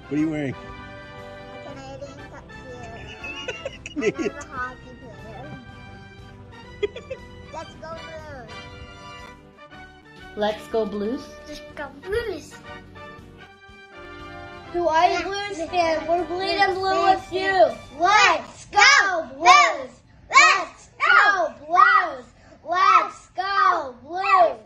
What are you wearing? Canadian hockey player. Let's go Blues. Let's go Blues. Let's go Blues. To all you Blues fans, we're bleeding blue with you. Let's go Blues. Let's go Blues. Let's go Blues.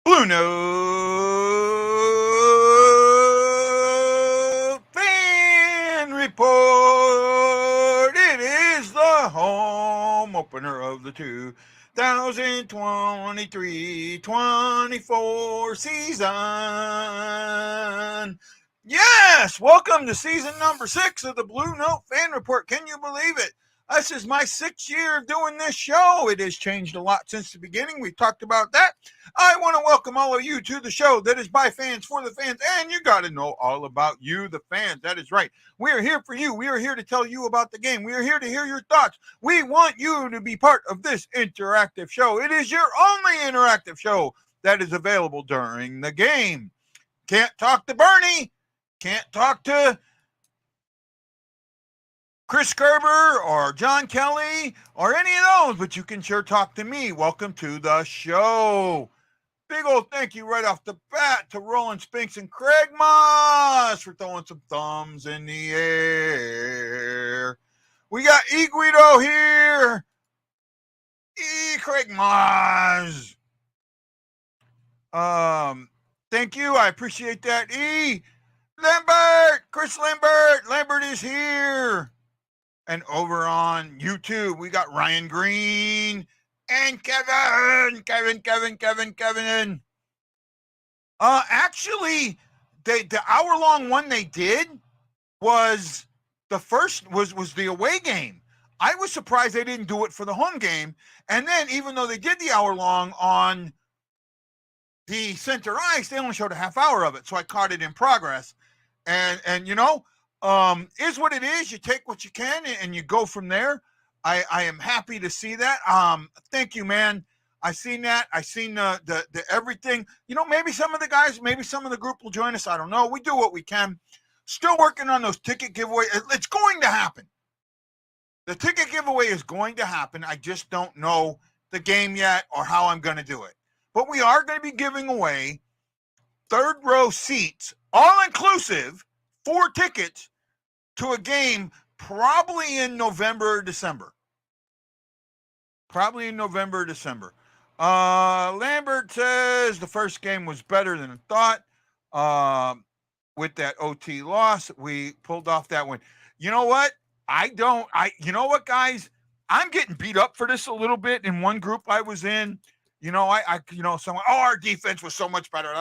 BlueNote Fan Report. It is the home opener of the 2023-24 season. Yes, welcome to season number 6 of the BlueNote Fan Report. Can you believe it? This is my 6th year of doing this show. It has changed a lot since the beginning. We talked about that. I want to welcome all of you to the show that is by fans for the fans, and you got to know all about you, the fans. That is right. We are here for you. We are here to tell you about the game. We are here to hear your thoughts. We want you to be part of this interactive show. It is your only interactive show that is available during the game. Can't talk to Bernie. Can't talk to Chris Kerber or John Kelly or any of those, but you can sure talk to me. Welcome to the show. Big old thank you right off the bat to Roland Spinks and Craig Moss for throwing some thumbs in the air. We got E. Guido here. Craig Moss. Thank you. I appreciate that. Lambert. Chris Lambert. Lambert is here. And over on YouTube, we got Ryan Green and Kevin. Actually, the hour-long one they did was the first was the away game. I was surprised they didn't do it for the home game. And then, even though they did the hour-long on the center ice, they only showed a half hour of it. So I caught it in progress. And you know, is what it is. You take what you can and you go from there. I am happy to see that. Thank you, man. I seen that. I seen the everything. You know, maybe some of the guys, maybe some of the group will join us. I don't know. We do what we can. Still working on those ticket giveaways. It's going to happen. The ticket giveaway is going to happen. I just don't know the game yet or how I'm going to do it. But we are going to be giving away third row seats, all inclusive, 4 tickets to a game probably in November or December. Lambert says the first game was better than I thought. With that OT loss, we pulled off that win. You know what? You know what, guys? I'm getting beat up for this a little bit in one group I was in. You know, someone, our defense was so much better.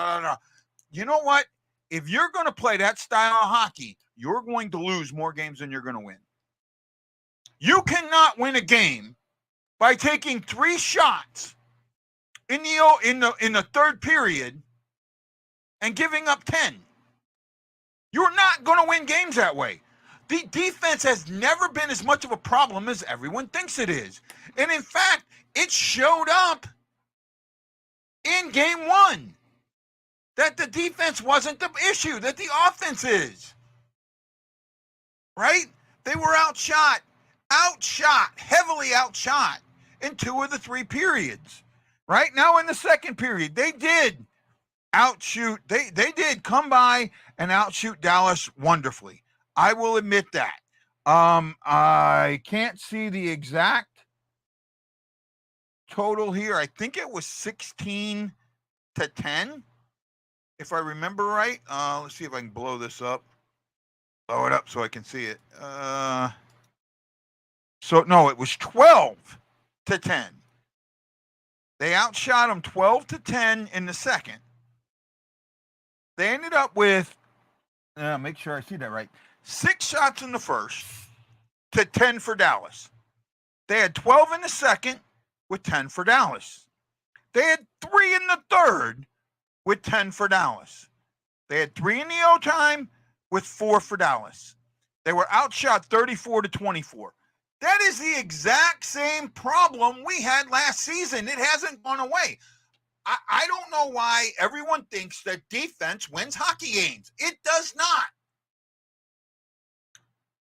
You know what? If you're going to play that style of hockey, you're going to lose more games than you're going to win. You cannot win a game by taking 3 shots in the third period and giving up 10. You're not going to win games that way. The defense has never been as much of a problem as everyone thinks it is. And in fact, it showed up in game 1 that the defense wasn't the issue, that the offense is. Right? They were outshot, heavily outshot in 2 of the 3 periods. Right now in the second period, they did outshoot. They did come by and outshoot Dallas wonderfully. I will admit that. I can't see the exact total here. I think it was 16-10, if I remember right. Let's see if I can blow this up. Blow it up so I can see it. So no, it was 12 to 10. They outshot them 12 to 10 in the second. They ended up with, make sure I see that right, 6 shots in the first to 10 for Dallas. They had 12 in the second with 10 for Dallas. They had 3 in the third with 10 for Dallas. They had 3 in the overtime with 4 for Dallas. They were outshot 34 to 24. That is the exact same problem we had last season. It hasn't gone away. I don't know why everyone thinks that defense wins hockey games. It does not.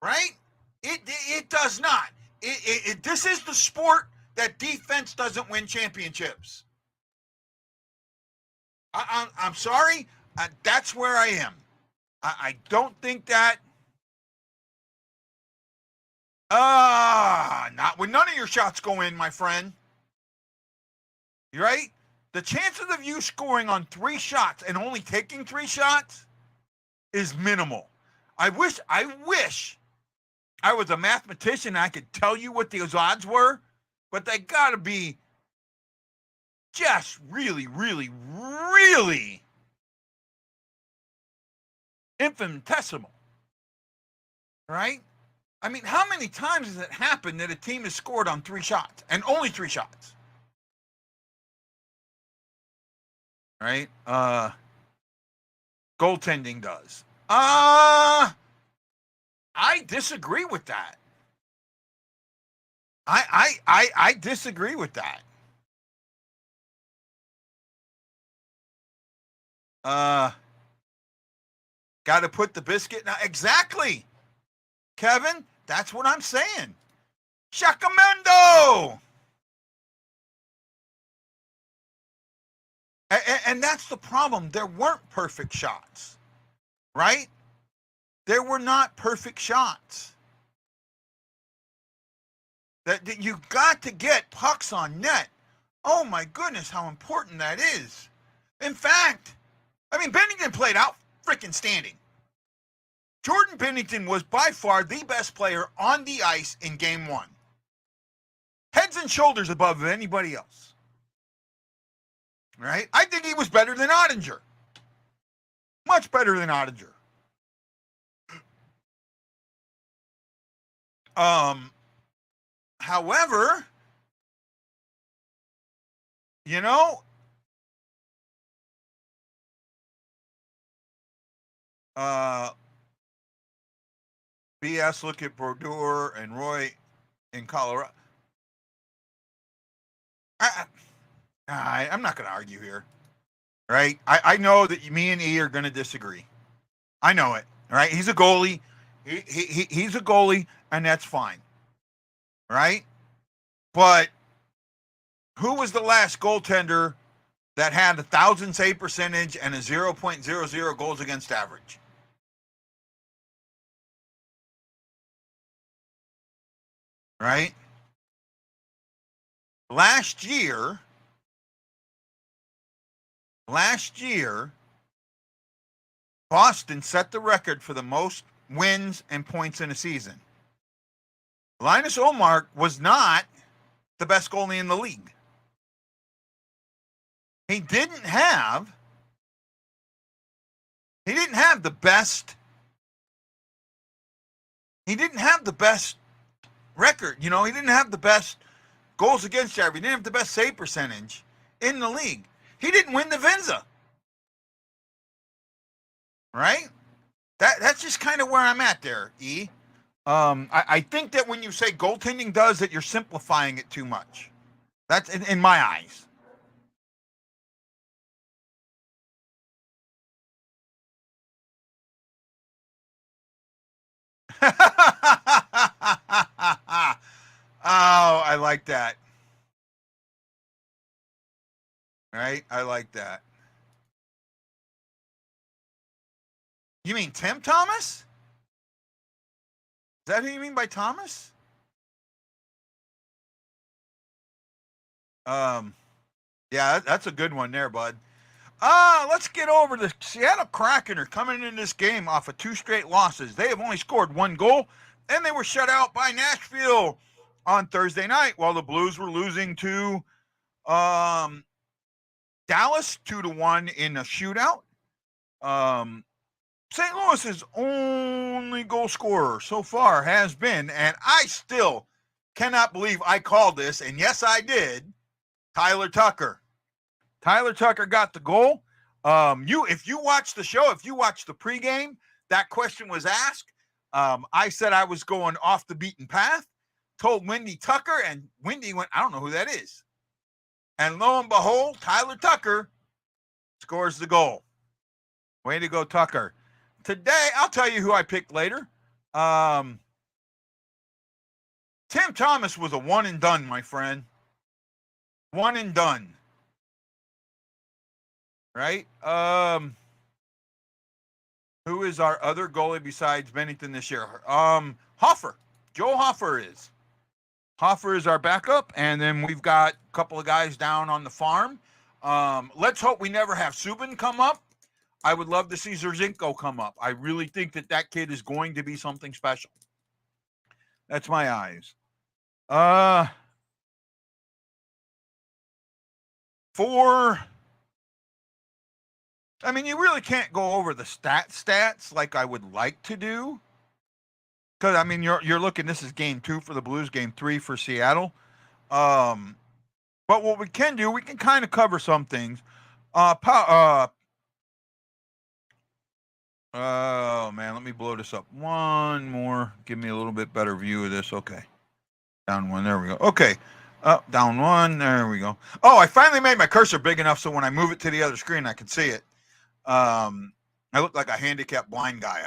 Right? It does not. This is the sport that defense doesn't win championships. I'm sorry. That's where I am. I don't think that. Not when none of your shots go in, my friend. You right? The chances of you scoring on 3 shots and only taking 3 shots is minimal. I wish I was a mathematician and I could tell you what those odds were, but they got to be just really, really, really infinitesimal. Right? I mean, how many times has it happened that a team has scored on 3 shots and only 3 shots? Right? Goaltending does. I disagree with that. I disagree with that. Got to put the biscuit now. Exactly, Kevin. That's what I'm saying. Sacramento. And that's the problem. There weren't perfect shots, right? There were not perfect shots. That you got to get pucks on net. Oh my goodness, how important that is. In fact, I mean, Bennington played out freaking standing. Jordan Bennington was by far the best player on the ice in game 1. Heads and shoulders above anybody else. Right? I think he was better than Ottinger. Much better than Ottinger. However, you know, BS, look at Brodeur and Roy in Colorado. I'm not going to argue here, right? I know that me and E are going to disagree. I know it, right? He's a goalie. He's a goalie, and that's fine, right? But who was the last goaltender that had 1,000 save percentage and a 0.00 goals against average? Right? Last year, Boston set the record for the most wins and points in a season. Linus Ullmark was not the best goalie in the league. He didn't have the best record. You know, he didn't have the best goals against average. He didn't have the best save percentage in the league. He didn't win the Vezina. Right? That's just kind of where I'm at there, E. I think that when you say goaltending does that, you're simplifying it too much. That's in my eyes. Oh, I like that. Right? I like that. You mean Tim Thomas? Is that who you mean by Thomas? Yeah, that's a good one there, bud. Let's get over the Seattle Kraken are coming into this game off of 2 straight losses. They have only scored 1 goal, and they were shut out by Nashville on Thursday night while the Blues were losing to Dallas 2-1 in a shootout. St. Louis's only goal scorer so far has been, and I still cannot believe I called this, and yes, I did, Tyler Tucker. Tyler Tucker got the goal. If you watch the show, if you watch the pregame, that question was asked. I said I was going off the beaten path, told Wendy Tucker, and Wendy went, I don't know who that is. And lo and behold, Tyler Tucker scores the goal. Way to go, Tucker. Today, I'll tell you who I picked later. Tim Thomas was a one and done, my friend. One and done. Right? Who is our other goalie besides Bennington this year? Hoffer. Joe Hoffer is. Hoffer is our backup, and then we've got a couple of guys down on the farm. Let's hope we never have Subban come up. I would love to see Zerzinko come up. I really think that kid is going to be something special. That's my eyes. You really can't go over the stats like I would like to do. Because, you're looking, this is game 2 for the Blues, game 3 for Seattle. But what we can do, we can kind of cover some things. Oh, man, let me blow this up one more. Give me a little bit better view of this. Okay. Down 1. There we go. Okay. Up, down 1. There we go. Oh, I finally made my cursor big enough so when I move it to the other screen, I can see it. I look like a handicapped blind guy.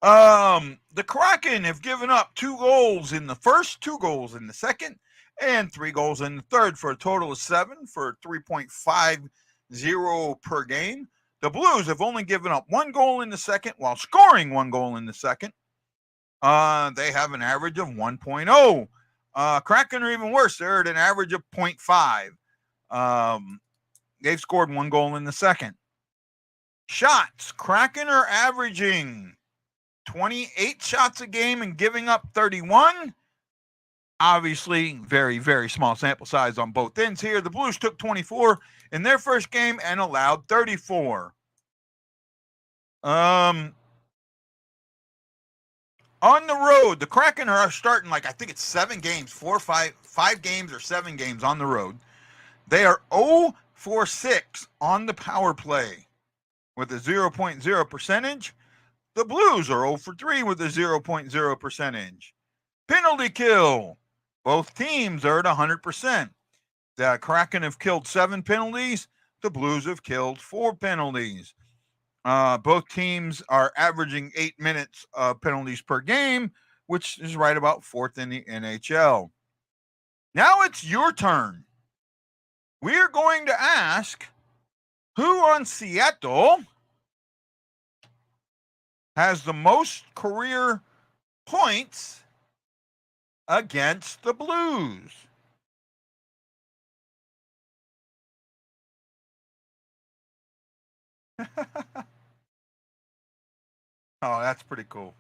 The Kraken have given up 2 goals in the first, 2 goals in the second, and 3 goals in the third for a total of 7 for 3.50 per game. The Blues have only given up 1 goal in the second while scoring 1 goal in the second. They have an average of 1.0. Kraken are even worse. They're at an average of 0.5. They've scored 1 goal in the second. Shots. Kraken are averaging 28 shots a game and giving up 31. Obviously, very, very small sample size on both ends here. The Blues took 24 in their first game and allowed 34. On the road, the Kraken are starting I think it's 7 games, 5 games or 7 games on the road. They are 0 for 6 on the power play with a 0.0 percentage. The Blues are 0 for 3 with a 0.0 percentage. Penalty kill. Both teams are at 100%. The Kraken have killed 7 penalties. The Blues have killed 4 penalties. Both teams are averaging 8 minutes of penalties per game, which is right about 4th in the NHL. Now it's your turn. We're going to ask who on Seattle has the most career points against the Blues. Oh, that's pretty cool.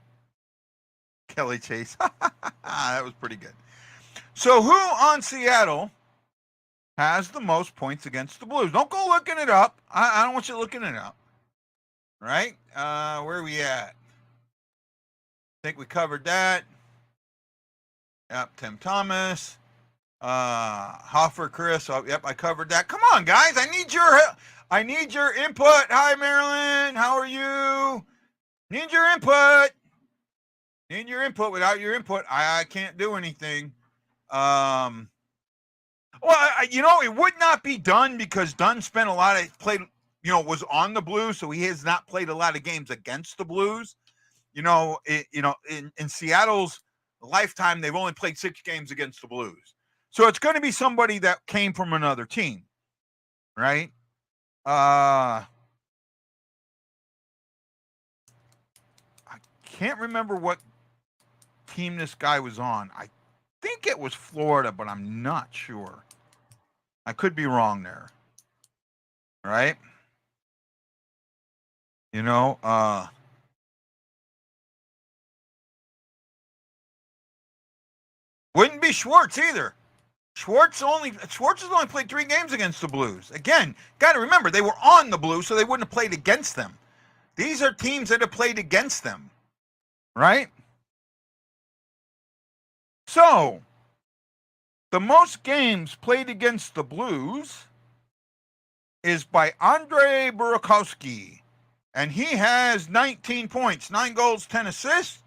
Kelly Chase. That was pretty good. So who on Seattle has the most points against the Blues? Don't go looking it up. I don't want you looking it up. Right? Where are we at? I think we covered that. Yep, Tim Thomas. Hoffer, Chris. Oh, yep, I covered that. Come on, guys. I need your input. Hi, Marilyn. How are you? Need your input. Need your input. Without your input, I can't do anything. Well, it would not be Dunn because Dunn spent a lot of was on the Blues, so he has not played a lot of games against the Blues. In Seattle's lifetime, they've only played 6 games against the Blues. So it's going to be somebody that came from another team, right? I can't remember what team this guy was on. I think it was Florida, but I'm not sure. I could be wrong there. Right? Wouldn't be Schwartz either. Schwartz has only played 3 games against the Blues. Again, got to remember, they were on the Blues, so they wouldn't have played against them. These are teams that have played against them, right? So, the most games played against the Blues is by Andrei Burakovsky, and he has 19 points, 9 goals, 10 assists.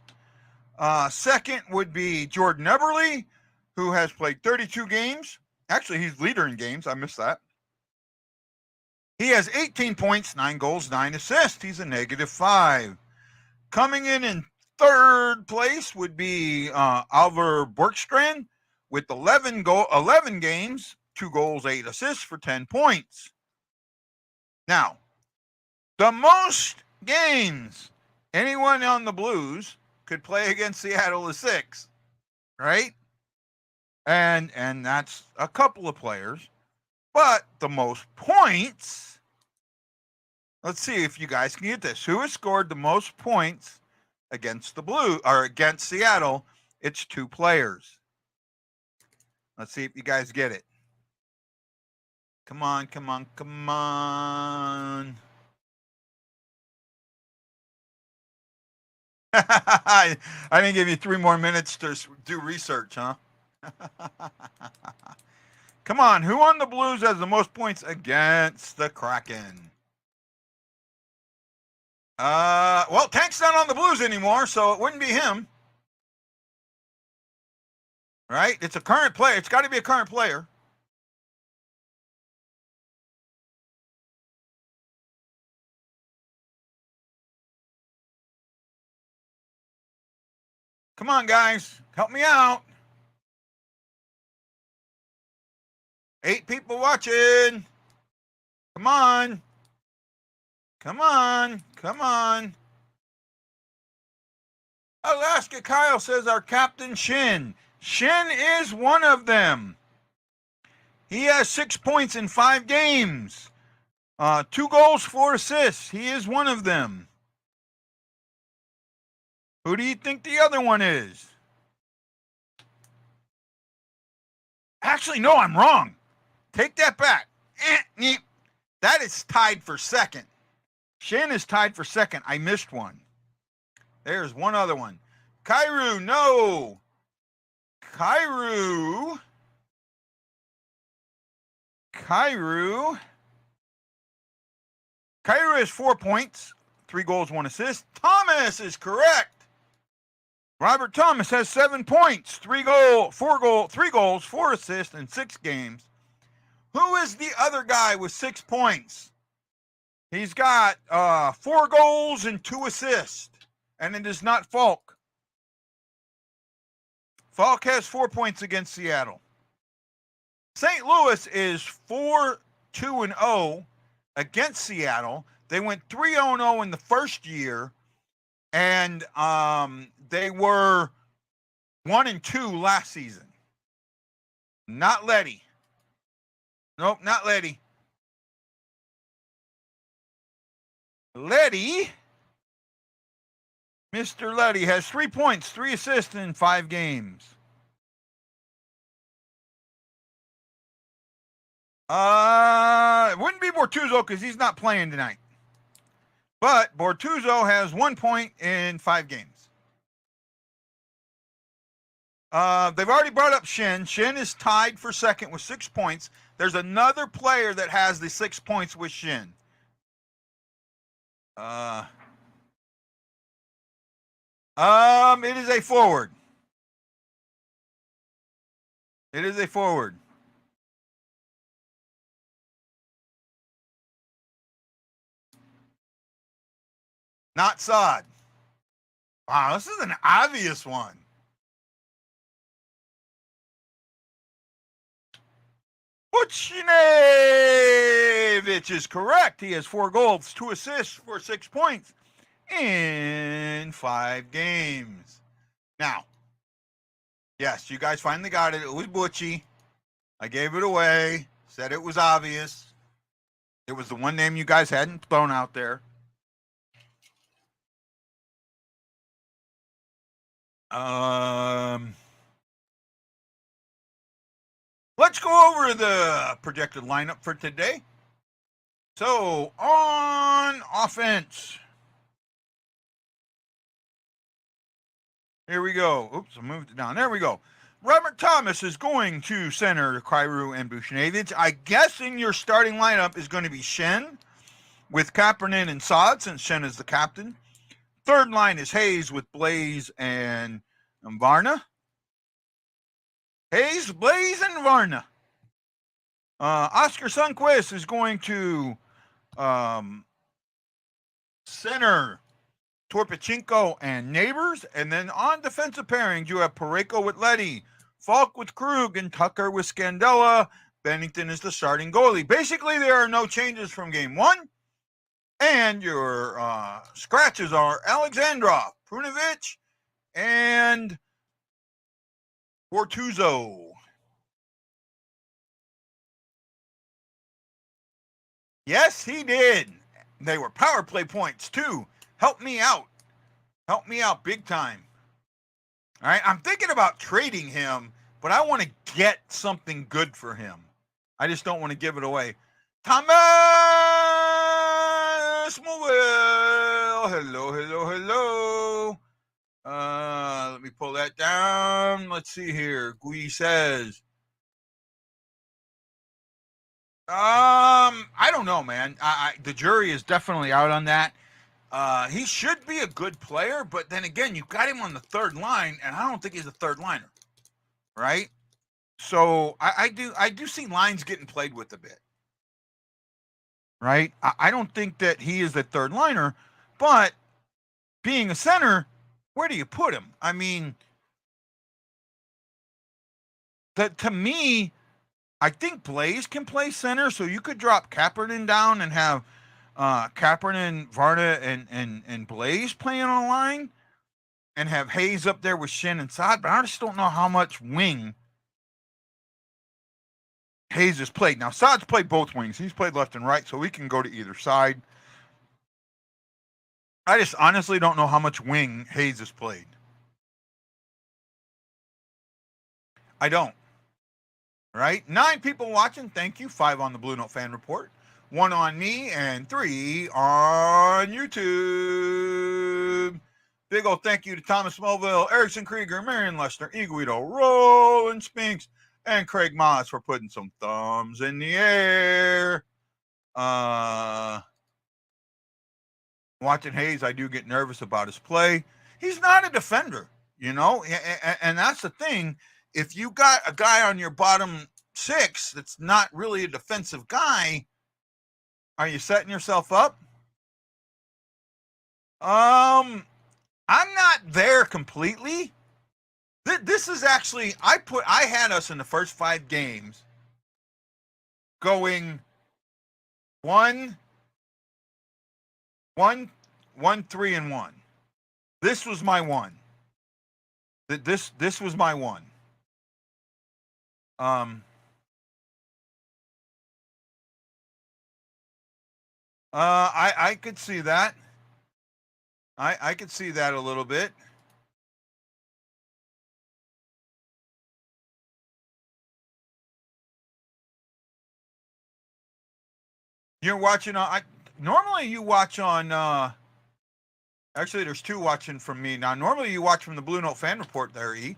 Second would be Jordan Eberle, who has played 32 games. Actually, he's leader in games. I missed that. He has 18 points, 9 goals, 9 assists. He's a -5. Coming in third place would be Alvar Bjorkstrand with 11 games, 2 goals, 8 assists for 10 points. Now, the most games anyone on the Blues could play against Seattle is 6, right? And that's a couple of players. But the most points, let's see if you guys can get this. Who has scored the most points against the Blues or against Seattle? It's 2 players. Let's see if you guys get it. Come on, come on, come on. I didn't give you 3 more minutes to do research, huh? Come on, who on the Blues has the most points against the Kraken? Well, Tank's not on the Blues anymore, so it wouldn't be him. Right? It's a current player. It's got to be a current player. Come on, guys. Help me out. 8 people watching. Come on. Come on. Come on. Alaska Kyle says our captain Shin. Shin is one of them. He has 6 points in 5 games. 2 goals, 4 assists. He is one of them. Who do you think the other one is? Actually, no, I'm wrong. Take that back. That is tied for second. Shin is tied for second. I missed one. There's one other one. Kairu, no. Kairu has 4 points, 3 goals, 1 assist. Thomas is correct. Robert Thomas has 7 points, 3 goals, 4 assists in 6 games. Who is the other guy with 6 points? He's got 4 goals and 2 assists, and it is not Falk. Falk has 4 points against Seattle. St. Louis is 4-2-0 against Seattle. They went 3-0 in the first year, and they were 1-2 last season. Not Letty. Nope, not Letty. Letty, Mr. Letty has 3 points, 3 assists in 5 games. It wouldn't be Bortuzzo because he's not playing tonight. But Bortuzzo has 1 point in 5 games. They've already brought up Shin. Shin is tied for second with 6 points. There's another player that has the 6 points with Shin. It is a forward. It is a forward. Not Saad. Wow, this is an obvious one. Buchnevich is correct. He has 4 goals, 2 assists for 6 points in 5 games. Now, yes, you guys finally got it. It was Butchie. I gave it away. Said it was obvious. It was the one name you guys hadn't thrown out there. Let's go over the projected lineup for today. So, on offense. Here we go. Oops, I moved it down. There we go. Robert Thomas is going to center Kyrou and Buchnevich. I'm guessing your starting lineup is going to be Shen with Kaepernick and Saad, since Shen is the captain. Third line is Hayes with Blaze and Varna. Hayes, Blaze, and Varna. Oscar Sundquist is going to center Torpachenko and Neighbors. And then on defensive pairings, you have Pareko with Letty, Falk with Krug, and Tucker with Scandella. Bennington is the starting goalie. Basically, there are no changes from game one. And your scratches are Alexandrov, Prunovich, and Bortuzzo. Yes, he did. They were power play points, too. Help me out. Help me out big time. All right, I'm thinking about trading him, but I want to get something good for him. I just don't want to give it away. Thomas Mobile. Hello. Let me pull that down. Let's see here. Gui says, I don't know, man. The jury is definitely out on that. He should be a good player, but then again, you got him on the third line, and I don't think he's a third liner, right? So I do see lines getting played with a bit, right? I don't think that he is a third liner, but being a center, where do you put him? I mean, to me, I think Blaze can play center, so you could drop Kaepernick down and have Kaepernick, Varda, and Blaze playing on a line, and have Hayes up there with Shen and Saad, but I just don't know how much wing Hayes has played. Now, Saad's played both wings. He's played left and right, so we can go to either side. I just honestly don't know how much wing Hayes has played. I don't. Right? 9 people watching. Thank you. 5 on the BlueNote Fan Report. 1 on me and 3 on YouTube. Big old thank you to Thomas Mulville, Erickson Krieger, Marion Lester, Iguido, Roland Spinks, and Craig Moss for putting some thumbs in the air. Watching Hayes, I do get nervous about his play. He's not a defender, you know, and that's the thing. If you got a guy on your bottom 6 that's not really a defensive guy, are you setting yourself up? I'm not there completely. This is actually, I had us in the first 5 games going 1, 3, and 1. This was my 1. This was my 1. I could see that. I could see that a little bit. You're watching on. Normally you watch on. Actually, there's 2 watching from me now. Normally you watch from the BlueNote Fan Report there, E.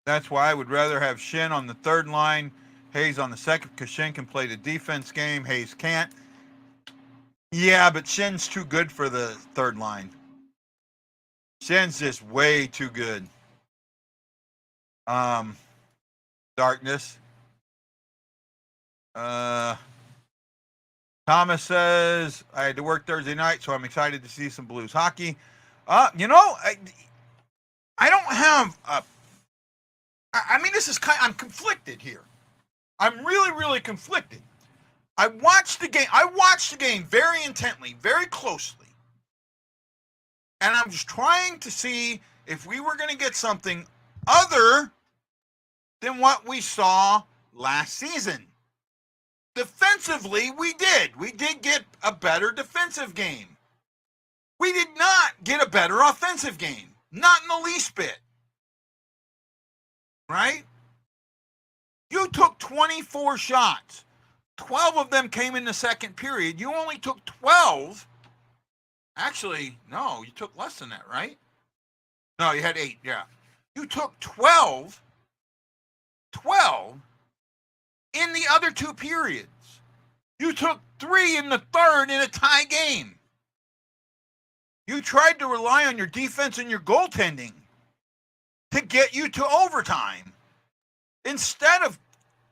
That's why I would rather have Shen on the third line, Hayes on the second, because Shen can play the defense game. Hayes can't. Yeah, but Shen's too good for the third line. Shen's just way too good. Darkness. Thomas says, I had to work Thursday night, so I'm excited to see some Blues hockey. You know, I don't have I mean, this is I'm conflicted here. I'm really, really conflicted. I watched the game very intently, very closely. And I'm just trying to see if we were going to get something other than what we saw last season. defensively, we did. We did get a better defensive game. We did not get a better offensive game. Not in the least bit. Right? You took 24 shots. 12 of them came in the second period. You only took 12. Actually, no, you took less than that, right? No, you had 8, yeah. You took 12 in the other 2 periods. You took 3 in the third in a tie game. You tried to rely on your defense and your goaltending to get you to overtime instead of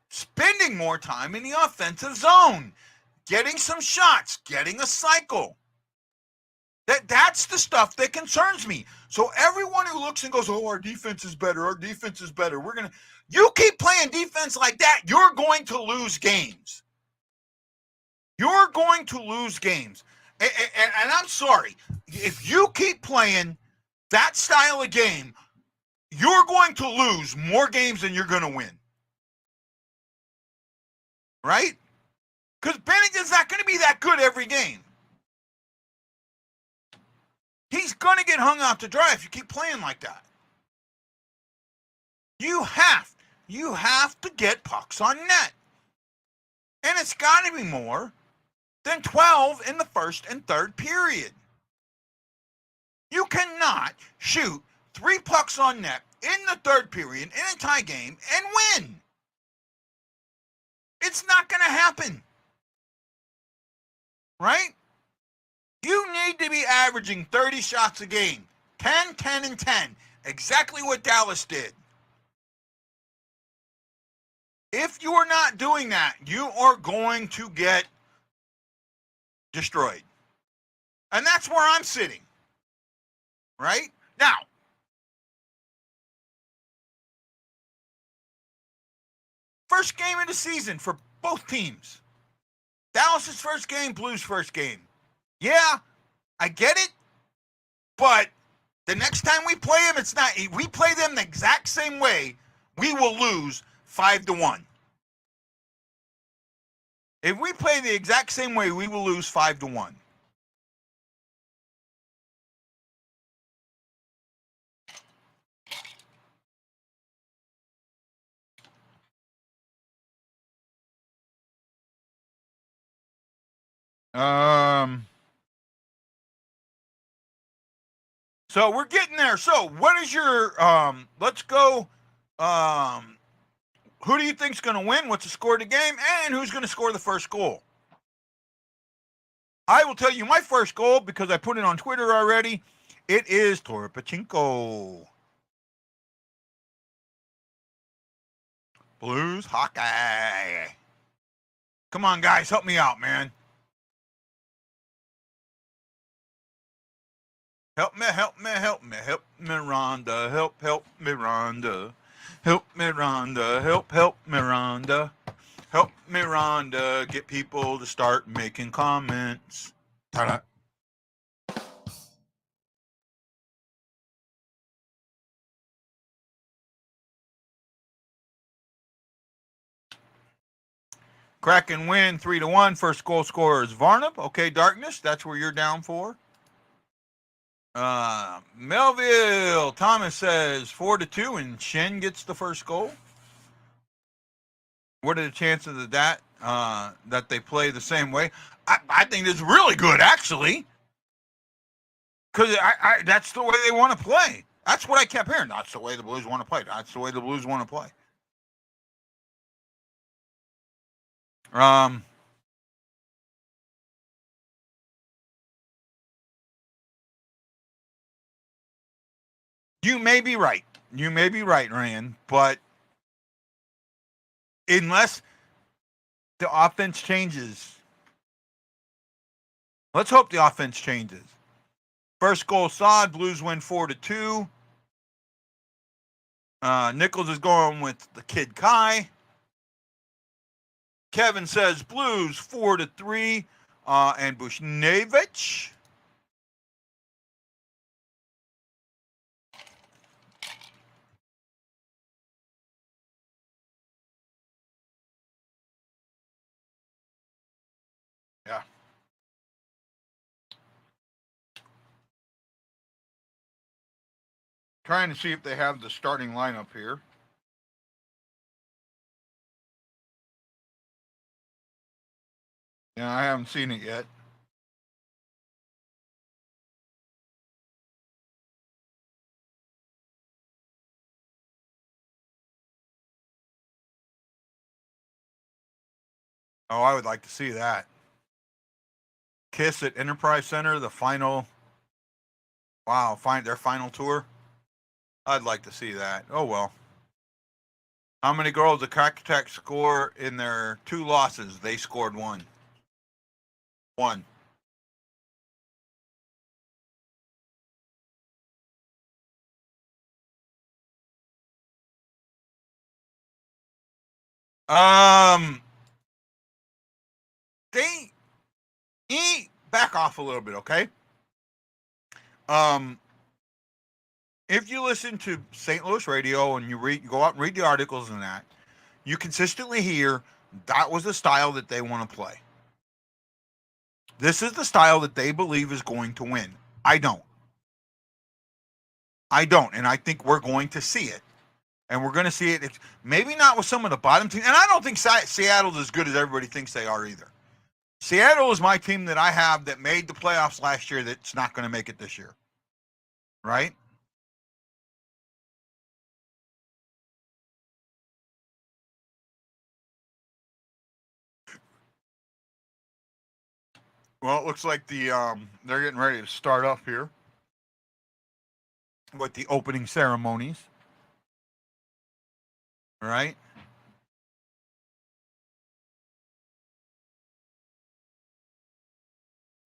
spending more time in the offensive zone, getting some shots, getting a cycle. That's the stuff that concerns me. So everyone who looks and goes, oh, our defense is better, you keep playing defense like that, you're going to lose games. You're going to lose games. And I'm sorry, if you keep playing that style of game, you're going to lose more games than you're going to win. Right? Because Bennington's not going to be that good every game. He's going to get hung out to dry if you keep playing like that. You have to get pucks on net. And it's got to be more than 12 in the first and third period. You cannot shoot 3 pucks on net in the third period in a tie game and win. It's not going to happen. Right? You need to be averaging 30 shots a game. 10, 10, and 10. Exactly what Dallas did. If you are not doing that, you are going to get destroyed. And that's where I'm sitting. Right? Now, first game of the season for both teams. Dallas's first game, Blues' first game. Yeah, I get it, but the next time we play them, it's not. If we play them the exact same way, we will lose 5-1. If we play the exact same way, we will lose 5-1. So we're getting there. So what is your let's go who do you think's going to win? What's the score of the game? And who's going to score the first goal? I will tell you my first goal because I put it on Twitter already. It is Torpachenko. Blues hockey. Come on, guys, help me out, man. Help me, Rhonda. Help me, Rhonda. Help me, Rhonda. Help me, Rhonda. Help me, Rhonda. Get people to start making comments. Ta-da. Kraken win 3-1. First goal scorer is Varnum. Okay, Darkness, that's where you're down for. Melville Thomas says 4-2 and Shen gets the first goal. What are the chances of that that they play the same way? I think it's really good, actually, because that's the way they want to play. That's what I kept hearing. That's the way the Blues want to play. That's the way the Blues want to play. You may be right. You may be right, Ryan, but unless the offense changes, let's hope the offense changes. First goal, Saad. Blues win 4-2. Nichols is going with the kid Kai. Kevin says Blues 4-3. And Bushnevich. Trying to see if they have the starting lineup here. Yeah, I haven't seen it yet. Oh, I would like to see that. Kiss at Enterprise Center, the final. Wow, their final tour. I'd like to see that. Oh well. How many goals did Kraken score in their 2 losses? They scored 1. 1. Um, they back off a little bit, okay? Um, if you listen to St. Louis radio and you go out and read the articles and that, you consistently hear that was the style that they want to play. This is the style that they believe is going to win. I don't. And I think we're going to see it. And we're going to see it. It's maybe not with some of the bottom teams. And I don't think Seattle's as good as everybody thinks they are either. Seattle is my team that I have that made the playoffs last year that's not going to make it this year. Right? Well, it looks like they're getting ready to start up here with the opening ceremonies. All right?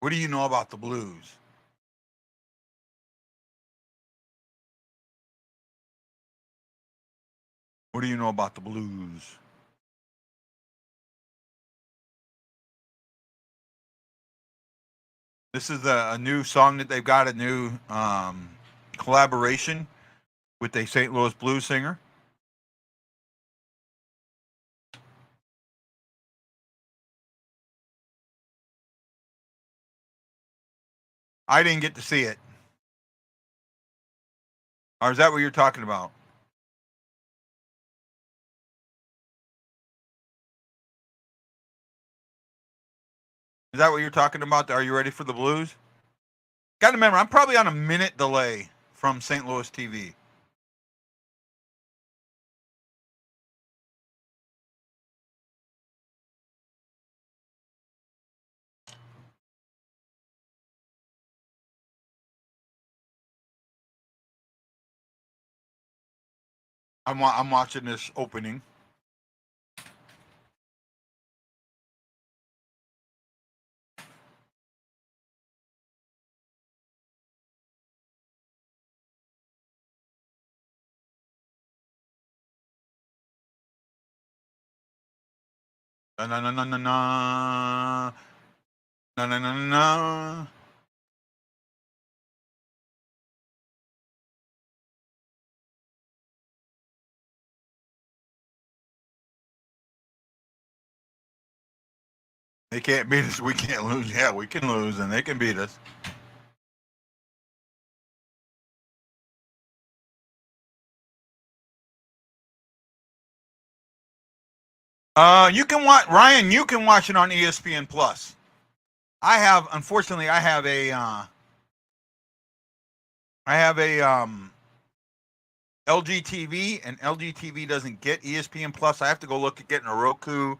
What do you know about the Blues? What do you know about the Blues? This is a new song that they've got, a new collaboration with a St. Louis blues singer. I didn't get to see it. Or is that what you're talking about? Is that what you're talking about? Are you ready for the Blues? Got to remember, I'm probably on a minute delay from St. Louis TV. I'm watching this opening. Na na na na na na na na na na. They can't beat us. We can't lose. Yeah, we can lose, and they can beat us. You can watch Ryan. You can watch it on ESPN Plus. Unfortunately, I have a LG TV, and LG TV doesn't get ESPN Plus. I have to go look at getting a Roku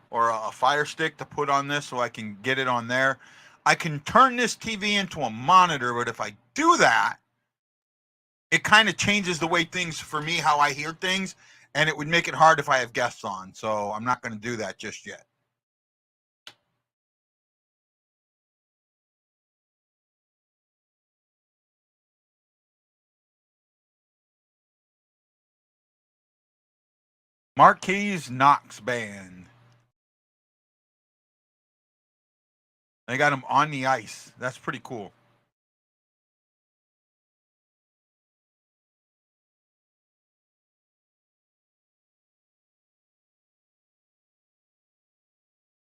or a Fire Stick to put on this so I can get it on there. I can turn this TV into a monitor, but if I do that, it kind of changes the way things for me, how I hear things, and it would make it hard if I have guests on. So I'm not going to do that just yet. Marquise Knox Band. They got him on the ice. That's pretty cool.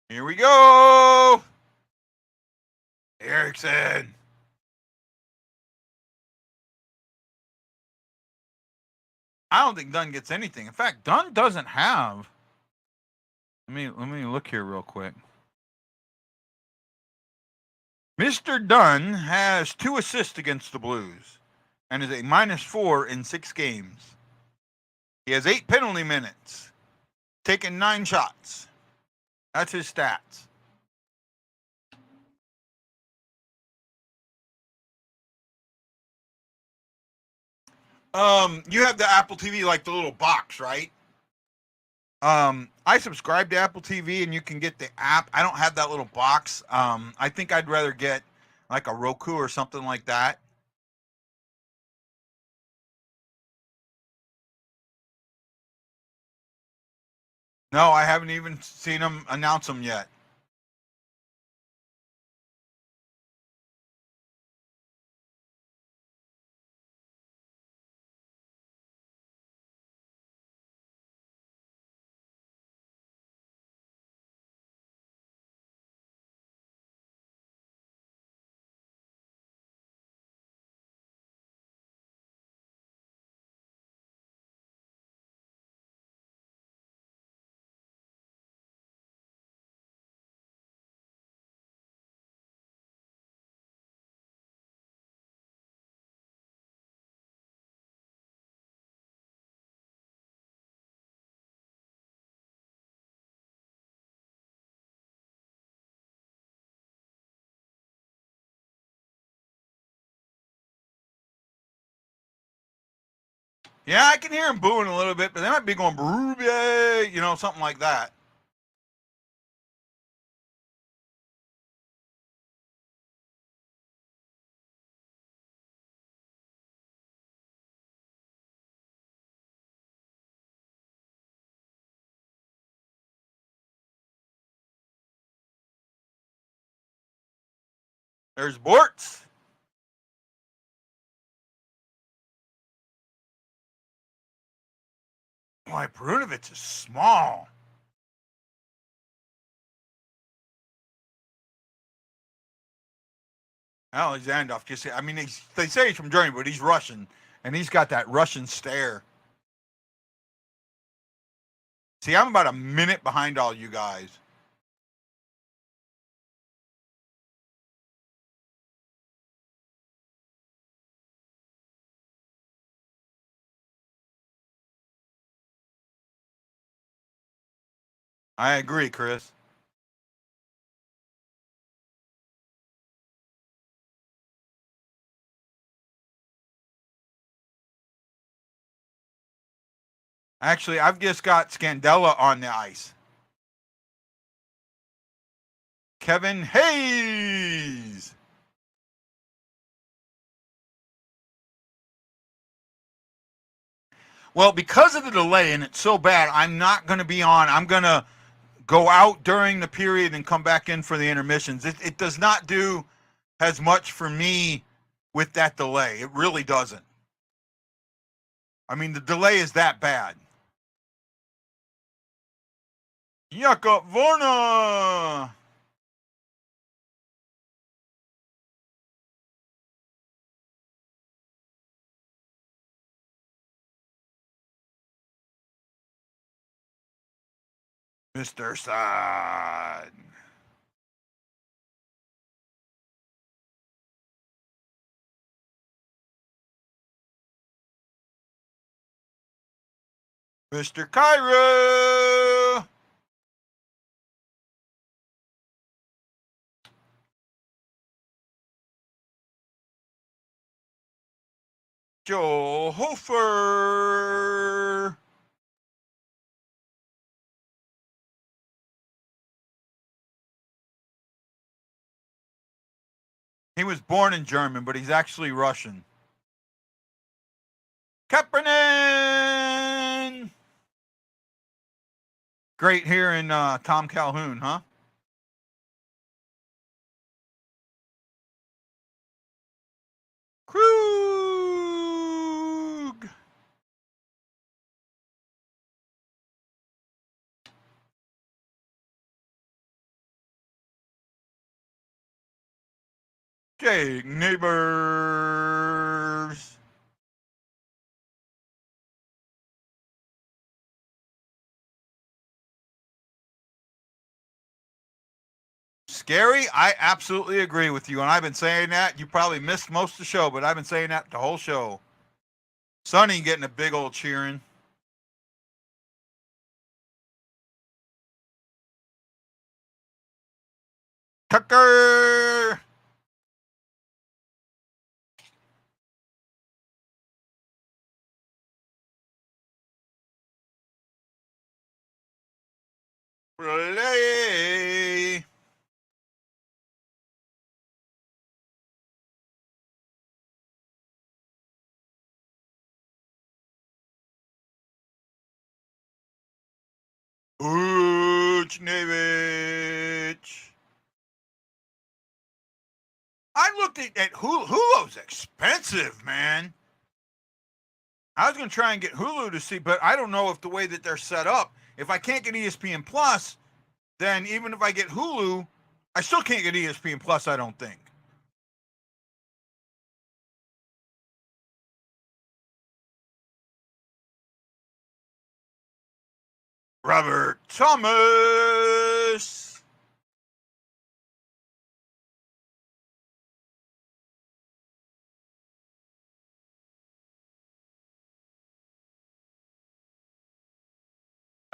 Here we go. Erickson. I don't think Dunn gets anything. In fact, Dunn doesn't have. Let me look here real quick. Mr. Dunn has 2 assists against the Blues and is a -4 in 6 games. He has 8 penalty minutes, taken 9 shots. That's his stats. You have the Apple TV, like the little box, right? I subscribe to Apple TV, and you can get the app. I don't have that little box. I think I'd rather get like a Roku or something like that. No, I haven't even seen them announce them yet. Yeah, I can hear him booing a little bit, but they might be going, something like that. There's Bortz. Boy, Perunovich is small. Alexandrov, they say he's from Germany, but he's Russian, and he's got that Russian stare. See, I'm about a minute behind all you guys. I agree, Chris. Actually, I've just got Scandella on the ice. Kevin Hayes. Well, because of the delay and it's so bad, I'm not going to be on. I'm going to go out during the period and come back in for the intermissions. It does not do as much for me with that delay. It really doesn't. I mean, the delay is that bad. Jakob Vorna. Mr. Side. Mr. Cairo. Joe Hofer. He was born in German, but he's actually Russian. Kapanen. Great hearing Tom Calhoun, huh? Krug. Jake Neighbors. Scary, I absolutely agree with you, and I've been saying that. You probably missed most of the show, but I've been saying that the whole show. Sonny getting a big old cheering. Tucker! Play! Uchnevich! I looked at Hulu. Hulu's expensive, man. I was going to try and get Hulu to see, but I don't know if the way that they're set up, if I can't get ESPN Plus, then even if I get Hulu, I still can't get ESPN Plus, I don't think. Robert Thomas.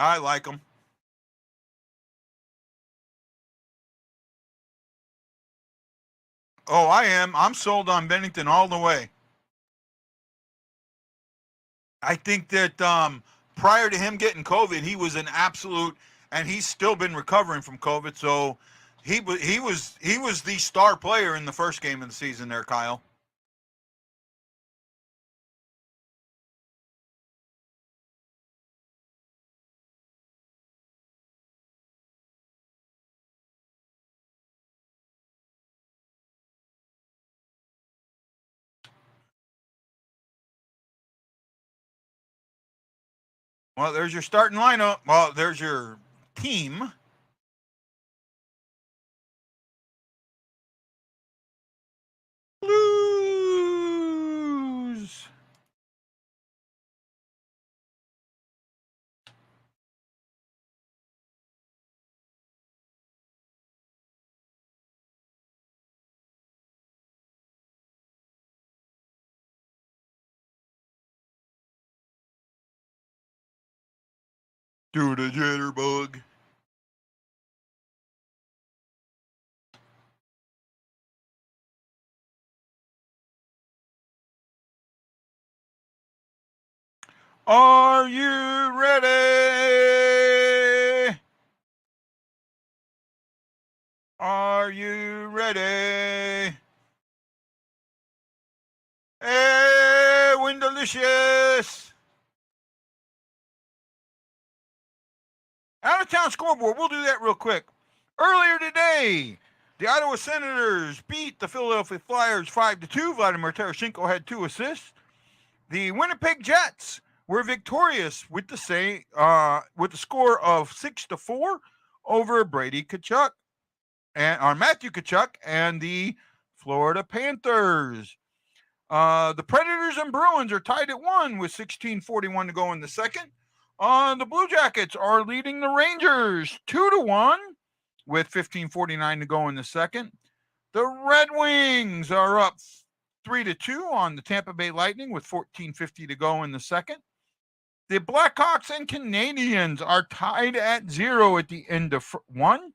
I like him. Oh, I am. I'm sold on Bennington all the way. I think that prior to him getting COVID, he was an absolute, and he's still been recovering from COVID. So he was the star player in the first game of the season there, Kyle. Well, there's your starting lineup. Well, there's your team. Blues. Do the jitterbug. Are you ready? Are you ready? Hey, Windalicious! Out of town scoreboard. We'll do that real quick. Earlier today, the Ottawa Senators beat the Philadelphia Flyers 5-2. Vladimir Tarasenko had 2 assists. The Winnipeg Jets were victorious with the score of 6-4 over Brady Tkachuk and Matthew Tkachuk and the Florida Panthers. The Predators and Bruins are tied at 1 with 16:41 to go in the second. The Blue Jackets are leading the Rangers 2-1 with 15:49 to go in the second. The Red Wings are up 3-2 on the Tampa Bay Lightning with 14:50 to go in the second. The Blackhawks and Canadiens are tied at 0 at the end of 1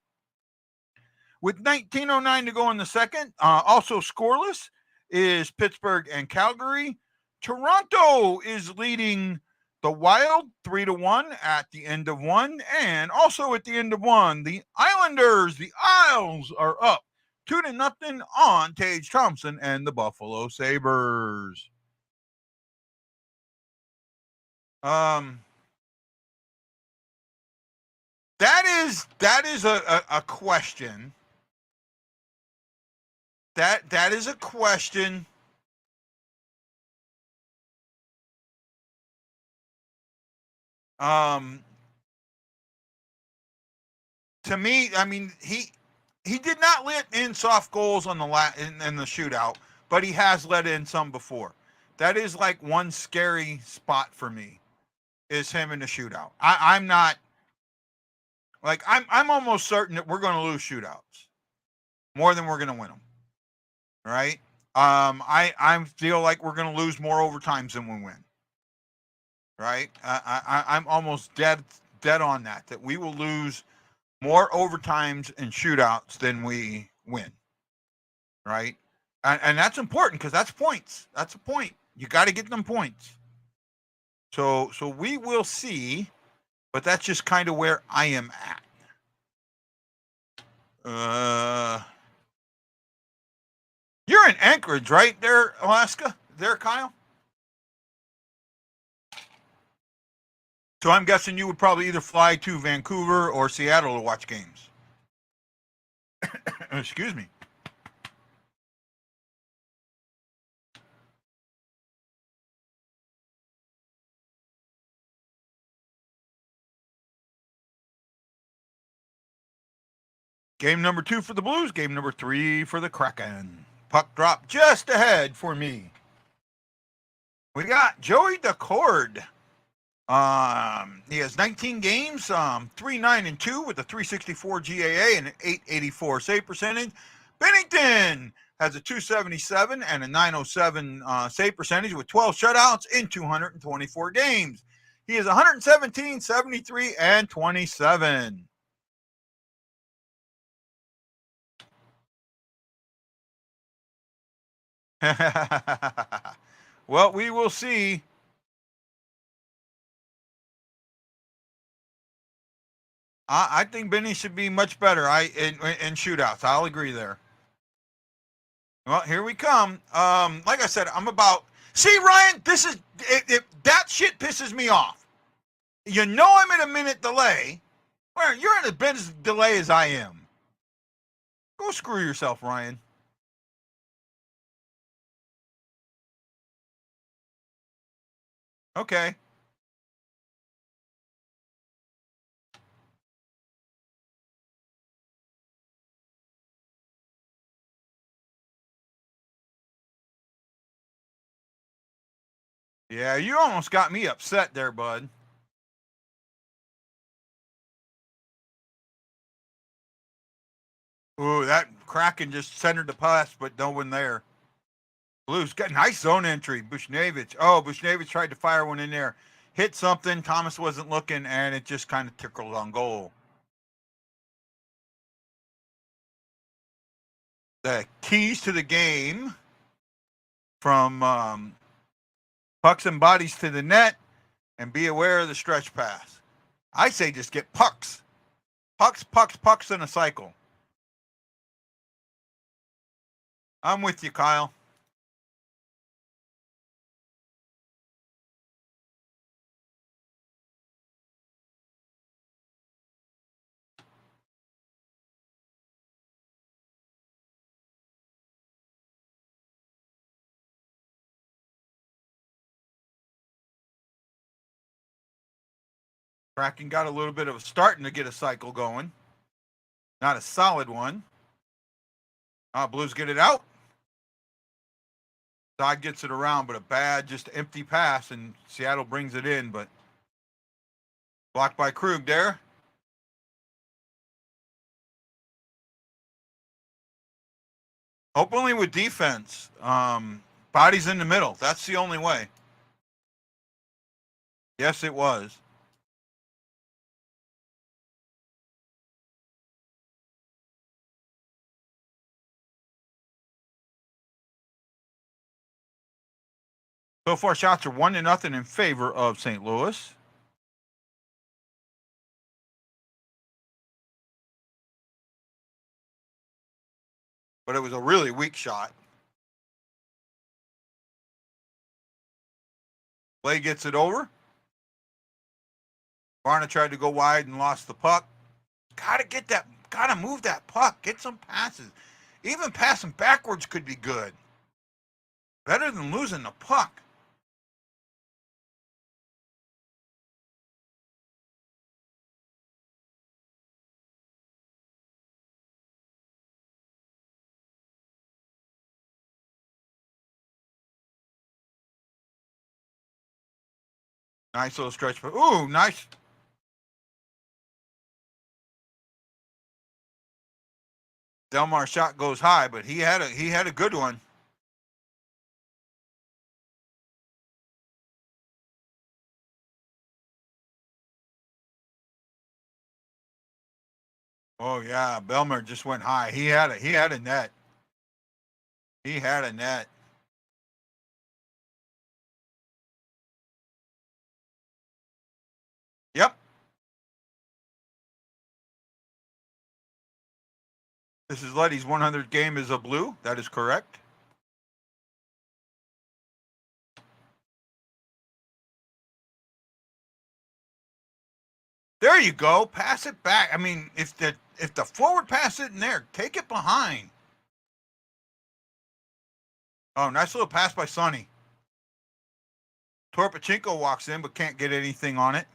with 19:09 to go in the second. Also scoreless is Pittsburgh and Calgary. Toronto is leading the Wild 3-1 at the end of 1. And also at the end of 1, the Islanders, the Isles, are up 2-0 on Tage Thompson and the Buffalo Sabres. That is a question. That is a question. To me, I mean, he did not let in soft goals on the in the shootout, but he has let in some before. That is like one scary spot for me, is him in the shootout. I'm not like I'm almost certain that we're going to lose shootouts. more than we're going to win them. Right? I feel like we're going to lose more overtimes than we win. Right? I'm almost dead on that we will lose more overtimes and shootouts than we win. Right? And that's important because that's points. That's a point. You got to get them points. So we will see, but that's just kind of where I am at. You're in Anchorage, right there, Alaska? There, Kyle? So I'm guessing you would probably either fly to Vancouver or Seattle to watch games. Excuse me. Game number 2 for the Blues. Game number 3 for the Kraken. Puck drop just ahead for me. We got Joey Decord. He has 19 games, 3-9-2 with a 364 GAA and an 884 save percentage. Bennington has a 277 and a 907 save percentage with 12 shutouts in 224 games. He is 117, 73, and 27. Well, we will see. I think Benny should be much better in shootouts. I'll agree there. Well, here we come. Like I said, I'm about. See, Ryan, this is that shit pisses me off. You know I'm in a minute delay. Well, you're in a bit as delay as I am. Go screw yourself, Ryan. Okay. Yeah, you almost got me upset there, bud. Ooh, that Kraken just centered the pass, but no one there. Blues got nice zone entry. Bushnevich. Oh, Bushnevich tried to fire one in there. Hit something. Thomas wasn't looking, and it just kind of tickled on goal. The keys to the game from pucks and bodies to the net, and be aware of the stretch pass. I say just get pucks. Pucks in a cycle. I'm with you, Kyle. Kraken got a little bit of a starting to get a cycle going. Not a solid one. Blues get it out. Dodd gets it around, but a bad, just empty pass, and Seattle brings it in, but blocked by Krug there. Openly with defense. Bodies in the middle. That's the only way. Yes, it was. So far, shots are 1-0 in favor of St. Louis. But it was a really weak shot. Blay gets it over. Varna tried to go wide and lost the puck. Gotta move that puck. Get some passes. Even passing backwards could be good. Better than losing the puck. Nice little stretch. Ooh, nice. Delmar's shot goes high, but he had a good one. Oh yeah, Belmer just went high. He had a net. He had a net. Yep. This is Letty's 100th game as a blue. That is correct. There you go. Pass it back. I mean, if the forward pass it in there, take it behind. Oh, nice little pass by Sonny. Torpachenko walks in but can't get anything on it.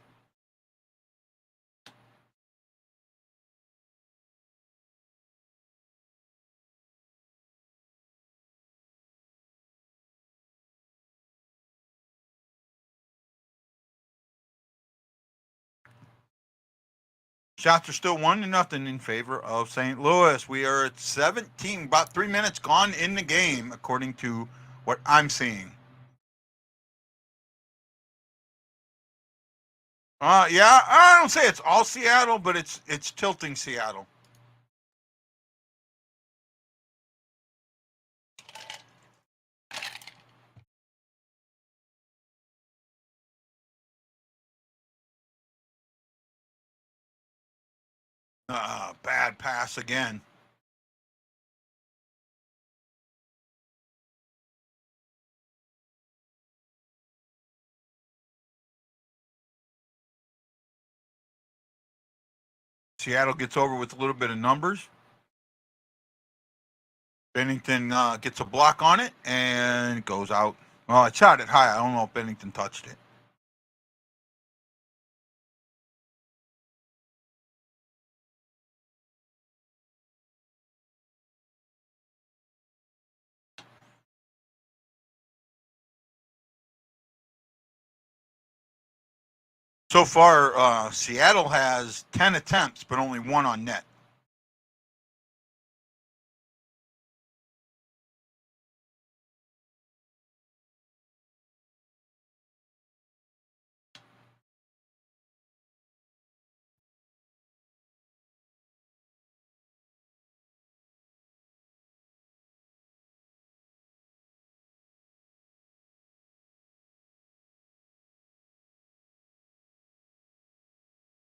Shots are still 1-0 in favor of St. Louis. We are at 17, about 3 minutes gone in the game, according to what I'm seeing. Yeah, I don't say it's all Seattle, but it's tilting Seattle. Bad pass again. Seattle gets over with a little bit of numbers. Bennington gets a block on it and goes out. Well, I shot it high. I don't know if Bennington touched it. So far, Seattle has 10 attempts, but only 1 on net.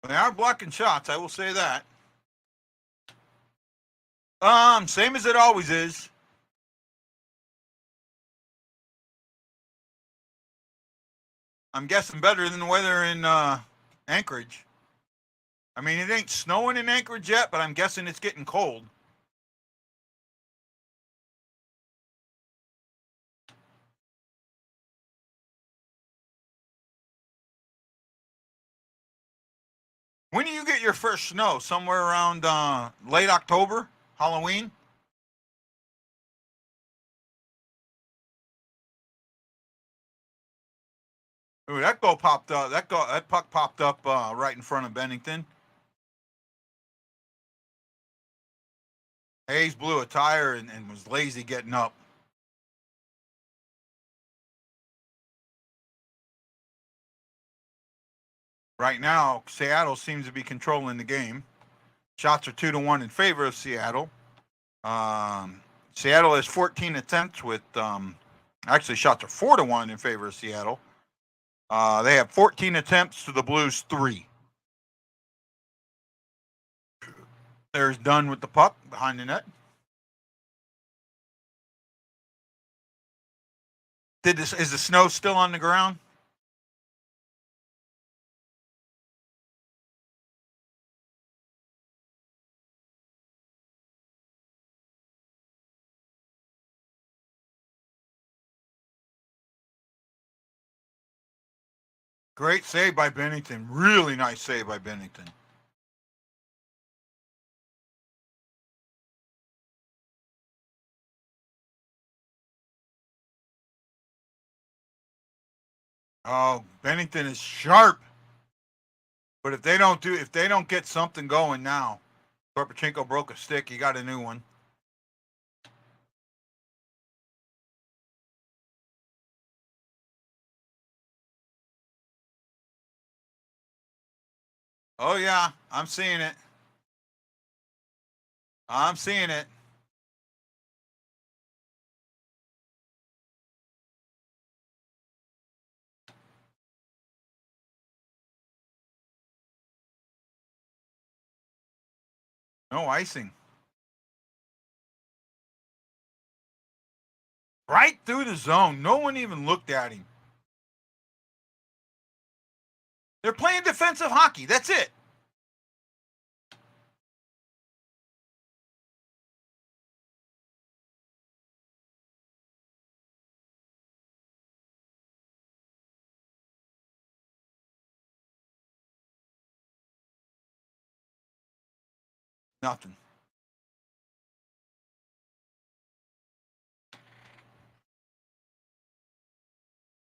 They are blocking shots, I will say that. Same as it always is. I'm guessing better than the weather in Anchorage. I mean, it ain't snowing in Anchorage yet, but I'm guessing it's getting cold. When do you get your first snow? Somewhere around late October, Halloween? Ooh, that goal popped up. That puck popped up right in front of Bennington. Hayes blew a tire and was lazy getting up. Right now, Seattle seems to be controlling the game. Shots are 2-1 in favor of Seattle. Seattle has 14 attempts with actually shots are 4-1 in favor of Seattle. They have 14 attempts to the Blues 3. There's Dunn with the puck behind the net. Is the snow still on the ground? Great save by Bennington. Really nice save by Bennington. Oh, Bennington is sharp. But if they don't get something going now, Torpachenko broke a stick. He got a new one. Oh, yeah. I'm seeing it. I'm seeing it. No icing. Right through the zone. No one even looked at him. They're playing defensive hockey. That's it. Nothing.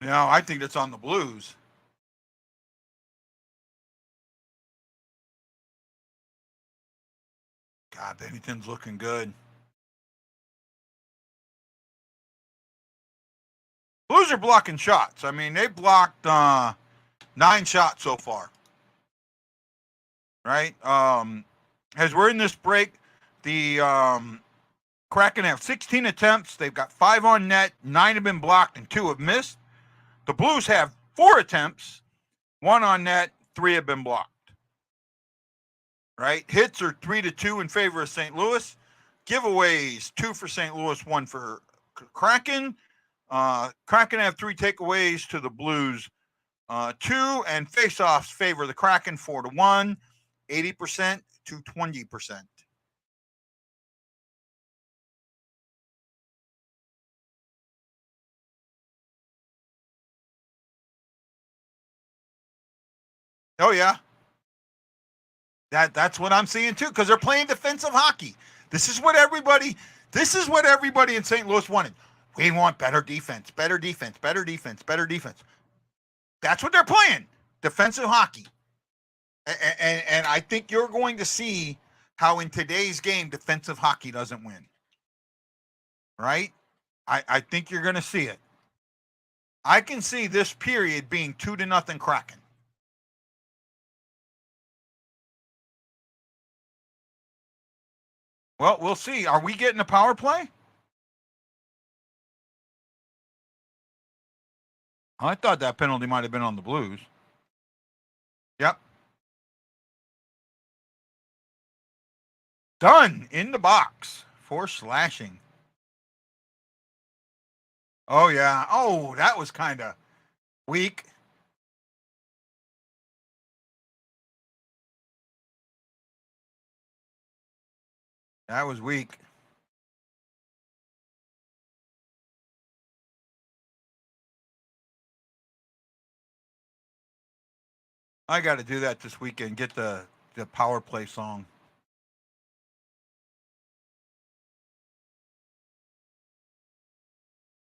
No, I think that's on the Blues. God, Bennington's looking good. Blues are blocking shots. I mean, they blocked 9 shots so far. Right? As we're in this break, the Kraken have 16 attempts. They've got 5 on net, 9 have been blocked, and 2 have missed. The Blues have 4 attempts, 1 on net, 3 have been blocked. Right? Hits are 3-2 in favor of St. Louis. Giveaways 2 for St. Louis, 1 for Kraken. Kraken have 3 takeaways to the Blues, 2, and faceoffs favor the Kraken 4-1, 80% to 20%. Oh yeah, that's what I'm seeing too, because they're playing defensive hockey. This is what everybody in St. Louis wanted. We want better defense, better defense, better defense, better defense. That's what they're playing, defensive hockey. And I think you're going to see how in today's game defensive hockey doesn't win. Right? I think you're going to see it. I can see this period being 2-0 Kraken. Well, we'll see. Are we getting a power play? I thought that penalty might have been on the Blues. Yep. Done in the box for slashing. Oh, yeah. Oh, that was kind of weak. That was weak. I got to do that this weekend. Get the power play song.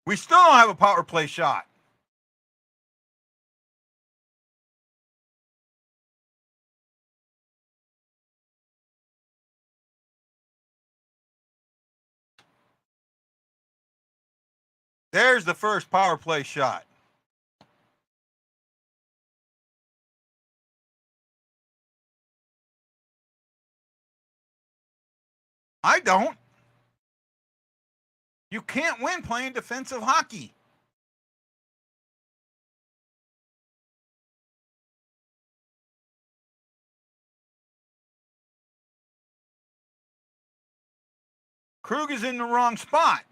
We still don't have a power play shot. There's the first power play shot. I don't. You can't win playing defensive hockey. Krug is in the wrong spot.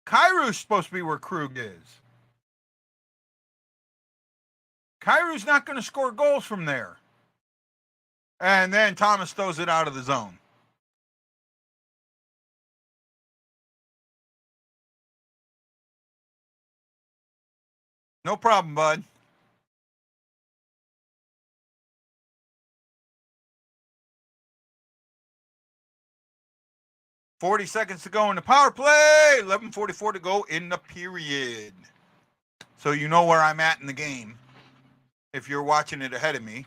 Kairu's supposed to be where Krug is. Kairu's not going to score goals from there. And then Thomas throws it out of the zone. No problem, bud. $40 to go in the power play. 11:44 to go in the period. So you know where I'm at in the game if you're watching it ahead of me.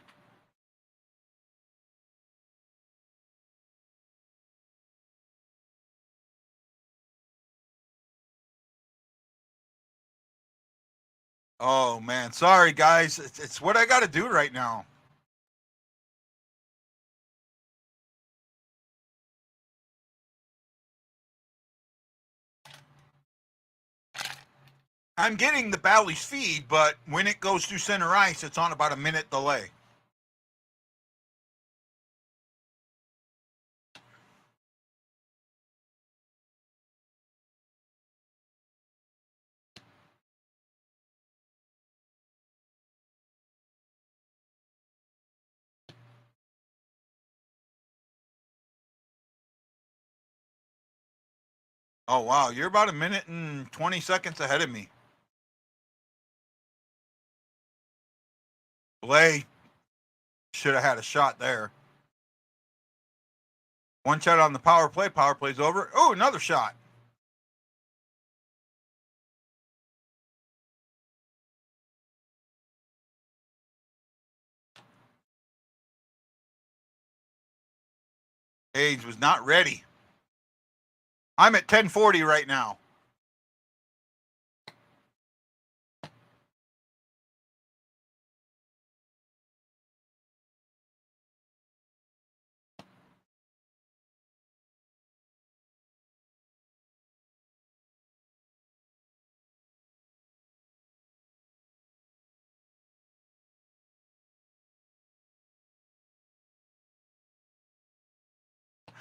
Oh, man. Sorry, guys. It's what I got to do right now. I'm getting the Bally's feed, but when it goes through center ice, it's on about a minute delay. Oh, wow. You're about a minute and 20 seconds ahead of me. Blay should have had a shot there. One shot on the power play. Power play's over. Oh, another shot. Hayes was not ready. I'm at 10:40 right now.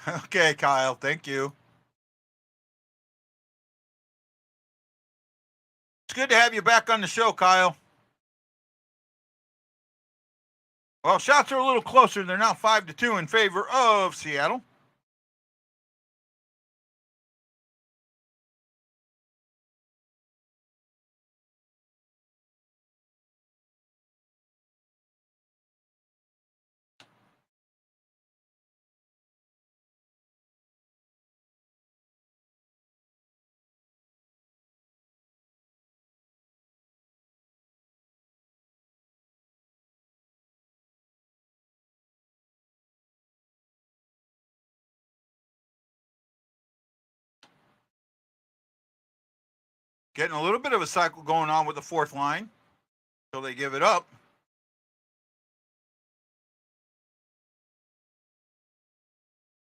Okay, Kyle. Thank you. It's good to have you back on the show, Kyle. Well, shots are a little closer. They're now 5-2 in favor of Seattle. Getting a little bit of a cycle going on with the fourth line until they give it up.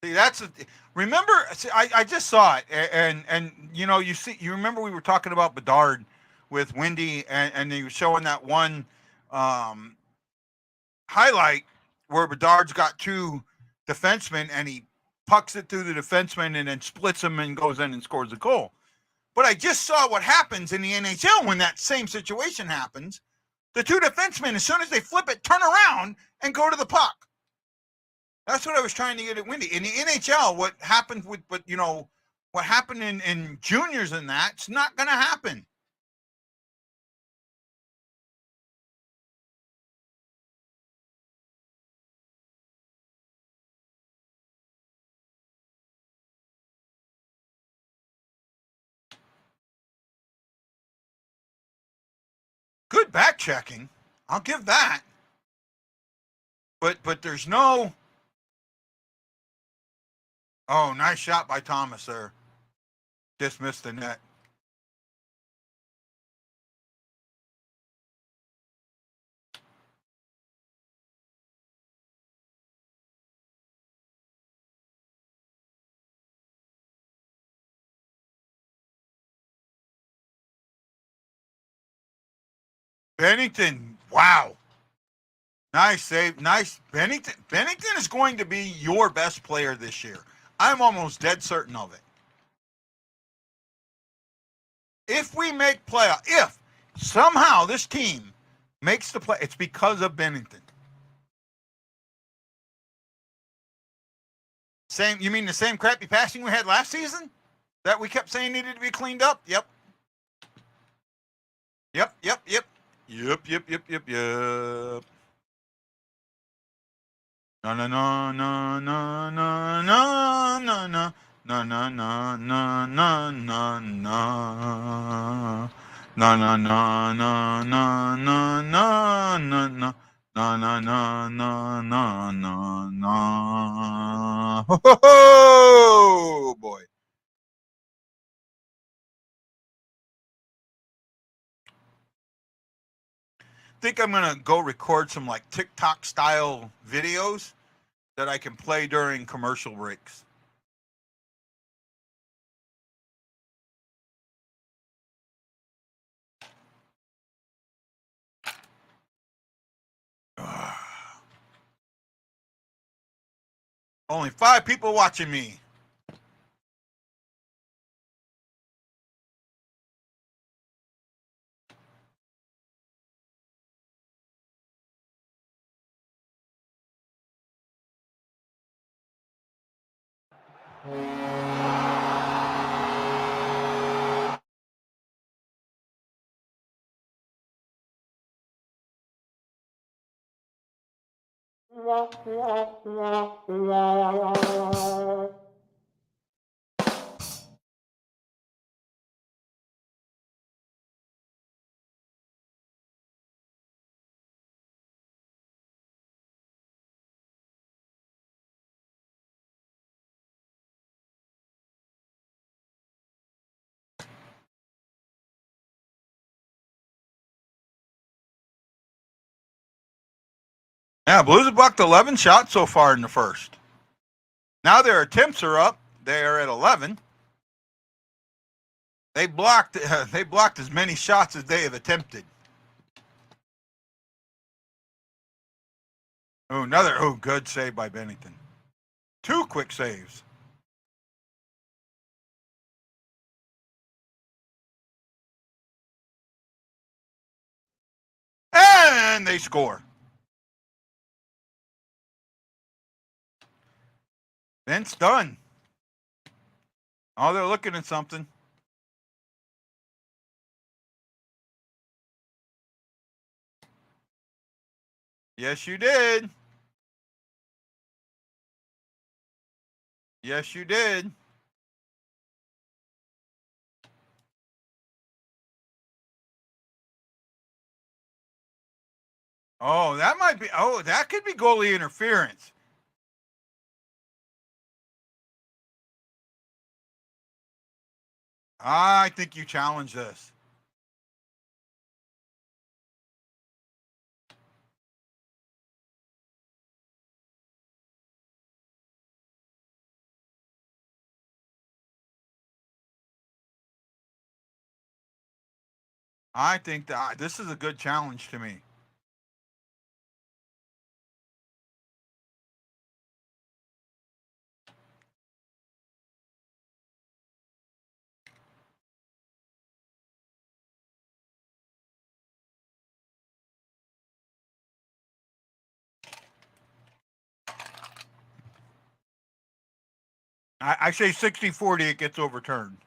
See, remember. See, I just saw it, and you know, you remember we were talking about Bedard with Wendy, and he was showing that one highlight where Bedard's got two defensemen, and he pucks it through the defenseman and then splits them and goes in and scores a goal. But I just saw what happens in the NHL when that same situation happens. The two defensemen, as soon as they flip it, turn around and go to the puck. That's what I was trying to get at Wendy. In the NHL, what happened what happened in juniors and that, it's not going to happen. Good back checking. I'll give that. But there's no. Oh, nice shot by Thomas there. Just missed the net. Bennington, wow. Nice save. Nice. Bennington is going to be your best player this year. I'm almost dead certain of it. If we make playoff, if somehow this team makes the play, it's because of Bennington. You mean the same crappy passing we had last season? That we kept saying needed to be cleaned up? Yep. Yep. No. Oh boy. Think I'm gonna go record some like TikTok style videos that I can play during commercial breaks. Only 5 people watching me. Yeah, Blues have bucked 11 shots so far in the first. Now their attempts are up. They are at 11. They blocked as many shots as they have attempted. Good save by Bennington. 2 quick saves. And they score. Vince done. Oh, they're looking at something. Yes, you did. Yes, you did. Oh, that could be goalie interference. I think you challenge this. I think that this is a good challenge to me. I say 60-40, it gets overturned.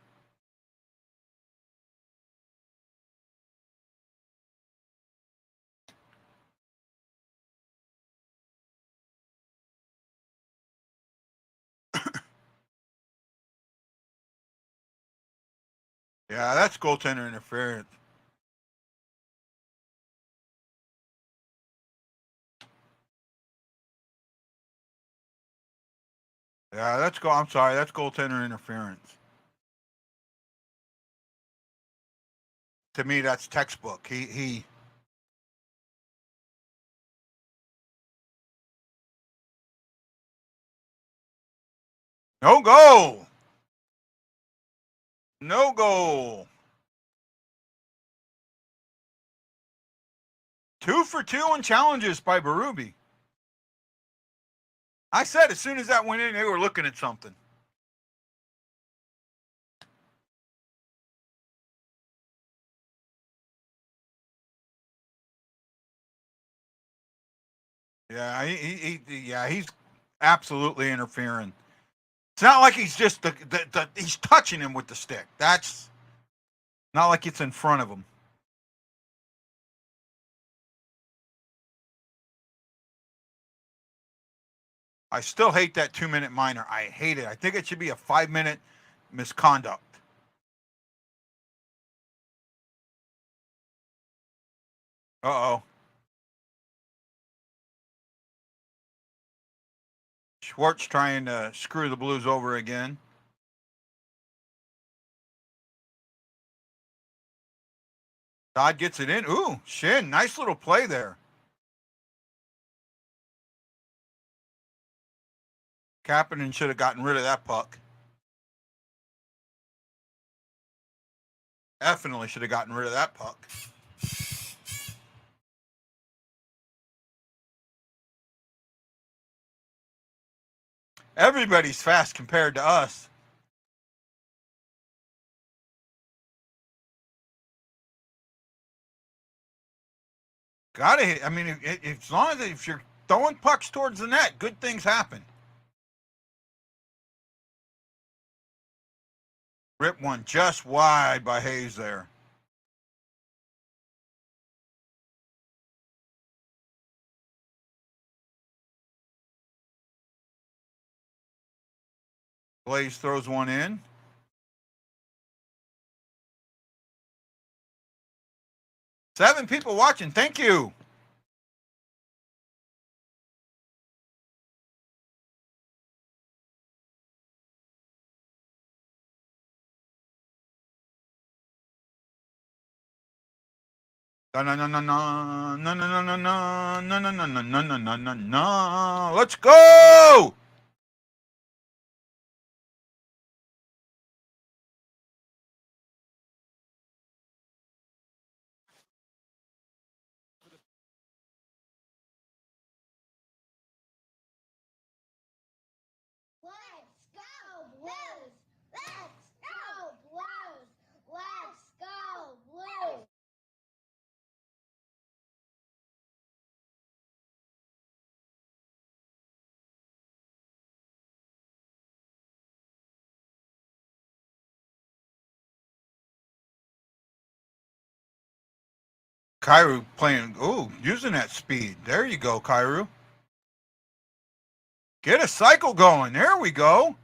Yeah, that's goaltender interference. Yeah, I'm sorry, that's goaltender interference. To me, that's textbook. He no goal. No goal. 2 for 2 on challenges by Berube. I said as soon as that went in, they were looking at something. Yeah, he's absolutely interfering. It's not like he's just he's touching him with the stick. That's not like it's in front of him. I still hate that 2-minute minor. I hate it. I think it should be a 5-minute misconduct. Uh-oh. Schwartz trying to screw the Blues over again. Dodd gets it in. Ooh, Shin. Nice little play there. Kapanen should have gotten rid of that puck. Definitely should have gotten rid of that puck. Everybody's fast compared to us. Gotta hit. I mean, as long as if you're throwing pucks towards the net, good things happen. Rip one just wide by Hayes there. Blaze throws one in. Seven people watching. Thank you. No, no, no, no, no, no, no, no, no, no, no, no, no, no, no, no, no, no. Let's go. Let's go Blues! Let's go Blues! Let's go Blues! Kairu playing. Ooh, using that speed. There you go, Kairu. Get a cycle going. There we go.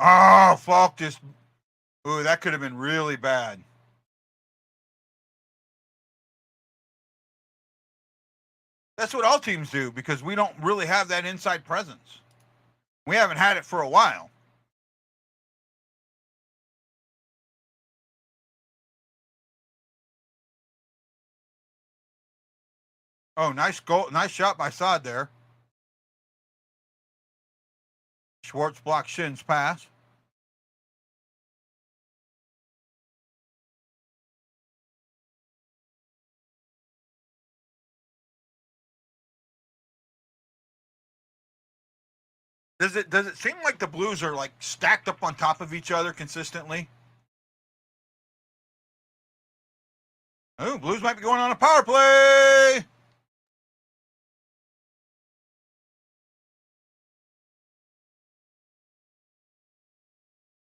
Oh, Falk just. Ooh, that could have been really bad. That's what all teams do because we don't really have that inside presence. We haven't had it for a while. Oh, nice goal. Nice shot by Saad there. Schwartz blocks Shin's pass. Does it seem like the Blues are like stacked up on top of each other consistently? Oh, Blues might be going on a power play.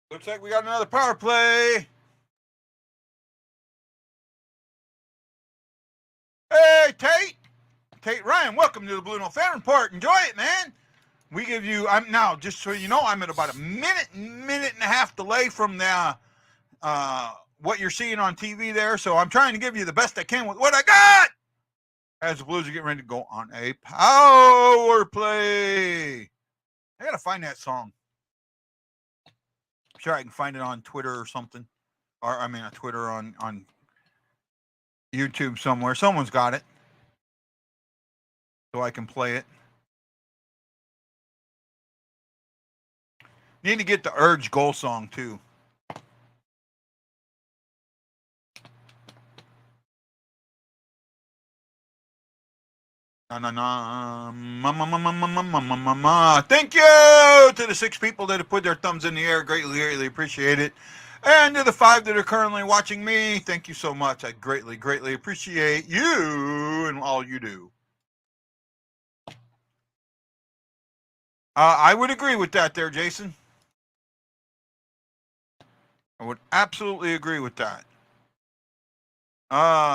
Looks like we got another power play. Hey, Tate Ryan, welcome to the BlueNote Fan Report. Enjoy it, man. We give you. I'm now just so you know, I'm at about a minute and a half delay from the what you're seeing on TV there. So I'm trying to give you the best I can with what I got. As the Blues are getting ready to go on a power play. I gotta find that song. I'm sure I can find it on Twitter or something, or I mean, on Twitter on YouTube somewhere. Someone's got it, so I can play it. Need to get the Urge goal song too. Thank you to the 6 people that have put their thumbs in the air. Greatly appreciate it. And to the 5 that are currently watching me, thank you so much. I greatly appreciate you and all you do. I would agree with that there, Jason. I would absolutely agree with that.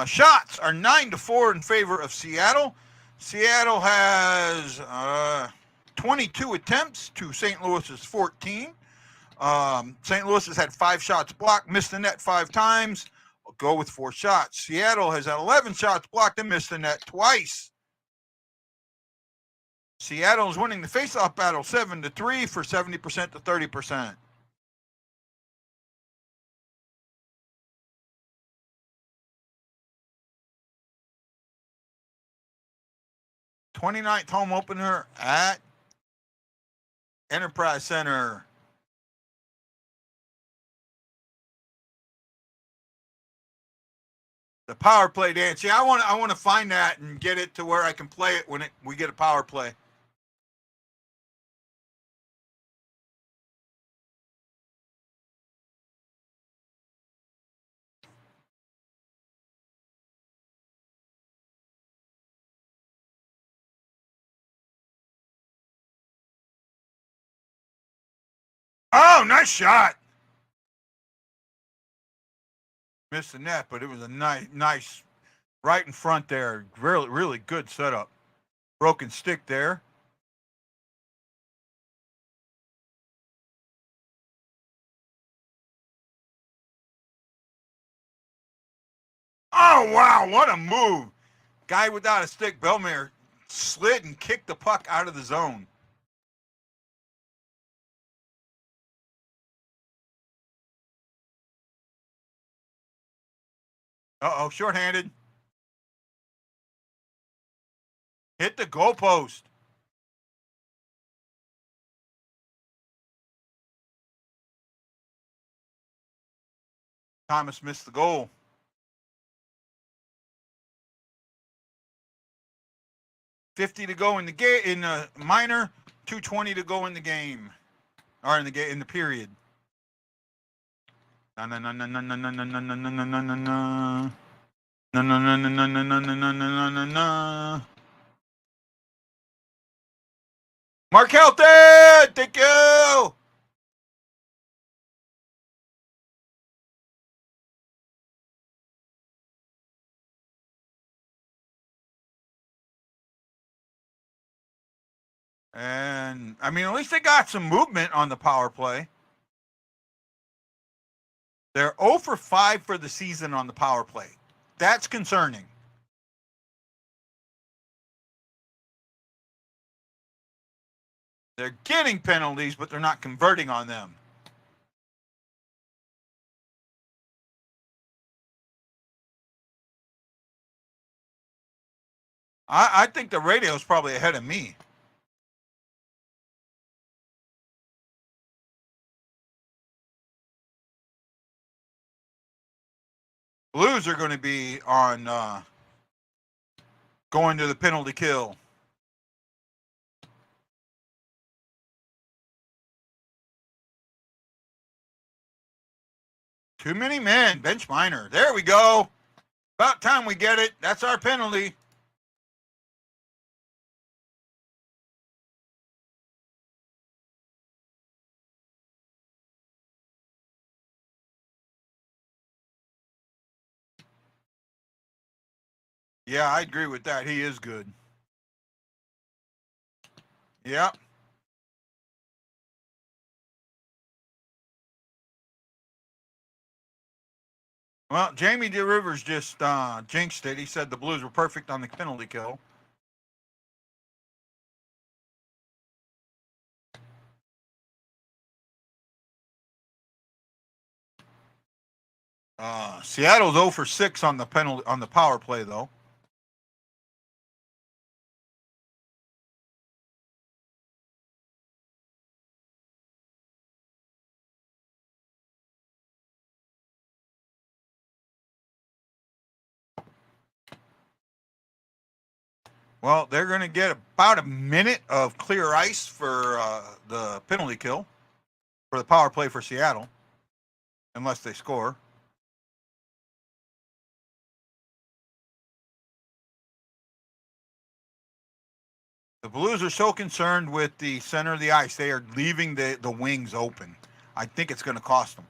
Shots are 9-4 in favor of Seattle. Seattle has 22 attempts to St. Louis's 14. St. Louis has had 5 shots blocked, missed the net 5 times. I'll go with 4 shots. Seattle has had 11 shots blocked and missed the net twice. Seattle is winning the faceoff battle 7-3 for 70% to 30%. 29th home opener at Enterprise Center. The power play dance. Yeah, I want to find that and get it to where I can play it when we get a power play. Oh, nice shot. Missed the net, but it was a nice right in front there. Really good setup. Broken stick there. Oh, wow, what a move. Guy without a stick, Belmare, slid and kicked the puck out of the zone. Uh-oh, shorthanded. Hit the goalpost. Thomas missed the goal. $50 to go in the game in the minor, $220 to go in the game, or in the period. No. Mark Helton, thank you. And I mean, at least they got some movement on the power play. They're 0 for 5 for the season on the power play. That's concerning. They're getting penalties, but they're not converting on them. I think the radio's probably ahead of me. Blues are going to be on going to the penalty kill. Too many men. Bench minor. There we go. About time we get it. That's our penalty. Yeah, I agree with that. He is good. Yep. Well, Jamie DeRivers just jinxed it. He said the Blues were perfect on the penalty kill. Seattle's 0 for 6 on the power play though. Well, they're going to get about a minute of clear ice for the penalty kill for the power play for Seattle, unless they score. The Blues are so concerned with the center of the ice, they are leaving the wings open. I think it's going to cost them.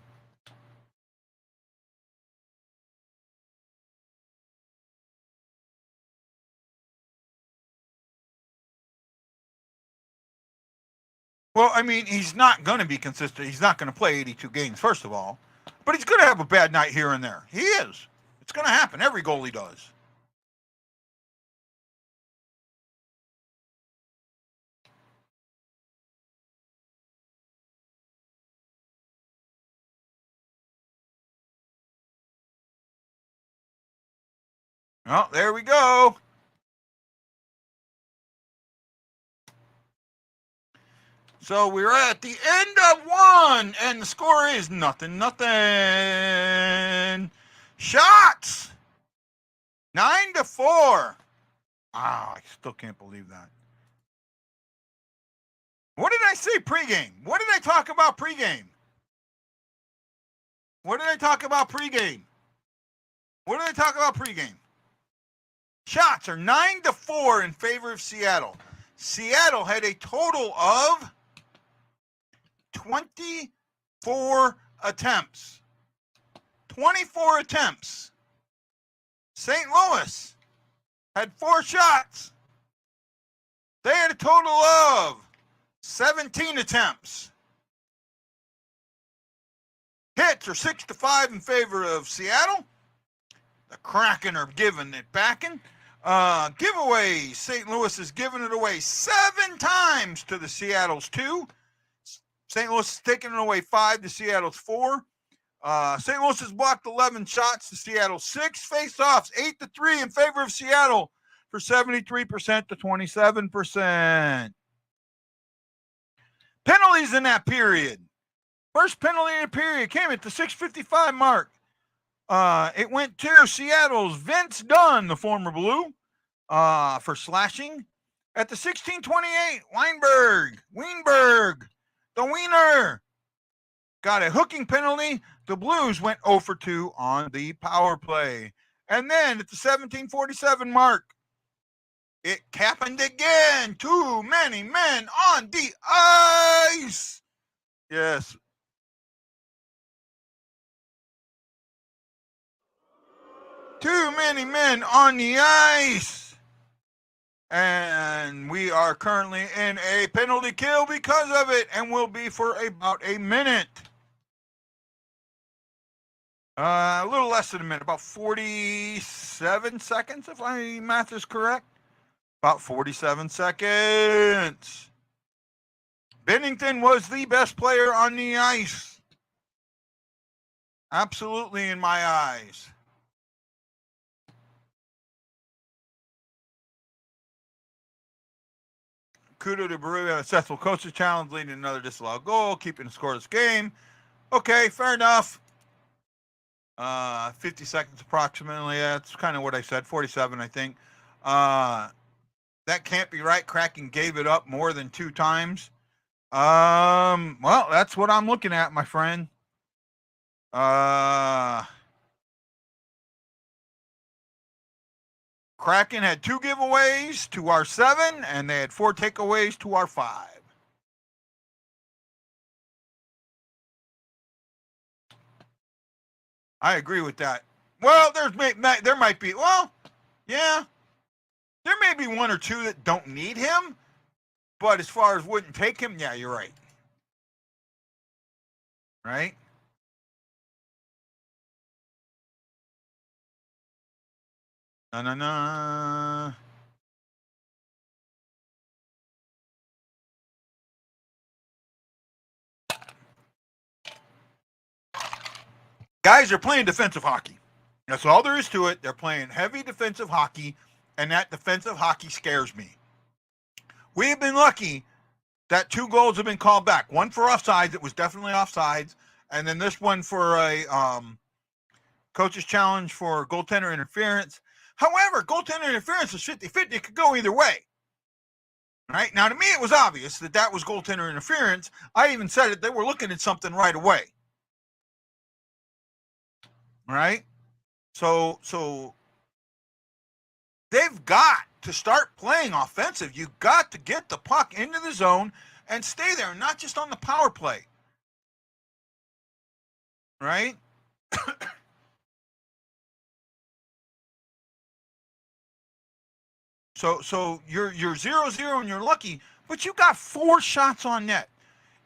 Well, I mean, he's not going to be consistent. He's not going to play 82 games, first of all. But he's going to have a bad night here and there. He is. It's going to happen. Every goalie does. Well, there we go. So we're at the end of one, and the score is 0-0. Shots 9-4. Ah, I still can't believe that. What did I say pregame? What did I talk about pregame? What did I talk about pregame? What did I talk about pregame? Shots are 9-4 in favor of Seattle. Seattle had a total of 24 attempts. 24 attempts. St. Louis had 4 shots. They had a total of 17 attempts. Hits are 6-5 in favor of Seattle. The Kraken are giving it backing. Giveaways. St. Louis is giving it away 7 times to the Seattle's 2. St. Louis is taking it away 5 to Seattle's 4. St. Louis has blocked 11 shots to Seattle's 6. Face-offs 8-3 in favor of Seattle for 73% to 27%. Penalties in that period. First penalty in the period came at the 6:55 mark. It went to Seattle's Vince Dunn, the former Blue, for slashing. At the 16:28, Weinberg, the Wiener, got a hooking penalty. The Blues went 0 for 2 on the power play. And then at the 17:47 mark, it happened again. Too many men on the ice. Yes. Too many men on the ice. And we are currently in a penalty kill because of it, and will be for about a minute. A little less than a minute, about 47 seconds, if my math is correct. About 47 seconds. Bennington was the best player on the ice. Absolutely, in my eyes. Kudo to Barubia, successful coach's challenge, leading another disallowed goal, keeping the scoreless game. Okay, fair enough. 50 seconds approximately. That's kind of what I said. 47, I think. That can't be right. Kraken gave it up more than 2 times. Well, that's what I'm looking at, my friend. Kraken had 2 giveaways to our 7, and they had 4 takeaways to our 5. I agree with that. Well, there might be. Well, yeah, there may be 1 or 2 that don't need him, but as far as wouldn't take him, yeah, you're right. Right? Na. Guys are playing defensive hockey. That's all there is to it. They're playing heavy defensive hockey, and that defensive hockey scares me. We have been lucky that 2 goals have been called back. One for offsides. It was definitely offsides. And then this one for a coach's challenge for goaltender interference. However, goaltender interference is 50-50. It could go either way. Right? Now, to me, it was obvious that was goaltender interference. I even said it. They were looking at something right away. Right? So they've got to start playing offensive. You've got to get the puck into the zone and stay there, not just on the power play. Right? So you're 0-0 and you're lucky, but you got 4 shots on net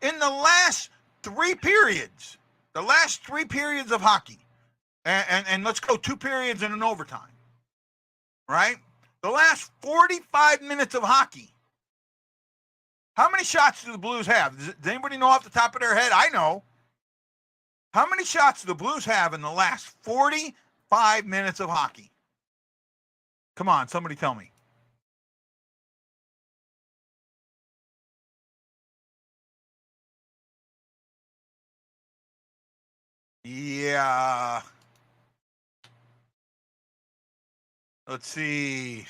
in the last 3 periods. The last 3 periods of hockey. And let's go 2 periods and an overtime. Right? The last 45 minutes of hockey. How many shots do the Blues have? Does anybody know off the top of their head? I know. How many shots do the Blues have in the last 45 minutes of hockey? Come on, somebody tell me. let's see.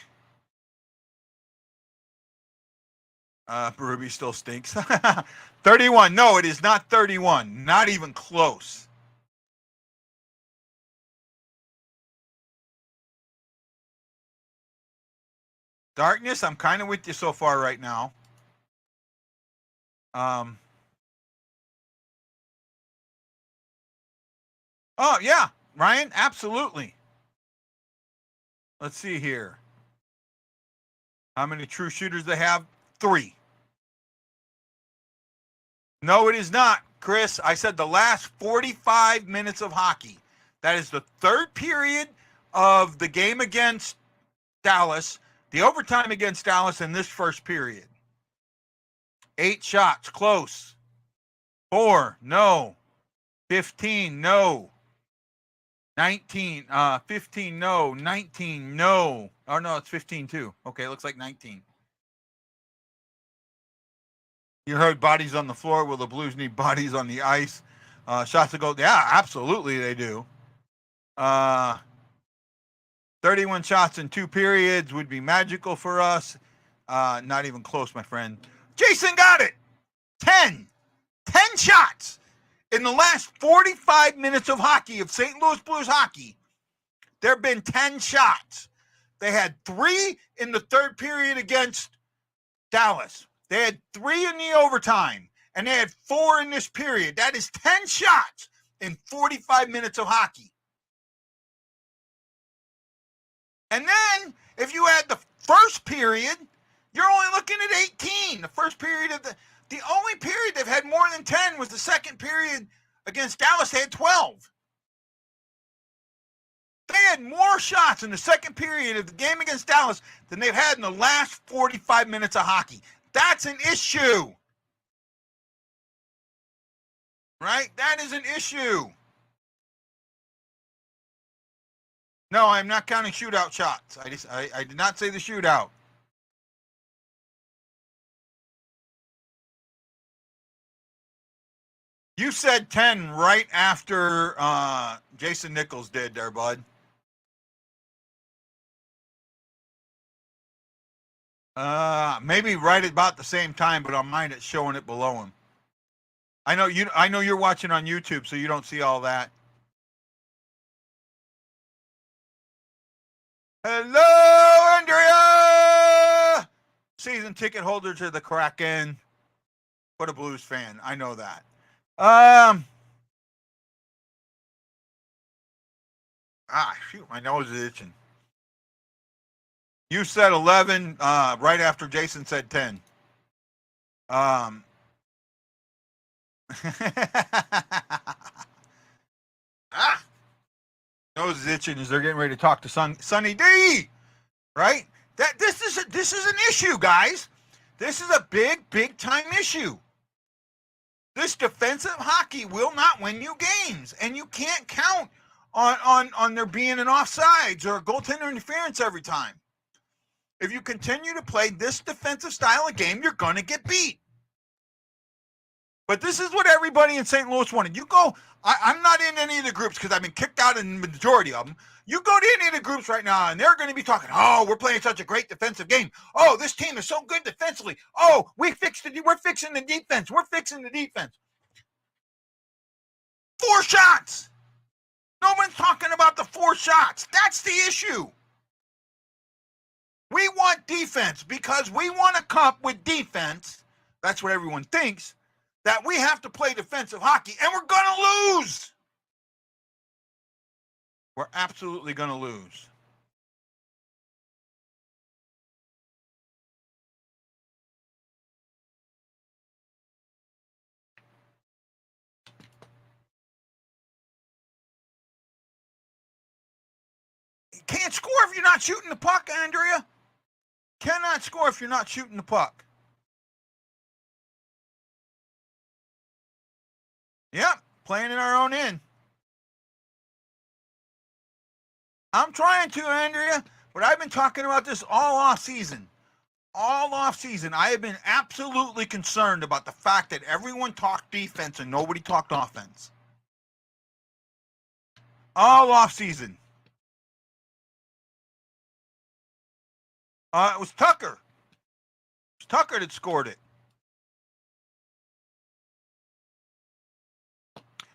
Ruby still stinks. 31. No, it is not 31. Not even close. Darkness, I'm kind of with you so far right now. Oh, yeah, Ryan, absolutely. Let's see here. How many true shooters they have? 3. No, it is not, Chris. I said the last 45 minutes of hockey. That is the third period of the game against Dallas, the overtime against Dallas in this first period. 8 shots, close. 4, no. 15, no. 19, 15, no. 19, no. Oh, no, it's 15 too. Okay, looks like 19. You heard bodies on the floor. Will the Blues need bodies on the ice? Shots to go. Yeah, absolutely they do. 31 shots in 2 periods would be magical for us. Not even close, my friend. Jason got it. 10. 10 shots in the last 45 minutes of hockey, of St. Louis Blues hockey. There have been 10 shots. They had 3 in the third period against Dallas. They had 3 in the overtime, and they had 4 in this period. That is 10 shots in 45 minutes of hockey. And then, if you add the first period, you're only looking at 18. The first period of the only period they've had more than 10 was the second period against Dallas. They had 12. They had more shots in the second period of the game against Dallas than they've had in the last 45 minutes of hockey. That's an issue. Right? That is an issue. No, I'm not counting shootout shots. I did not say the shootout. You said 10 right after Jason Nichols did there, bud. Maybe right about the same time, but on mine it's showing it below him. I know you're watching on YouTube, so you don't see all that. Hello, Andrea! Season ticket holder to the Kraken. What a Blues fan. I know that. Shoot, my nose is itching. You said 11 right after Jason said 10. Nose is itching as they're getting ready to talk to Sonny D. Right? This is an issue, guys. This is a big time issue. This defensive hockey will not win you games, and you can't count on there being an offsides or a goaltender interference every time. If you continue to play this defensive style of game, you're going to get beat. But this is what everybody in St. Louis wanted. You go, I'm not in any of the groups because I've been kicked out in the majority of them. You go to any of the groups right now, and they're going to be talking, oh, we're playing such a great defensive game. Oh, this team is so good defensively. Oh, we're fixing the defense. We're fixing the defense. 4 shots. No one's talking about the 4 shots. That's the issue. We want defense because we want to come with defense. That's what everyone thinks, that we have to play defensive hockey, and we're going to lose. We're absolutely going to lose. You can't score if you're not shooting the puck, Andrea. Cannot score if you're not shooting the puck. Yep, playing in our own end. I'm trying to, Andrea, but I've been talking about this all off season. All off season, I have been absolutely concerned about the fact that everyone talked defense and nobody talked offense. All off season. It was Tucker. It was Tucker that scored it.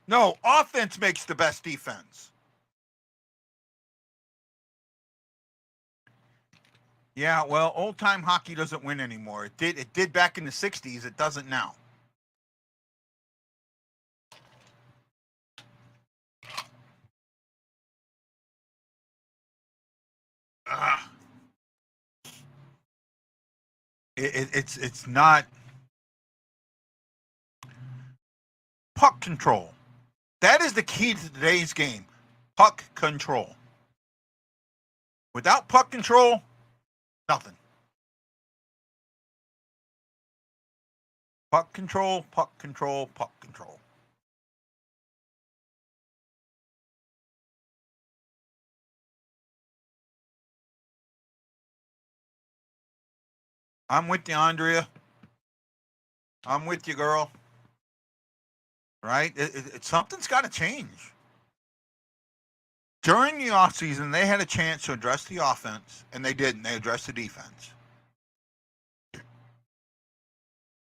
No, offense makes the best defense. Yeah, well, old-time hockey doesn't win anymore. It did back in the 60s. It doesn't now. It's not puck control. That is the key to today's game. Puck control. Without puck control, nothing. Puck control, puck control, puck control. I'm with you, Andrea. I'm with you, girl. Right? Something's got to change. During the offseason, they had a chance to address the offense, and they didn't. They addressed the defense.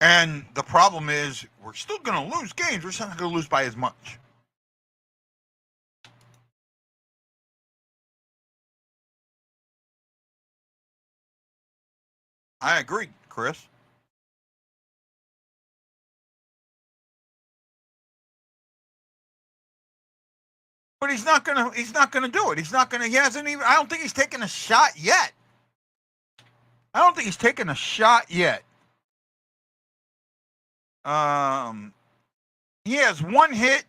And the problem is, we're still going to lose games. We're just not going to lose by as much. I agree, Chris. But he's not gonna do it. He hasn't even, I don't think he's taken a shot yet. He has 1 hit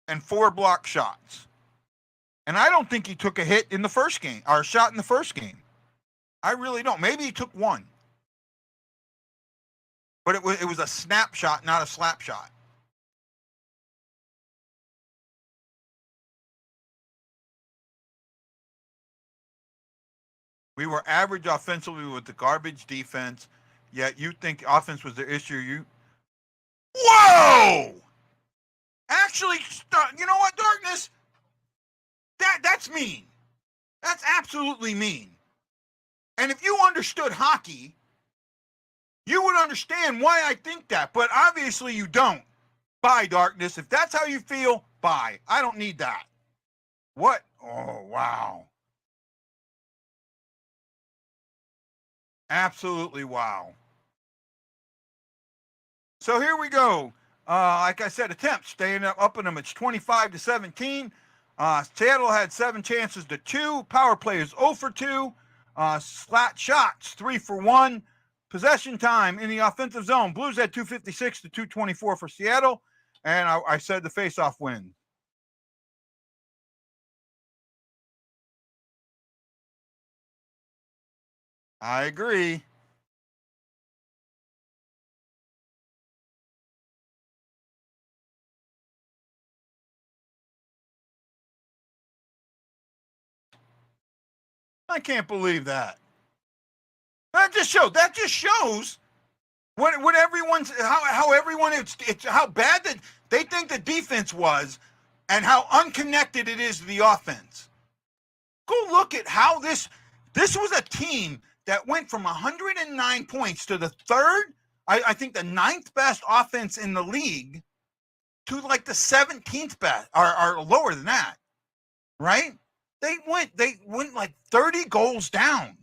and 4 block shots. And I don't think he took a hit in the first game, or a shot in the first game. I really don't. Maybe he took 1. But it was a snapshot, not a slap shot. We were average offensively with the garbage defense, yet you think offense was the issue. Whoa! Actually, you know what, Darkness? That's mean. That's absolutely mean. And if you understood hockey, you would understand why I think that. But obviously you don't. Bye, Darkness. If that's how you feel, bye. I don't need that. What? Oh, wow. Absolutely wow. So here we go. Like I said, attempts staying up in them. It's 25-17. Seattle had 7 chances to 2. Power play is 0 for 2. Flat shots 3 for 1. Possession time in the offensive zone. Blues had 256 to 224 for Seattle. And I said the faceoff win. I agree. I can't believe that. That just shows what everyone's how everyone it's how bad that they think the defense was and how unconnected it is to the offense. Go look at how this was a team that went from 109 points to the third, I think the 9th best offense in the league, to like the 17th best, or lower than that, right? They went like 30 goals down.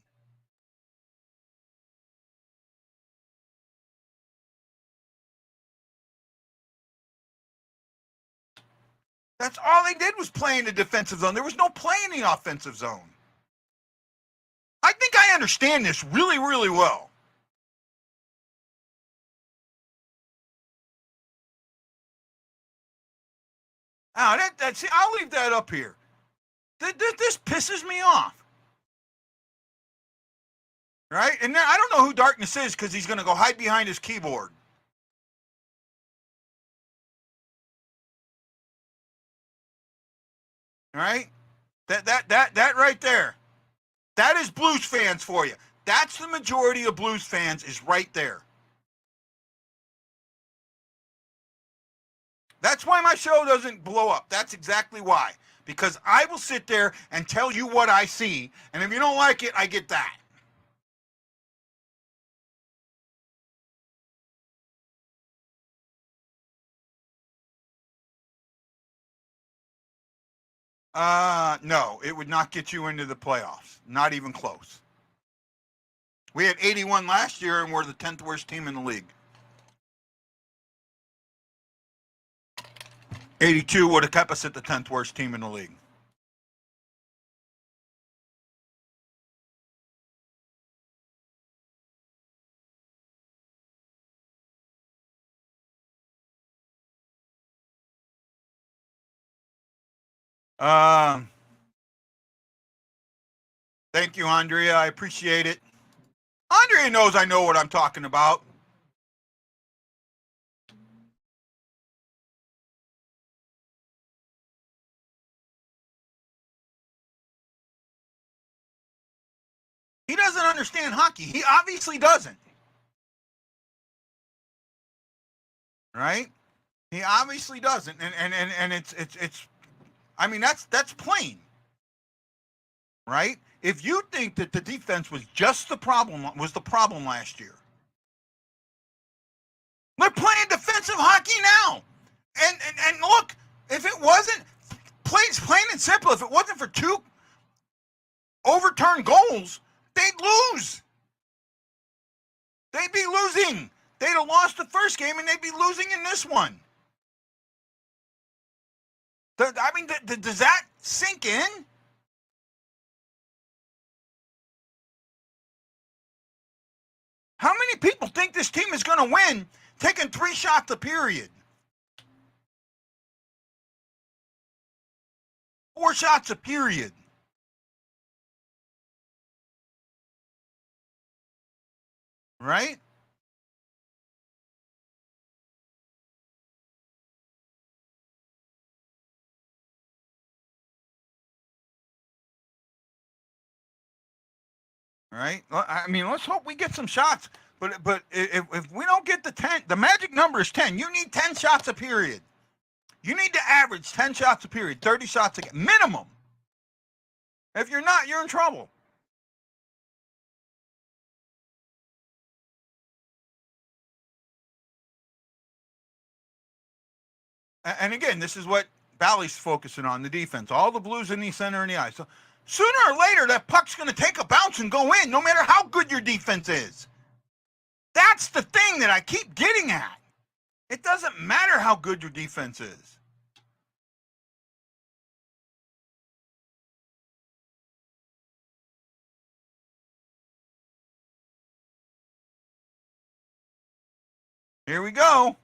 That's all they did was play in the defensive zone. There was no play in the offensive zone. I think I understand this really, really well. See, I'll leave that up here. This pisses me off. Right? And I don't know who Darkness is because he's going to go hide behind his keyboard. Right? That right there. That is Blues fans for you. That's the majority of Blues fans is right there. That's why my show doesn't blow up. That's exactly why. because I will sit there and tell you what I see, and if you don't like it, I get that. No, it would not get you into the playoffs. Not even close. We had 81 last year, and we're the 10th worst team in the league. 82 would have kept us at the 10th worst team in the league. Thank you, Andrea. I appreciate it. Andrea knows I know what I'm talking about. He doesn't understand hockey. He obviously doesn't. Right? He obviously doesn't. And it's I mean that's plain. Right? If you think that the defense was just the problem last year. They're playing defensive hockey now. And look, if it wasn't plain and simple, if it wasn't for 2 overturned goals, they'd lose. They'd be losing. They'd have lost the first game and they'd be losing in this one. I mean, does that sink in? How many people think this team is going to win taking 3 shots a period? 4 shots a period. Right? Right? I mean, let's hope we get some shots. But if we don't get the 10, the magic number is 10. You need 10 shots a period. You need to average 10 shots a period, 30 shots a game, minimum. If you're not, you're in trouble. And again, this is what Bally's focusing on, the defense. All the blues in the center and the ice. So sooner or later, that puck's going to take a bounce and go in, no matter how good your defense is. That's the thing that I keep getting at. It doesn't matter how good your defense is. Here we go.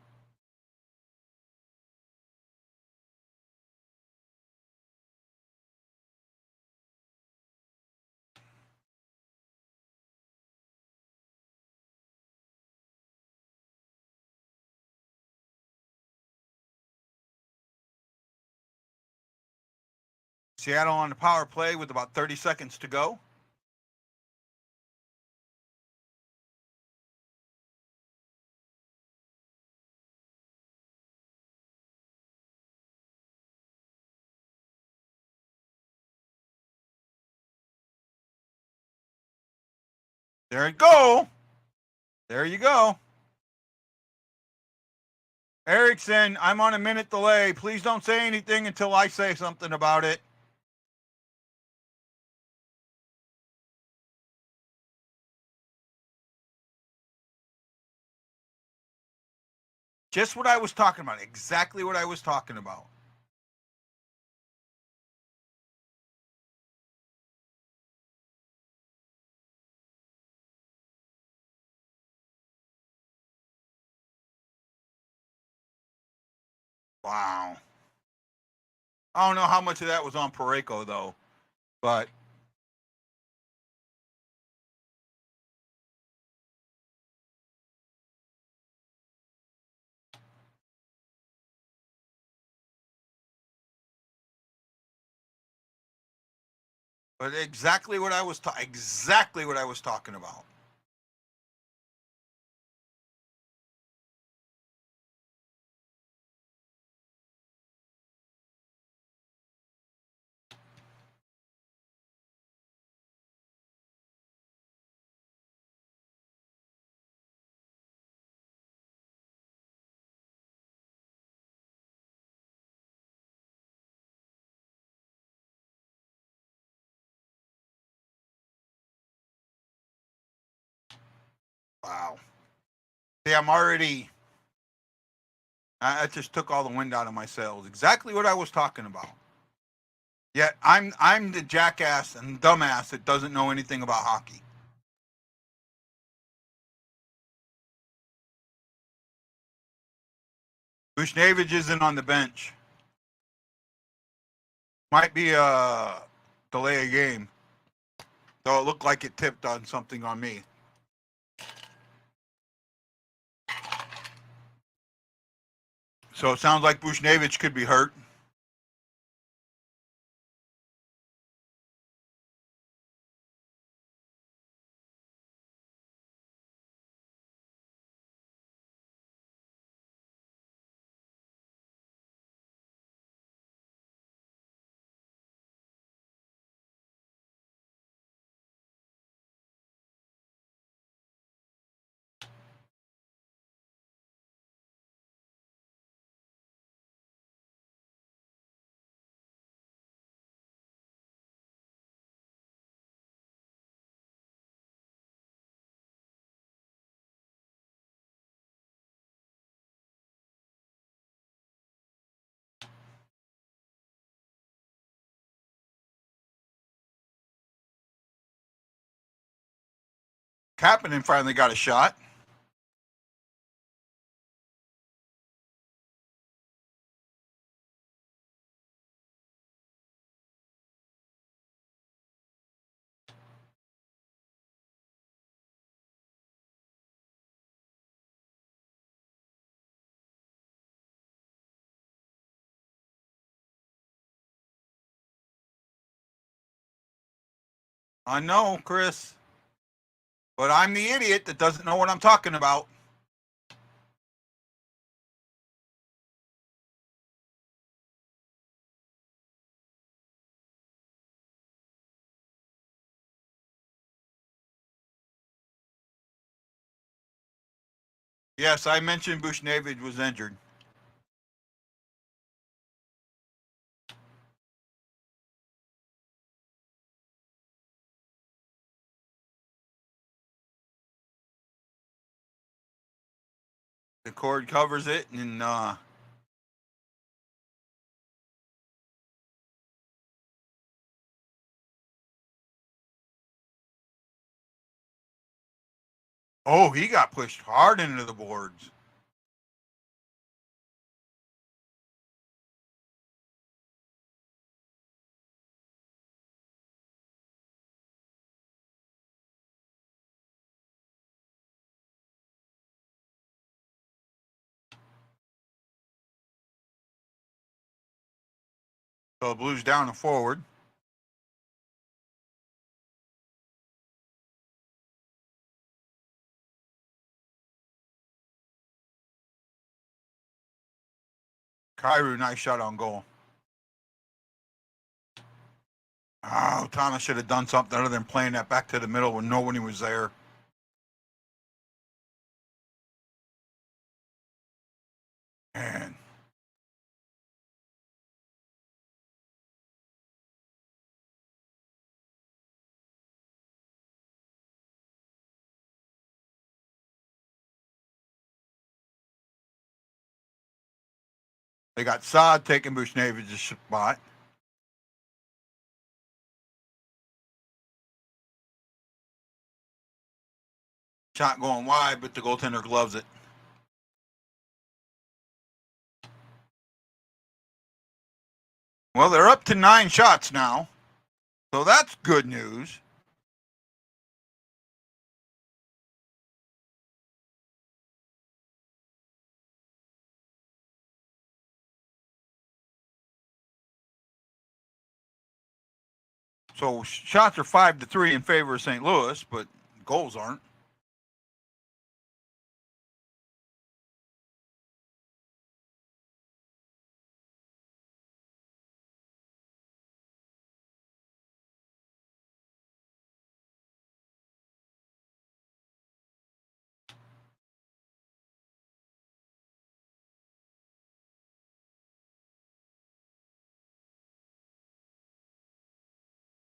Seattle on the power play with about 30 seconds to go. There you go. There you go. Erickson, I'm on a minute delay. Please don't say anything until I say something about it. Just what I was talking about. Exactly what I was talking about. Wow. I don't know how much of that was on Parayko, though, but exactly what I was talking about. Wow. See, I'm already. I just took all the wind out of my sails. Exactly what I was talking about. Yet I'm the jackass and dumbass that doesn't know anything about hockey. Bushnevich isn't on the bench. Might be a delay a game. Though it looked like it tipped on something on me. So it sounds like Bushnevich could be hurt. Kapanen finally got a shot. I know, Chris. But I'm the idiot that doesn't know what I'm talking about. Yes, I mentioned Bushnevich was injured. The cord covers it, and oh, he got pushed hard into the boards. So the Blues down and forward. Kyrou, nice shot on goal. Oh, Thomas should have done something other than playing that back to the middle when nobody was there. Man. They got Saad taking Bushnevich's spot. Shot going wide, but the goaltender gloves it. Well, they're up to 9 shots now. So that's good news. So shots are 5-3 in favor of St. Louis, but goals aren't.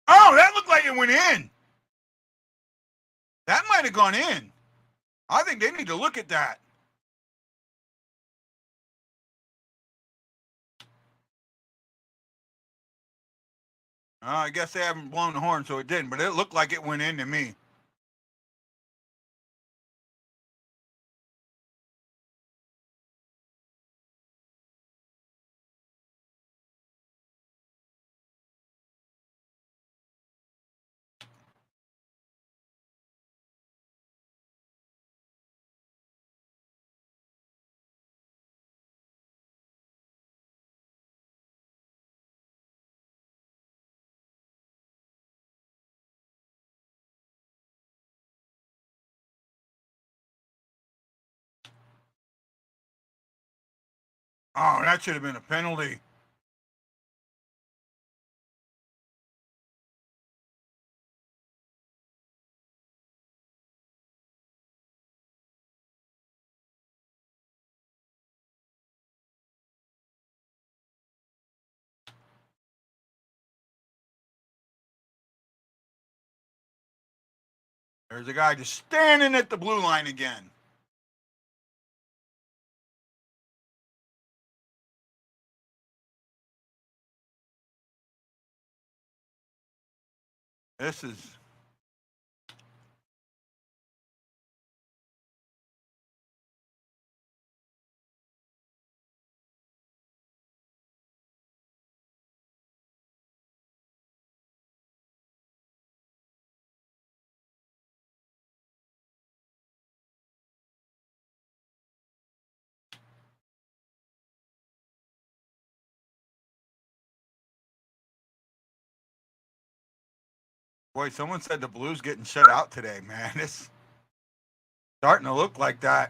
Oh, that looked like it went in. That might have gone in. I think they need to look at that. I guess they haven't blown the horn, so it didn't, but it looked like it went into me. Oh, that should have been a penalty. There's a guy just standing at the blue line again. This is... Boy, someone said the Blues getting shut out today, man. It's starting to look like that.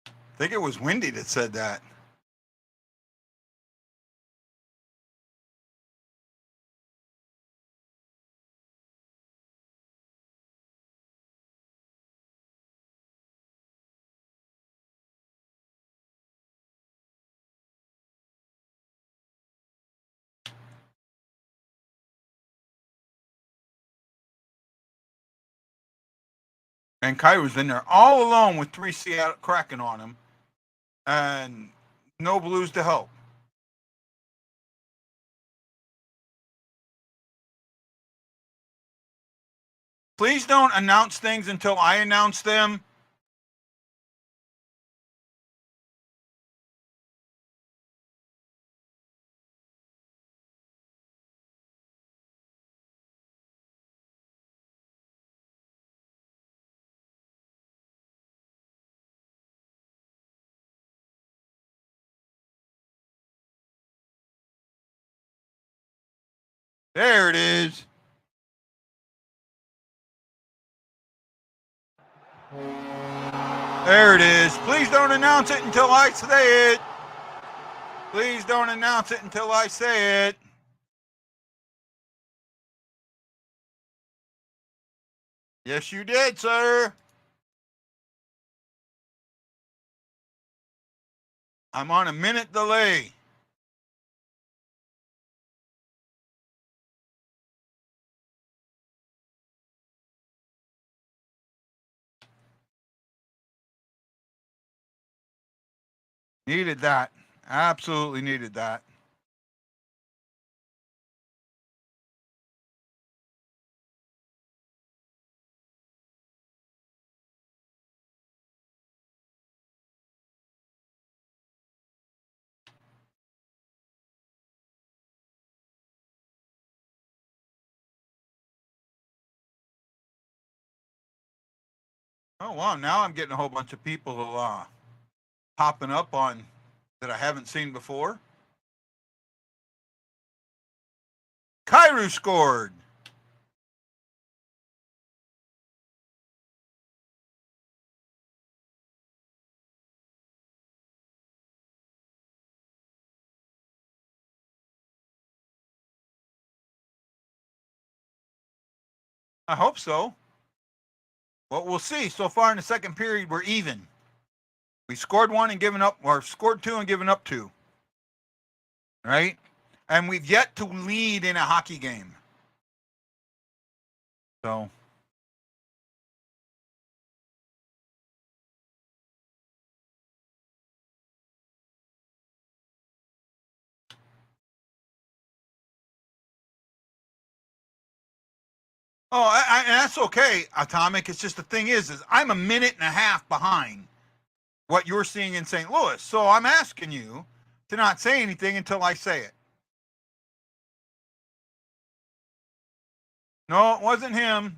I think it was Wendy that said that. And Kairu's in there all alone with 3 Seattle Kraken on him. And no Blues to help. Please don't announce things until I announce them. There it is. There it is. Please don't announce it until I say it. Please don't announce it until I say it. Yes, you did, sir. I'm on a minute delay. Needed that. Absolutely needed that. Oh, wow. Now I'm getting a whole bunch of people popping up on that I haven't seen before. Kairu scored. I hope so. Well, we'll see. So far in the second period, we're even. We scored 1 and given up, or scored 2 and given up 2. Right? And we've yet to lead in a hockey game. So. Oh, and that's okay, Atomic. It's just the thing is I'm a minute and a half behind what you're seeing in St. Louis. So I'm asking you to not say anything until I say it. No, it wasn't him.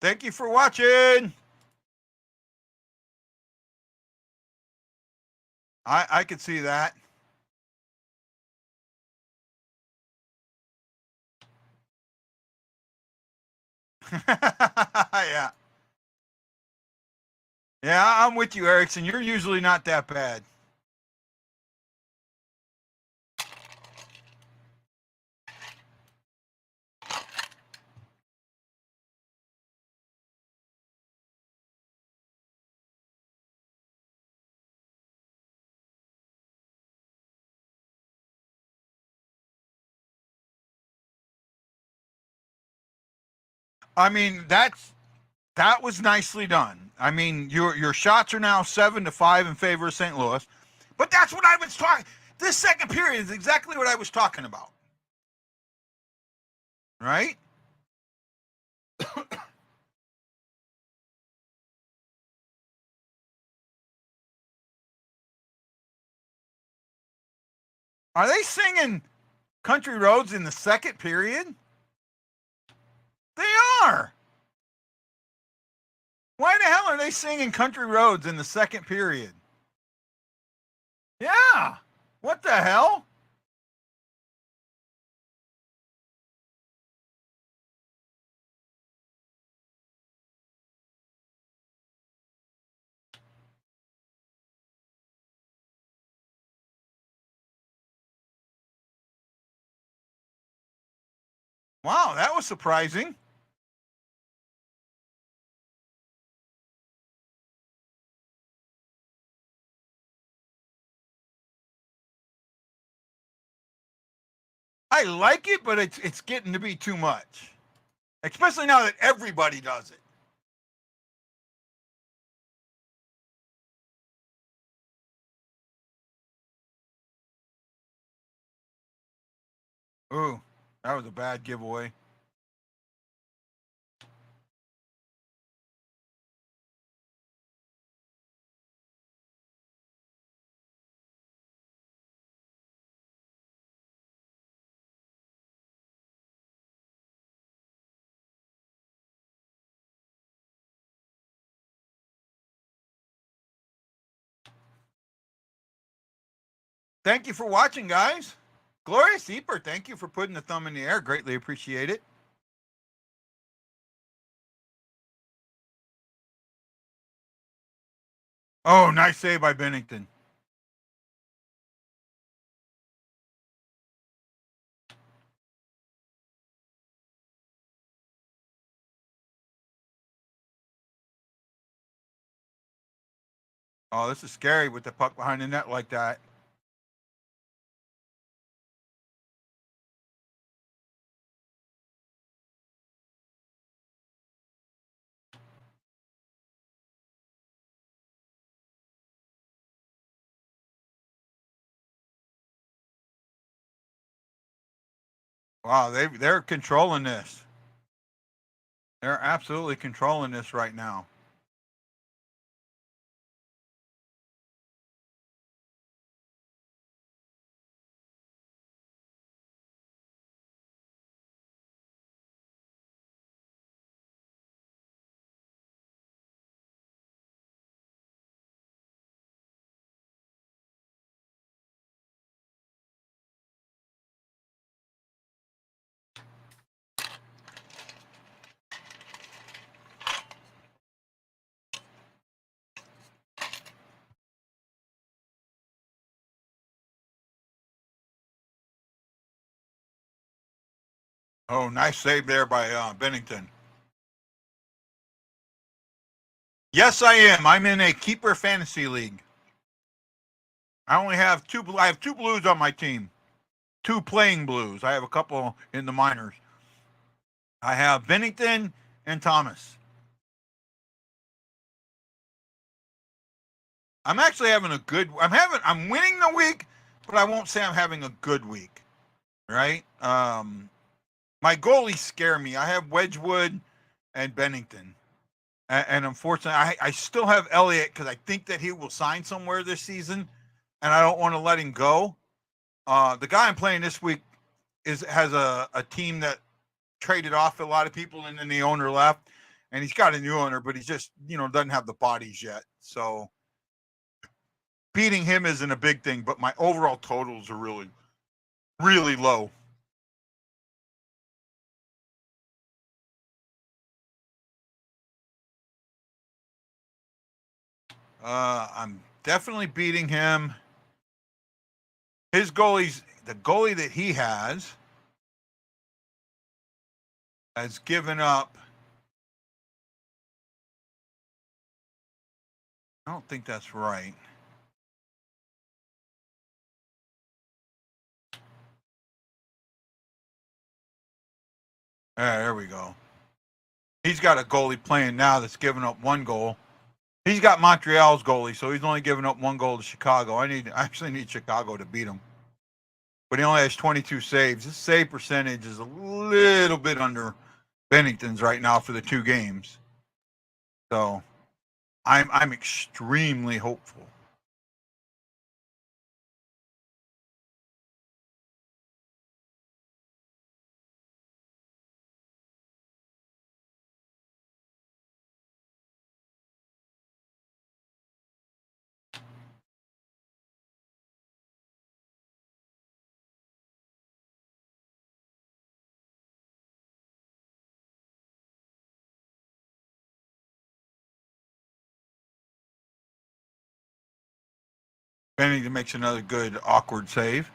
Thank you for watching. I could see that. Yeah. Yeah, I'm with you, Erickson. You're usually not that bad. I mean, that was nicely done. I mean, your shots are now 7-5 in favor of St. Louis, but that's what I was talking. This second period is exactly what I was talking about, right? Are they singing Country Roads in the second period? They are. Why the hell are they singing Country Roads in the second period? Yeah. What the hell? Wow, that was surprising. I like it, but it's getting to be too much. Especially now that everybody does it. Ooh, that was a bad giveaway. Thank you for watching, guys. Glorious Eeper, thank you for putting the thumb in the air. Greatly appreciate it. Oh, nice save by Bennington. Oh, this is scary with the puck behind the net like that. Wow, they're controlling this. They're absolutely controlling this right now. Oh, nice save there by Bennington. Yes, I am. I'm in a keeper fantasy league. I only have two. I have two Blues on my team. Two playing Blues. I have a couple in the minors. I have Bennington and Thomas. I'm actually having a good. I'm winning the week, but I won't say I'm having a good week. Right? My goalies scare me. I have Wedgwood and Bennington. And unfortunately, I still have Elliott because I think that he will sign somewhere this season, and I don't want to let him go. The guy I'm playing this week has a team that traded off a lot of people, and then the owner left, and he's got a new owner, but he just doesn't have the bodies yet. So beating him isn't a big thing, but my overall totals are really, really low. I'm definitely beating him. The goalie that he has given up. I don't think that's right. There we go. He's got a goalie playing now that's given up one goal. He's got Montreal's goalie, so he's only given up one goal to Chicago. I actually need Chicago to beat him. But he only has 22 saves. His save percentage is a little bit under Bennington's right now for the two games. So I'm extremely hopeful. Bennington makes another good awkward save.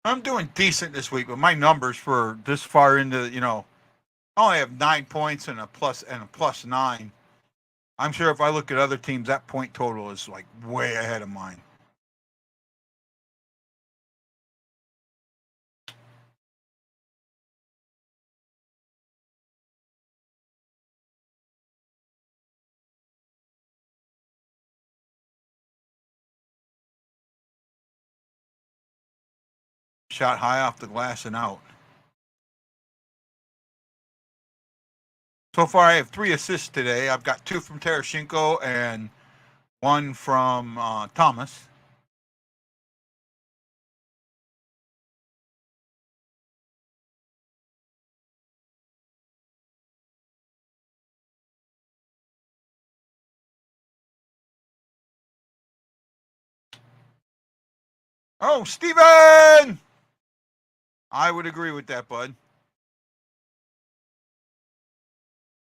I'm doing decent this week, but my numbers for this far into, I only have 9 points and a plus 9. I'm sure if I look at other teams, that point total is like way ahead of mine. Shot high off the glass and out. So far, I have 3 assists today. I've got 2 from Terashenko and 1 from Thomas. Oh, Steven! I would agree with that, bud.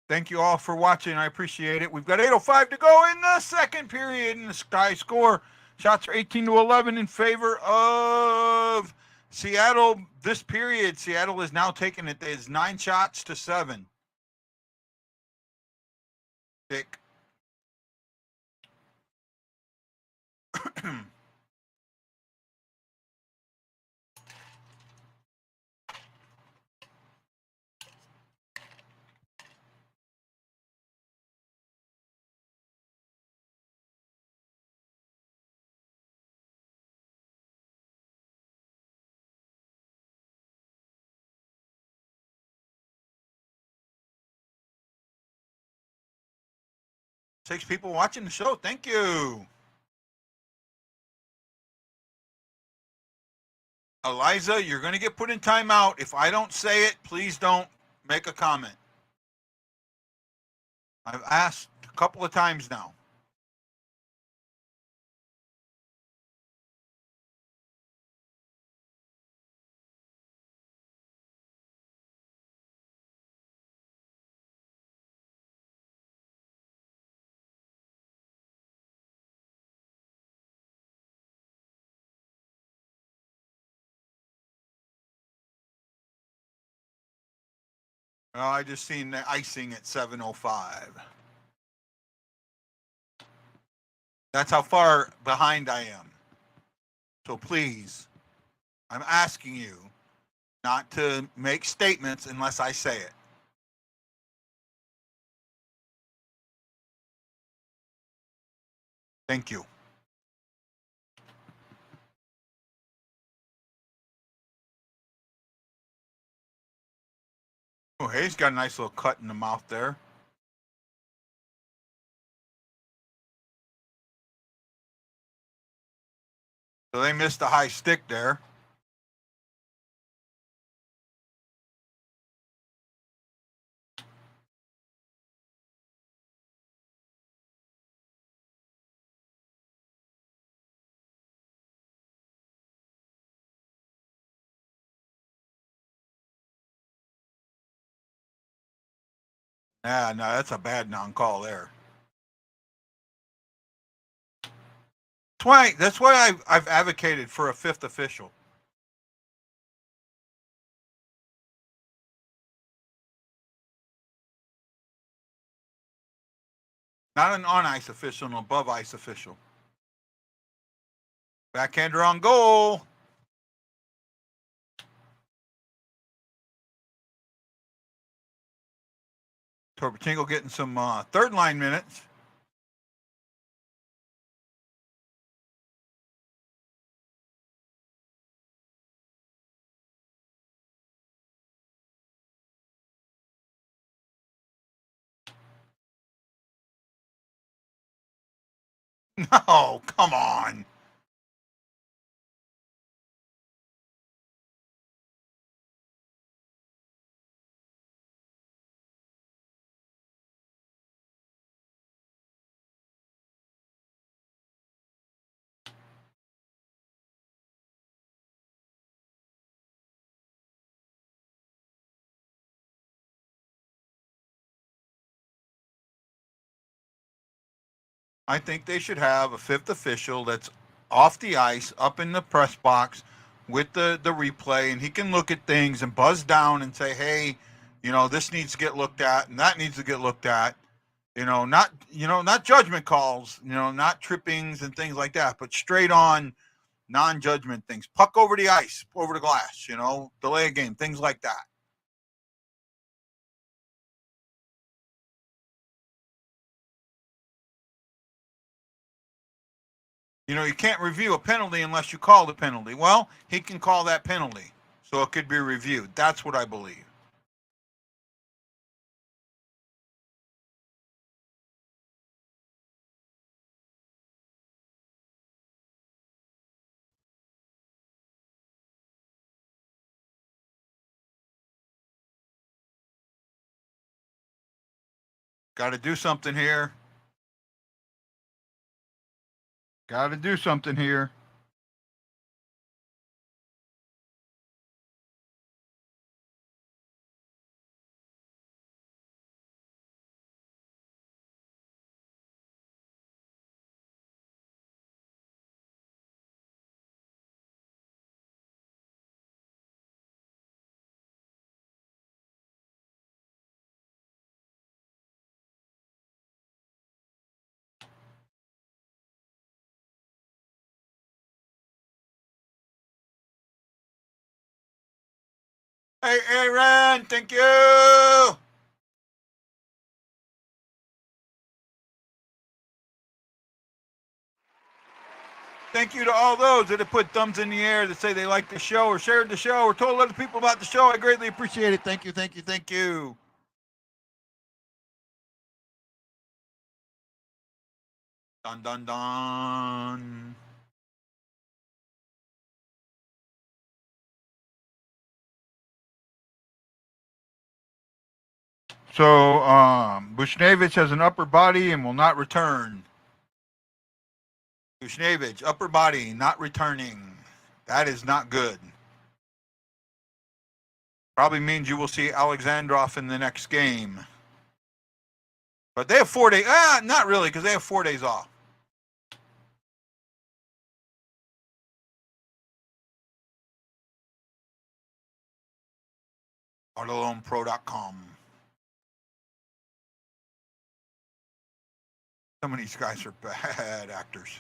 Thank you all for watching. I appreciate it. We've got 8:05 to go in the second period, and the Sky score. Shots are 18-11 in favor of Seattle. This period, Seattle is now taking it. It's 9 shots to 7. Dick. 6 people watching the show. Thank you. Eliza, you're going to get put in timeout. If I don't say it, please don't make a comment. I've asked a couple of times now. Well, I just seen the icing at 7:05. That's how far behind I am. So please, I'm asking you not to make statements unless I say it. Thank you. Oh, Hayes got a nice little cut in the mouth there. So they missed the high stick there. Yeah, no, that's a bad non-call there. That's why I've advocated for a fifth official. Not an on-ice official, an above-ice official. Backhander on goal. Torbatingo getting some third line minutes. No, come on. I think they should have a fifth official that's off the ice, up in the press box with the replay, and he can look at things and buzz down and say, hey, this needs to get looked at and that needs to get looked at. Not judgment calls, not trippings and things like that, but straight on non-judgment things. Puck over the ice, over the glass, delay a game, things like that. You can't review a penalty unless you call the penalty. Well, he can call that penalty, so it could be reviewed. That's what I believe. Got to do something here. Got to do something here. Hey, Aaron, thank you. Thank you to all those that have put thumbs in the air that say they like the show or shared the show or told other people about the show. I greatly appreciate it. Thank you, thank you, thank you. Dun, dun, dun. So, Bushnevich has an upper body and will not return. Bushnevich, upper body, not returning. That is not good. Probably means you will see Alexandrov in the next game. But they have 4 days. Not really, because they have 4 days off. AutoLoanPro.com. Some of these guys are bad actors.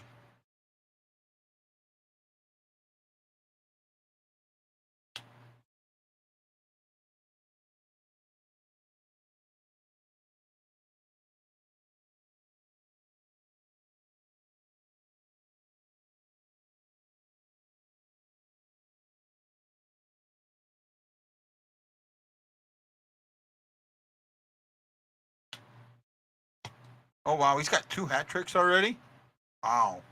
Oh, wow. He's got 2 hat tricks already? Wow.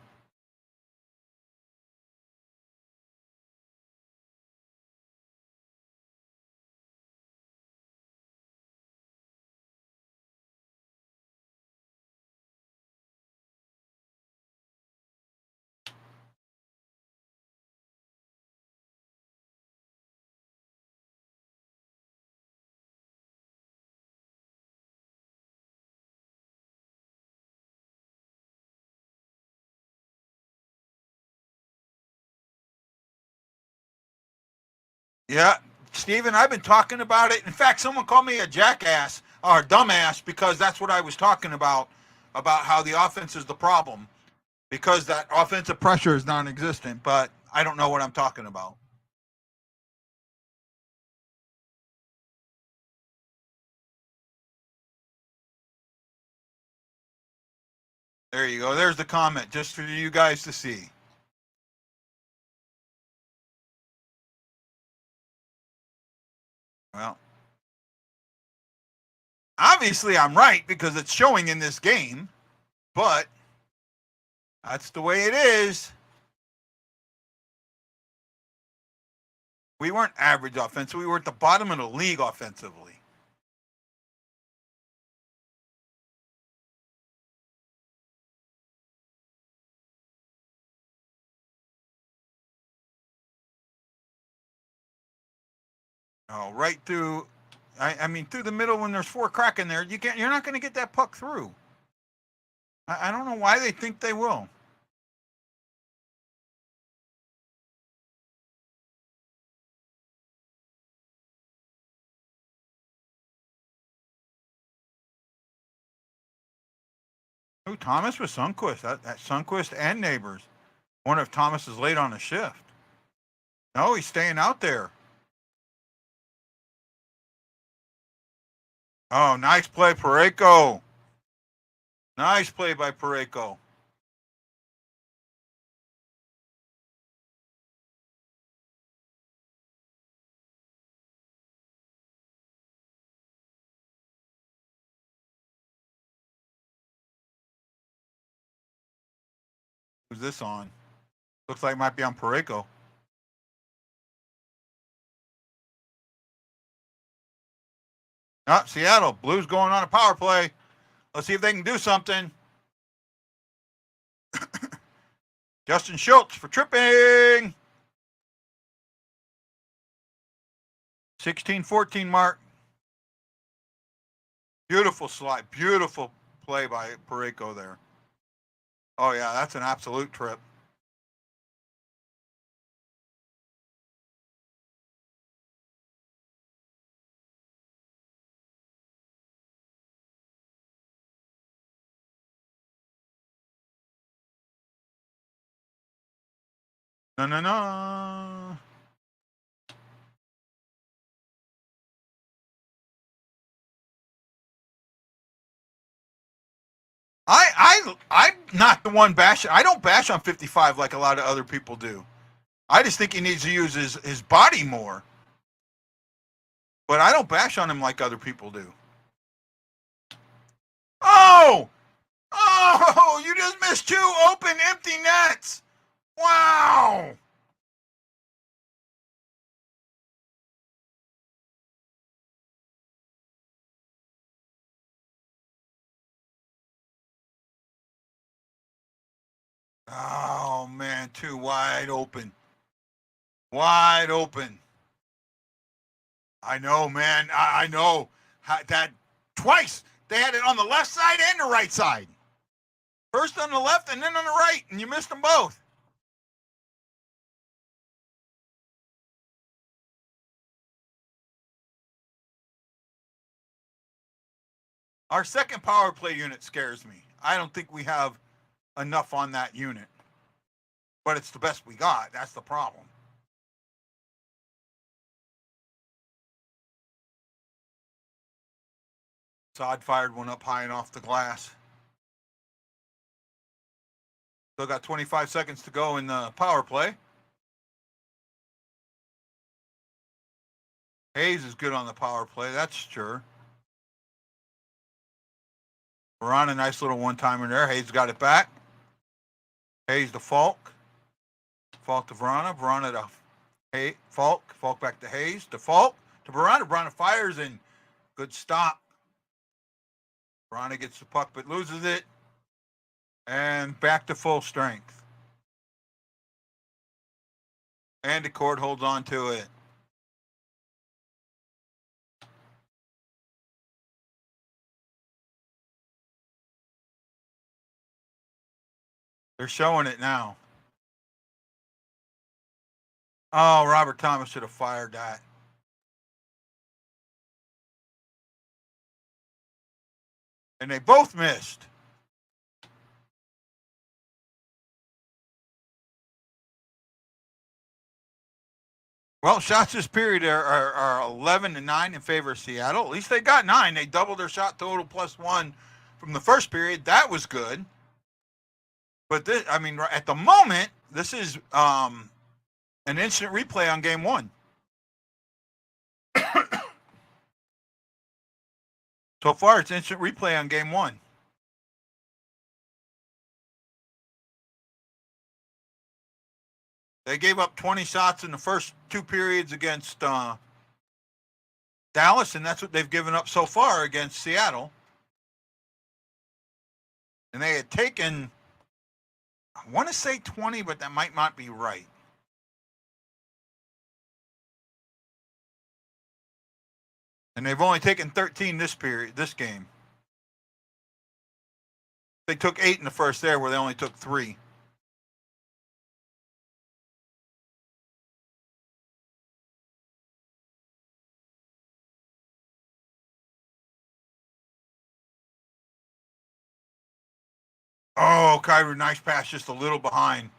Yeah, Steven, I've been talking about it. In fact, someone called me a jackass or dumbass because that's what I was talking about how the offense is the problem because that offensive pressure is non-existent. But I don't know what I'm talking about. There you go. There's the comment just for you guys to see. Well, obviously I'm right because it's showing in this game, but that's the way it is. We weren't average offensively. We were at the bottom of the league offensively. Oh, right through. I mean, through the middle when there's 4 Kraken there, you're not going to get that puck through. I don't know why they think they will. Who, Thomas with Sundquist? That Sundquist and Neighbors. Wonder if Thomas is late on a shift. No, he's staying out there. Oh, nice play, Pareko. Nice play by Pareko. Who's this on? Looks like it might be on Pareko. Ah, Seattle. Blues going on a power play. Let's see if they can do something. Justin Schultz for tripping. 16-14 mark. Beautiful slide. Beautiful play by Pareko there. Oh, yeah, that's an absolute trip. No, no, no. I'm not the one bashing. I don't bash on 55 like a lot of other people do. I just think he needs to use his body more. But I don't bash on him like other people do. Oh! Oh, you just missed 2 open empty nets. Wow. Oh, man, 2 wide open. Wide open. I know, man. I know. That twice. They had it on the left side and the right side. First on the left and then on the right, and you missed them both. Our second power play unit scares me. I don't think we have enough on that unit. But it's the best we got. That's the problem. Sod fired one up high and off the glass. Still got 25 seconds to go in the power play. Hayes is good on the power play, that's sure. We're on a nice little one-timer there. Hayes got it back. Hayes to Falk. Falk to Verona. Verona to Falk. Falk back to Hayes. To Falk. To Verona. Verona fires and good stop. Verona gets the puck but loses it. And back to full strength. And the court holds on to it. They're showing it now. Oh, Robert Thomas should have fired that. And they both missed. Well, shots this period are 11-9 in favor of Seattle. At least they got 9. They doubled their shot total +1 from the first period. That was good. But this, I mean, at the moment, this is an instant replay on game 1. So far, it's instant replay on game 1. They gave up 20 shots in the first 2 periods against Dallas, and that's what they've given up so far against Seattle. And they had taken, I want to say 20, but that might not be right. And they've only taken 13 this game. They took 8 in the first there, where they only took 3. Oh, Kyrie, nice pass, just a little behind.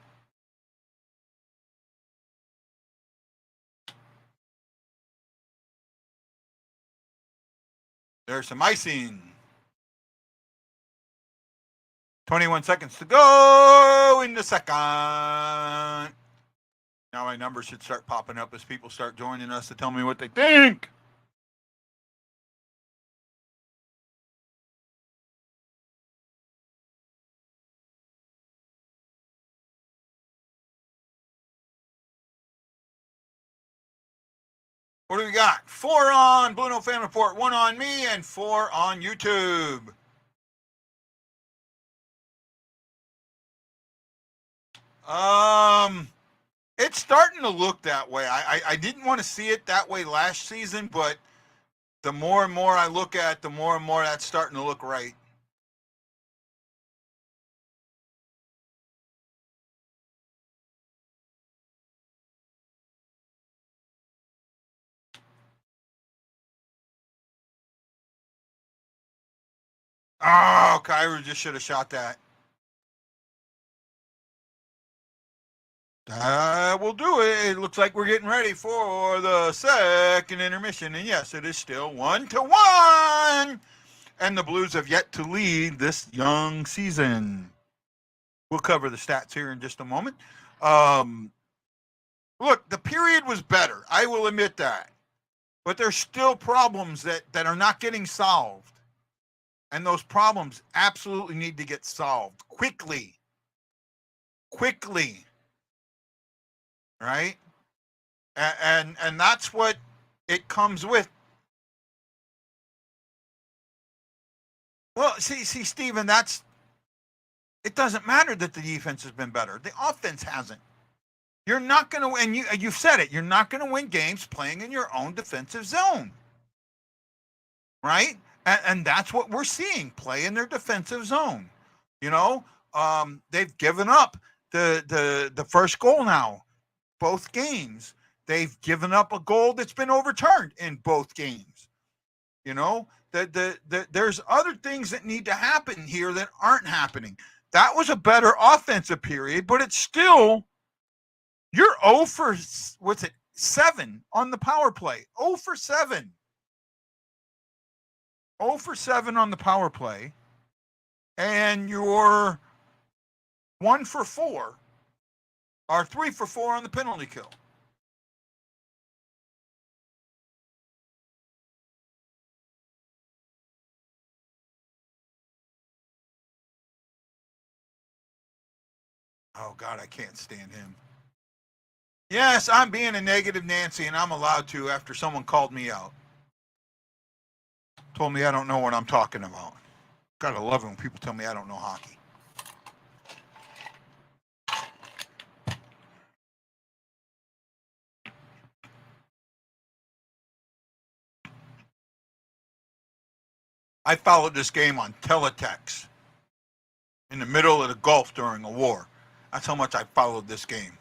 There's some icing. 21 seconds to go in the second. Now my numbers should start popping up as people start joining us to tell me what they think. What do we got? 4 on BlueNote Fan Report, 1 on me, and 4 on YouTube. It's starting to look that way. I didn't want to see it that way last season, but the more and more I look at, the more and more that's starting to look right. Oh, Kyrie just should have shot that. That will do it. It looks like we're getting ready for the second intermission. And yes, it is still 1-1. And the Blues have yet to lead this young season. We'll cover the stats here in just a moment. Look, the period was better. I will admit that. But there's still problems that are not getting solved. And those problems absolutely need to get solved quickly. Quickly. Right? And that's what it comes with. Well, see, Steven, it doesn't matter that the defense has been better. The offense hasn't. You're not going to, and you've said it, you're not going to win games playing in your own defensive zone. Right? And that's what we're seeing, play in their defensive zone. You know, they've given up the first goal now, both games. They've given up a goal that's been overturned in both games. You know, there's other things that need to happen here that aren't happening. That was a better offensive period, but it's still, you're 0 for, what's it, 7 on the power play. 0 for 7. 0 for 7 on the power play. And you're 1 for 4, or 3 for 4 on the penalty kill. Oh, God, I can't stand him. Yes, I'm being a negative Nancy, and I'm allowed to after someone called me out. Told me I don't know what I'm talking about. Gotta love it when people tell me I don't know hockey. I followed this game on teletext in the middle of the Gulf during a war. That's how much I followed this game.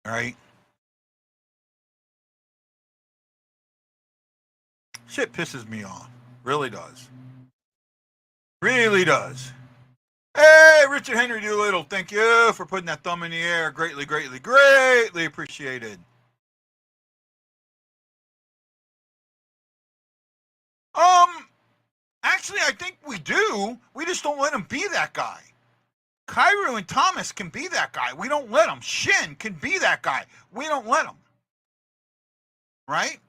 All right? Shit pisses me off. Really does. Really does. Hey, Richard Henry Doolittle, thank you for putting that thumb in the air. Greatly, greatly, greatly appreciated. Actually, I think we do. We just don't let him be that guy. Kyrou and Thomas can be that guy. We don't let him. Shin can be that guy. We don't let him. Right?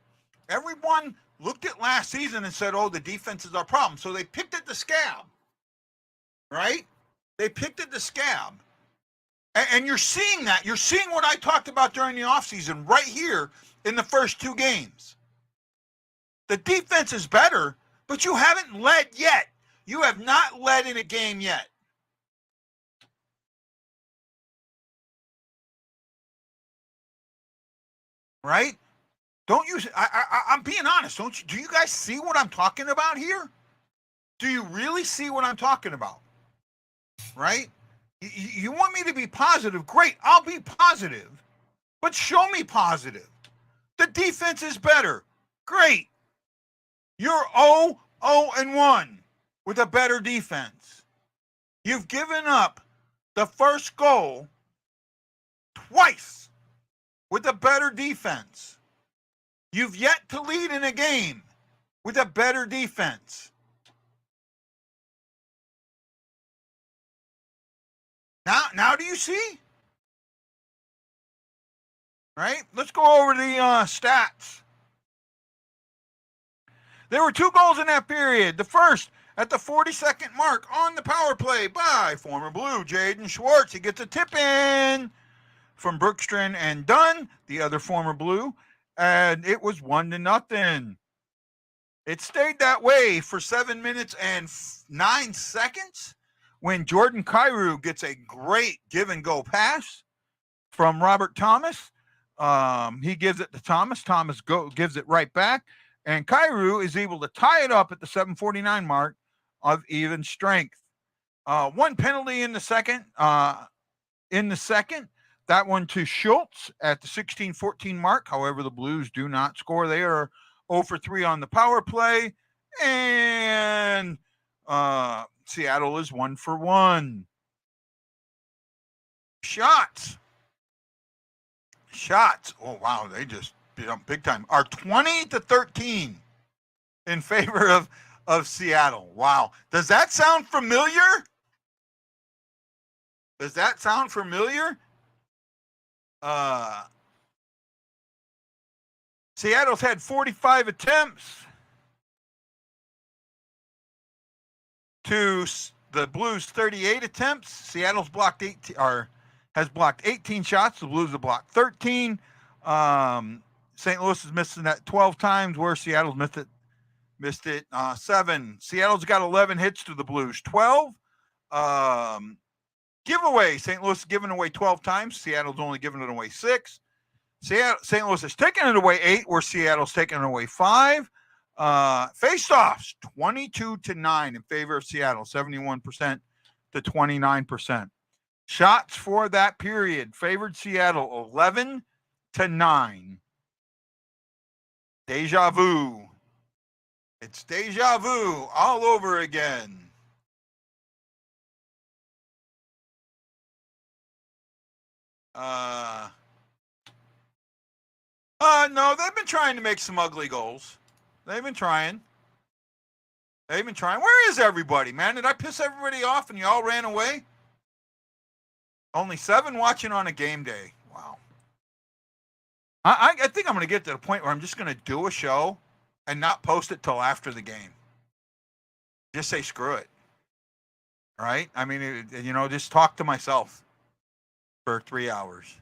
Everyone looked at last season and said, oh, the defense is our problem. So they picked at the scab. Right? They picked at the scab. And you're seeing that. You're seeing what I talked about during the offseason right here in the first 2 games. The defense is better, but you haven't led yet. You have not led in a game yet. Right? Don't you? I'm being honest. Don't you? Do you guys see what I'm talking about here? Do you really see what I'm talking about? Right? You want me to be positive? Great, I'll be positive. But show me positive. The defense is better. Great. You're 0-1 with a better defense. You've given up the first goal twice with a better defense. You've yet to lead in a game with a better defense. Now do you see? Right? Let's go over the stats. There were 2 goals in that period. The first at the 42nd mark on the power play by former Blue Jaden Schwartz. He gets a tip in from Brookstrand and Dunn, the other former Blue, and it was 1-0. It stayed that way for 7 minutes and 9 seconds when Jordan Kyrou gets a great give-and-go pass from Robert Thomas. He gives it to Thomas. Thomas gives it right back. And Kyrou is able to tie it up at the 7:49 mark of even strength. 1 penalty in the second. That one to Schultz at the 16:14 mark. However, the Blues do not score. They are 0 for 3 on the power play. And Seattle is 1 for 1. Shots. Oh, wow. They just beat up big time. Are 20-13 in favor of Seattle. Wow. Does that sound familiar? Seattle's had 45 attempts to the Blues 38 attempts. Seattle's blocked 18 or has blocked 18 shots. The Blues have blocked 13. St. Louis is missing that 12 times, where Seattle's missed it 7. Seattle's got 11 hits to the Blues 12. Giveaway. St. Louis is giving away 12 times. Seattle's only giving it away 6. St. Louis is taking it away 8, where Seattle's taking it away 5. Face-offs 22-9 in favor of Seattle, 71% to 29%. Shots for that period favored Seattle 11-9. Deja vu. It's deja vu all over again. No, they've been trying to make some ugly goals. They've been trying. Where is everybody, man? Did I piss everybody off and you all ran away? Only 7 watching on a game day. Wow. I think I'm going to get to the point where I'm just going to do a show and not post it till after the game. Just say screw it. Right? I mean, just talk to myself for 3 hours.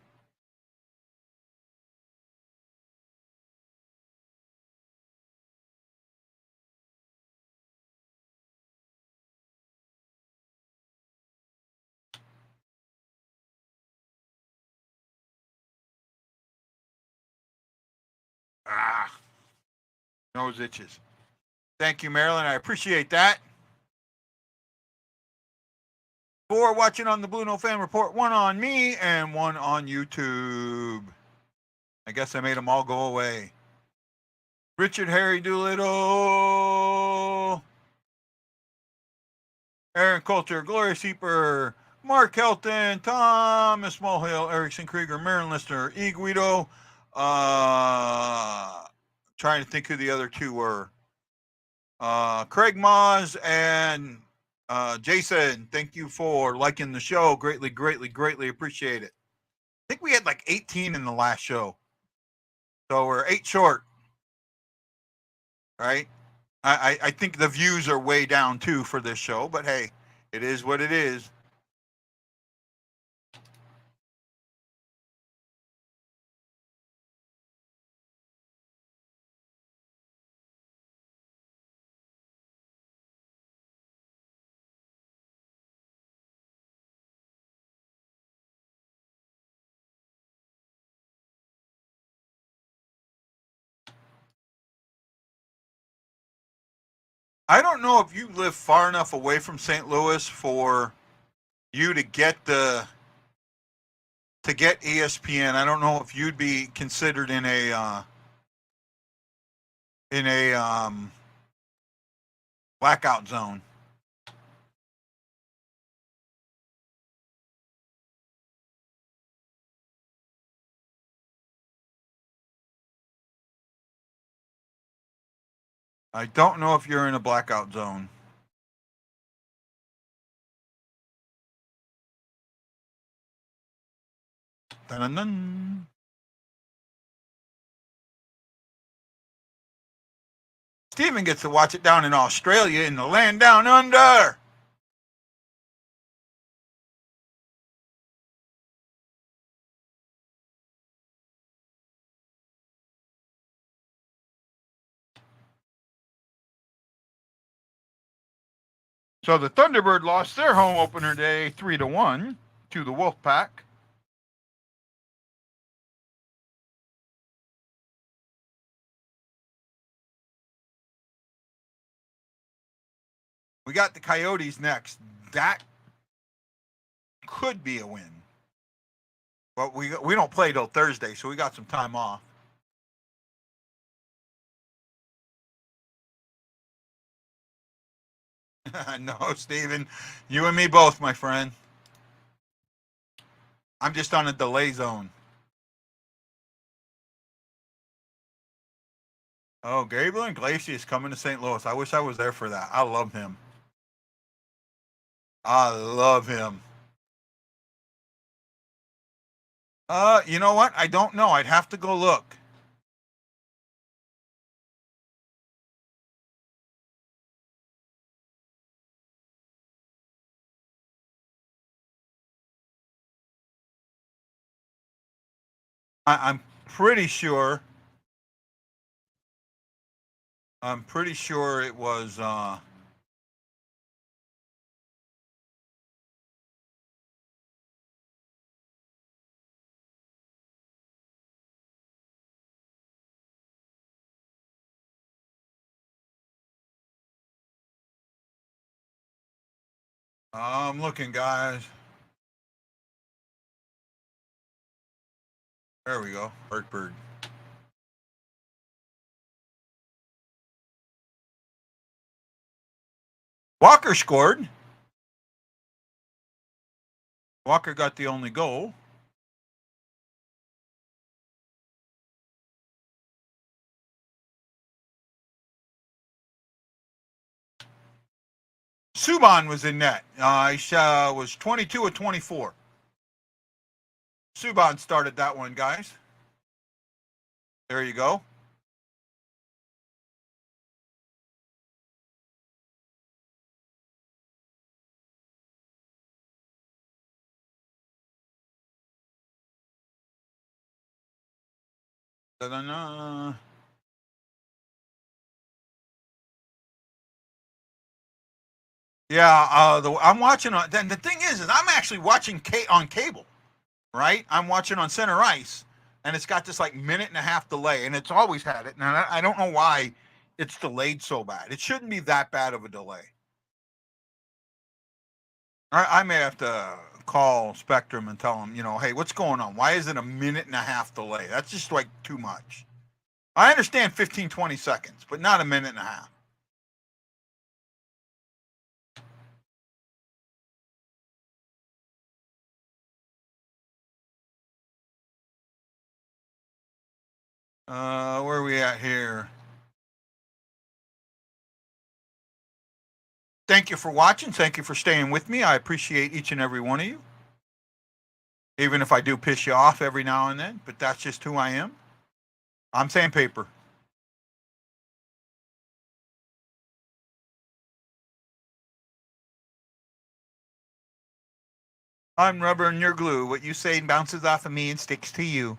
Nose itches. Thank you, Marilyn. I appreciate that. For watching on the BlueNote Fan Report, 1 on me and 1 on YouTube. I guess I made them all go away. Richard Harry Doolittle, Aaron Coulter, Gloria Seeper, Mark Helton, Thomas Mulhill, Erickson Krieger, Marin Lister, E. Guido. Trying to think who the other 2 were. Craig Moz and Jason, thank you for liking the show. Greatly appreciate it. I think we had like 18 in the last show. So we're 8 short. Right? I think the views are way down too for this show, but hey, it is what it is. I don't know if you live far enough away from St. Louis for you to get ESPN. I don't know if you'd be considered in a blackout zone. I don't know if you're in a blackout zone. Dun-dun-dun. Steven gets to watch it down in Australia in the land down under. So the Thunderbird lost their home opener day 3-1 to the Wolfpack. We got the Coyotes next. That could be a win. But we don't play till Thursday, so we got some time off. No, Steven. You and me both, my friend. I'm just on a delay zone. Oh, Gabriel Iglesias coming to St. Louis. I wish I was there for that. I love him. I love him. You know what? I don't know. I'd have to go look. I'm pretty sure. I'm pretty sure it was. I'm looking, guys. There we go. Bird. Walker scored. Walker got the only goal. Subban was in net. He was 22 of 24. Subban started that one, guys. There you go. Da-da-da. Yeah, I'm watching on. Then the thing is I'm actually watching on cable, right? I'm watching on center ice, and it's got this like minute and a half delay, and it's always had it. And I don't know why it's delayed so bad. It shouldn't be that bad of a delay. I may have to call Spectrum and tell them, hey, what's going on? Why is it a minute and a half delay? That's just like too much. I understand 15, 20 seconds, but not a minute and a half. Where are we at here? Thank you for watching. Thank you for staying with me. I appreciate each and every one of you. Even if I do piss you off every now and then, but that's just who I am. I'm sandpaper. I'm rubber and you're glue. What you say bounces off of me and sticks to you.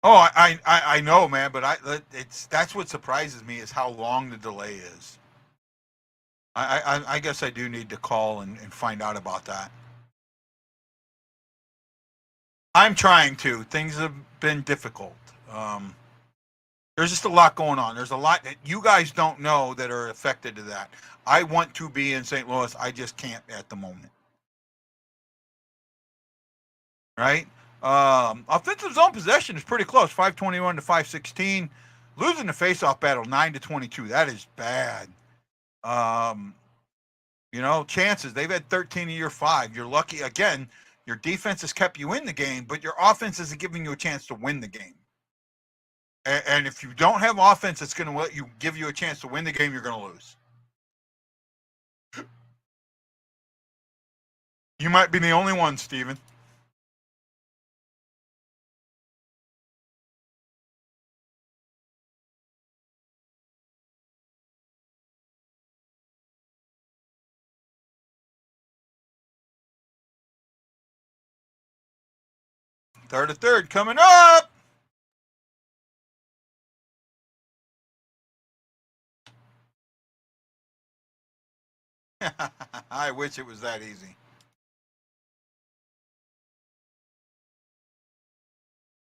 Oh, I know, man, but that's what surprises me is how long the delay is. I guess I do need to call and find out about that. I'm trying to. Things have been difficult. There's just a lot going on. There's a lot that you guys don't know that are affected to that. I want to be in St. Louis. I just can't at the moment. Right? Offensive zone possession is pretty close, 521 to 516. Losing the faceoff battle, 9 to 22. That is bad. Chances, they've had 13 of your 5. You're lucky. Again, your defense has kept you in the game, but your offense isn't giving you a chance to win the game. And if you don't have offense that's going to let you give you a chance to win the game, you're going to lose. You might be the only one, Steven. Third to third coming up. I wish it was that easy.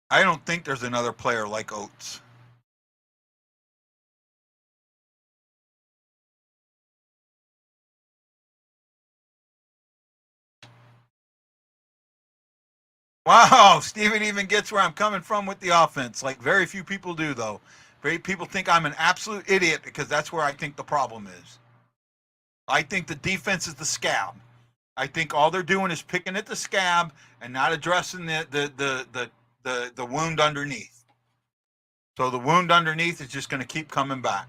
I don't think there's another player like Oates. Wow, Steven even gets where I'm coming from with the offense. Like very few people do, though. Very people think I'm an absolute idiot because that's where I think the problem is. I think the defense is the scab. I think all they're doing is picking at the scab and not addressing the wound underneath. So the wound underneath is just going to keep coming back.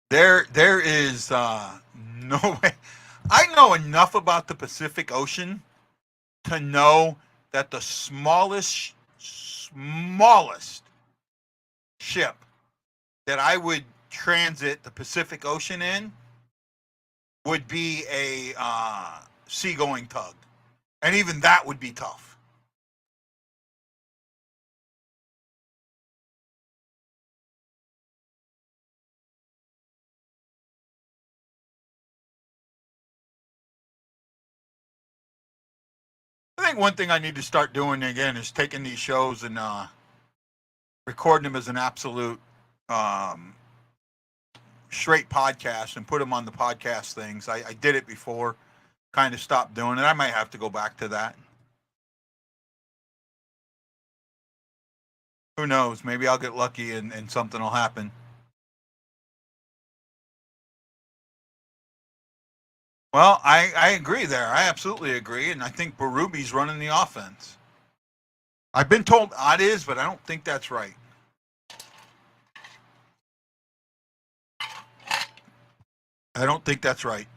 There is no way. I know enough about the Pacific Ocean to know that the smallest ship that I would transit the Pacific Ocean in would be a seagoing tug, and even that would be tough. I think one thing I need to start doing again is taking these shows and recording them as an absolute straight podcasts and put them on the podcast things. I did it before, kind of stopped doing it. I might have to go back to that. Who knows? Maybe I'll get lucky and something will happen. Well, I agree there. I absolutely agree. And I think Berube's running the offense. I've been told it is, but I don't think that's right. I don't think that's right.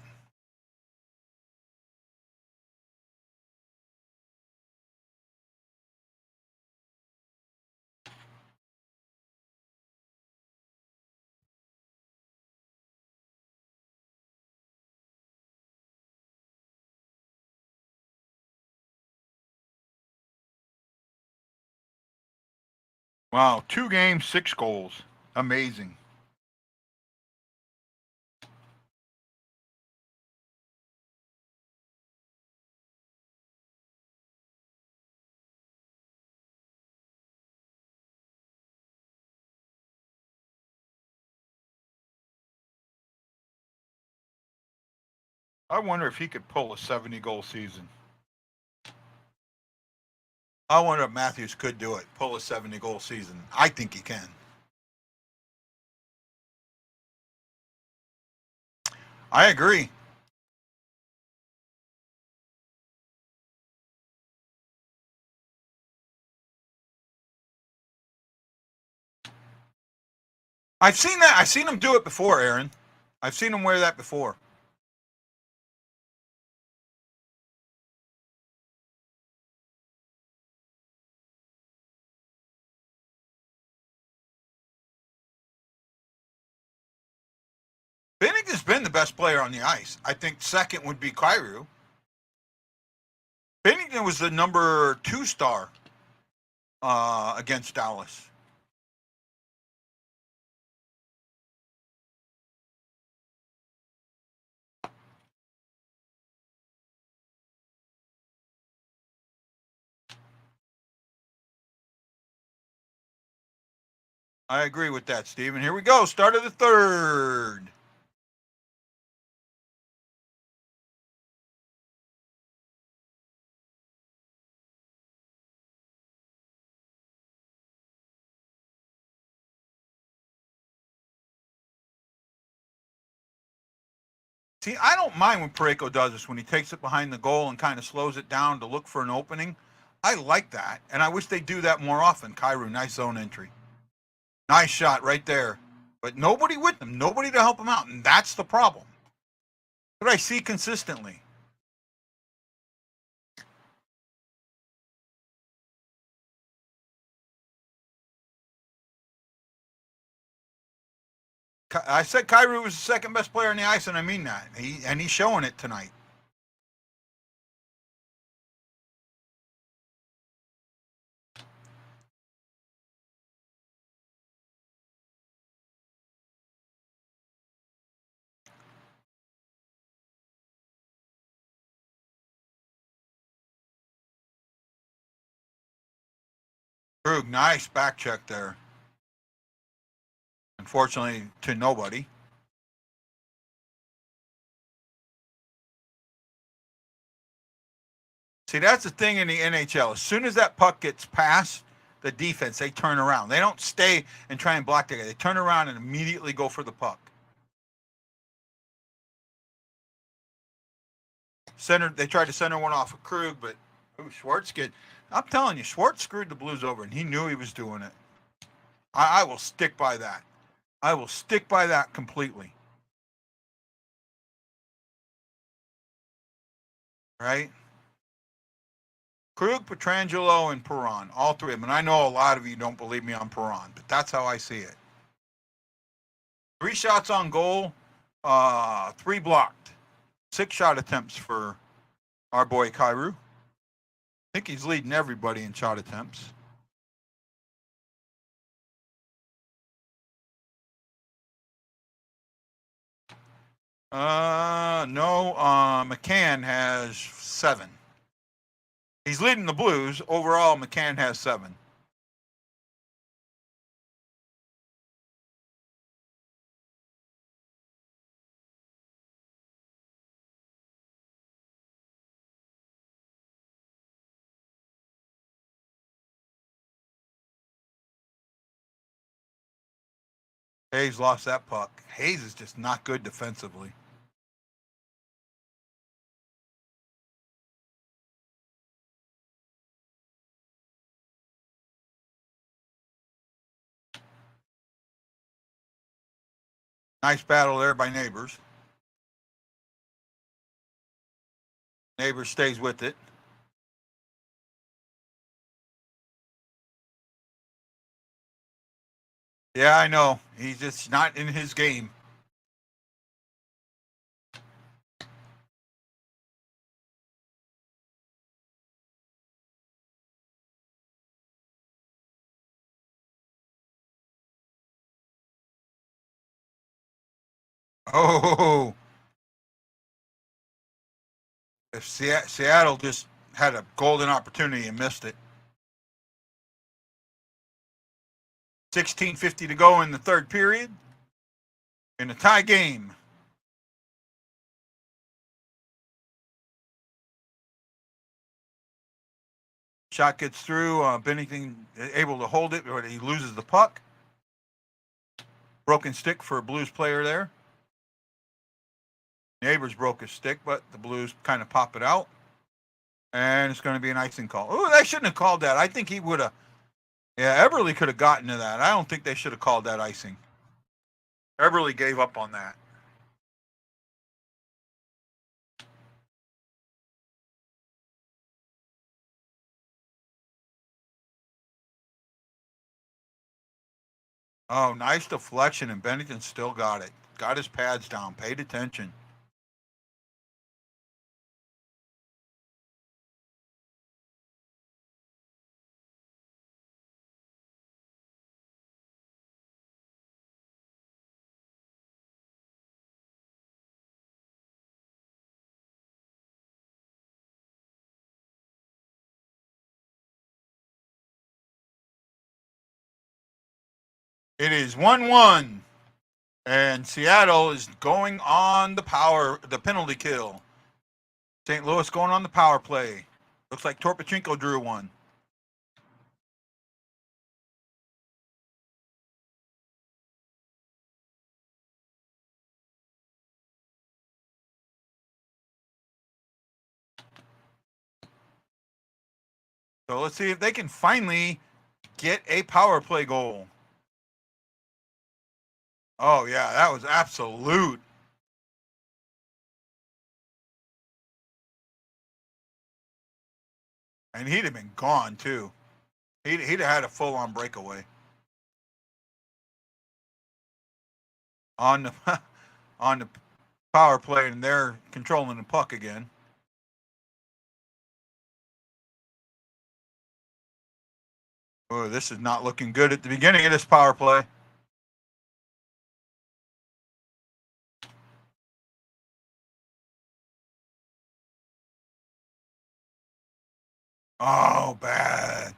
Wow, 2 games, 6 goals. Amazing. I wonder if he could pull a 70-goal season. I wonder if Matthews could do it, pull a 70-goal season. I think he can. I agree. I've seen that. I've seen him do it before, Aaron. I've seen him wear that before. Binnington's been the best player on the ice. I think second would be Kyrou. Binnington was the number 2 star against Dallas. I agree with that, Steve. And here we go. Start of the third. See, I don't mind when Parayko does this, when he takes it behind the goal and kind of slows it down to look for an opening. I like that, and I wish they'd do that more often. Kyrou, nice zone entry. Nice shot right there. But nobody with him, nobody to help him out, and that's the problem. What I see consistently. I said Kyrou was the second best player on the ice, and I mean that. He's showing it tonight. Krug, nice back check there. Unfortunately, to nobody. See, that's the thing in the NHL. As soon as that puck gets past the defense, they turn around. They don't stay and try and block the guy. They turn around and immediately go for the puck. They tried to center one off of Krug, but Schwartz I'm telling you, Schwartz screwed the Blues over, and he knew he was doing it. I will stick by that. I will stick by that completely. Right? Krug, Pietrangelo, and Perron, all 3 of them. And I know a lot of you don't believe me on Perron, but that's how I see it. 3 shots on goal, 3 blocked. 6 shot attempts for our boy Kyrou. I think he's leading everybody in shot attempts. No, McCann has 7. He's leading the Blues. Overall, McCann has 7. Hayes lost that puck. Hayes is just not good defensively. Nice battle there by Neighbors. Neighbors stays with it. Yeah, I know. He's just not in his game. Oh, if Seattle just had a golden opportunity and missed it. 16:50 to go in the third period in a tie game. Shot gets through. Bennington able to hold it, but he loses the puck. Broken stick for a Blues player there. Neighbors broke his stick, but the Blues kind of pop it out. And it's going to be an icing call. Oh, they shouldn't have called that. I think he would have. Yeah, Eberle could have gotten to that. I don't think they should have called that icing. Eberle gave up on that. Oh, nice deflection, and Bennington still got it. Got his pads down, paid attention. It is 1-1, and Seattle is going on the penalty kill. St. Louis going on the power play. Looks like Torpachenko drew one. So let's see if they can finally get a power play goal. Oh, yeah, that was absolute. And he'd have been gone, too. He'd have had a full-on breakaway. On the on the power play, and they're controlling the puck again. Oh, this is not looking good at the beginning of this power play. Oh, bad.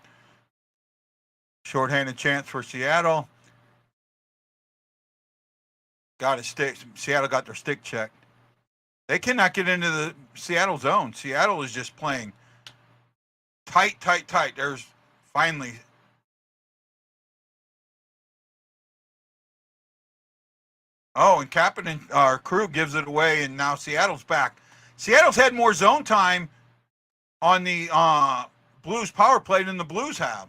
Shorthanded chance for Seattle. Got a stick. Seattle got their stick checked. They cannot get into the Seattle zone. Seattle is just playing tight. There's finally. Oh, and Kapanen, our crew gives it away, and now Seattle's back. Seattle's had more zone time on the Blues power play than the Blues have.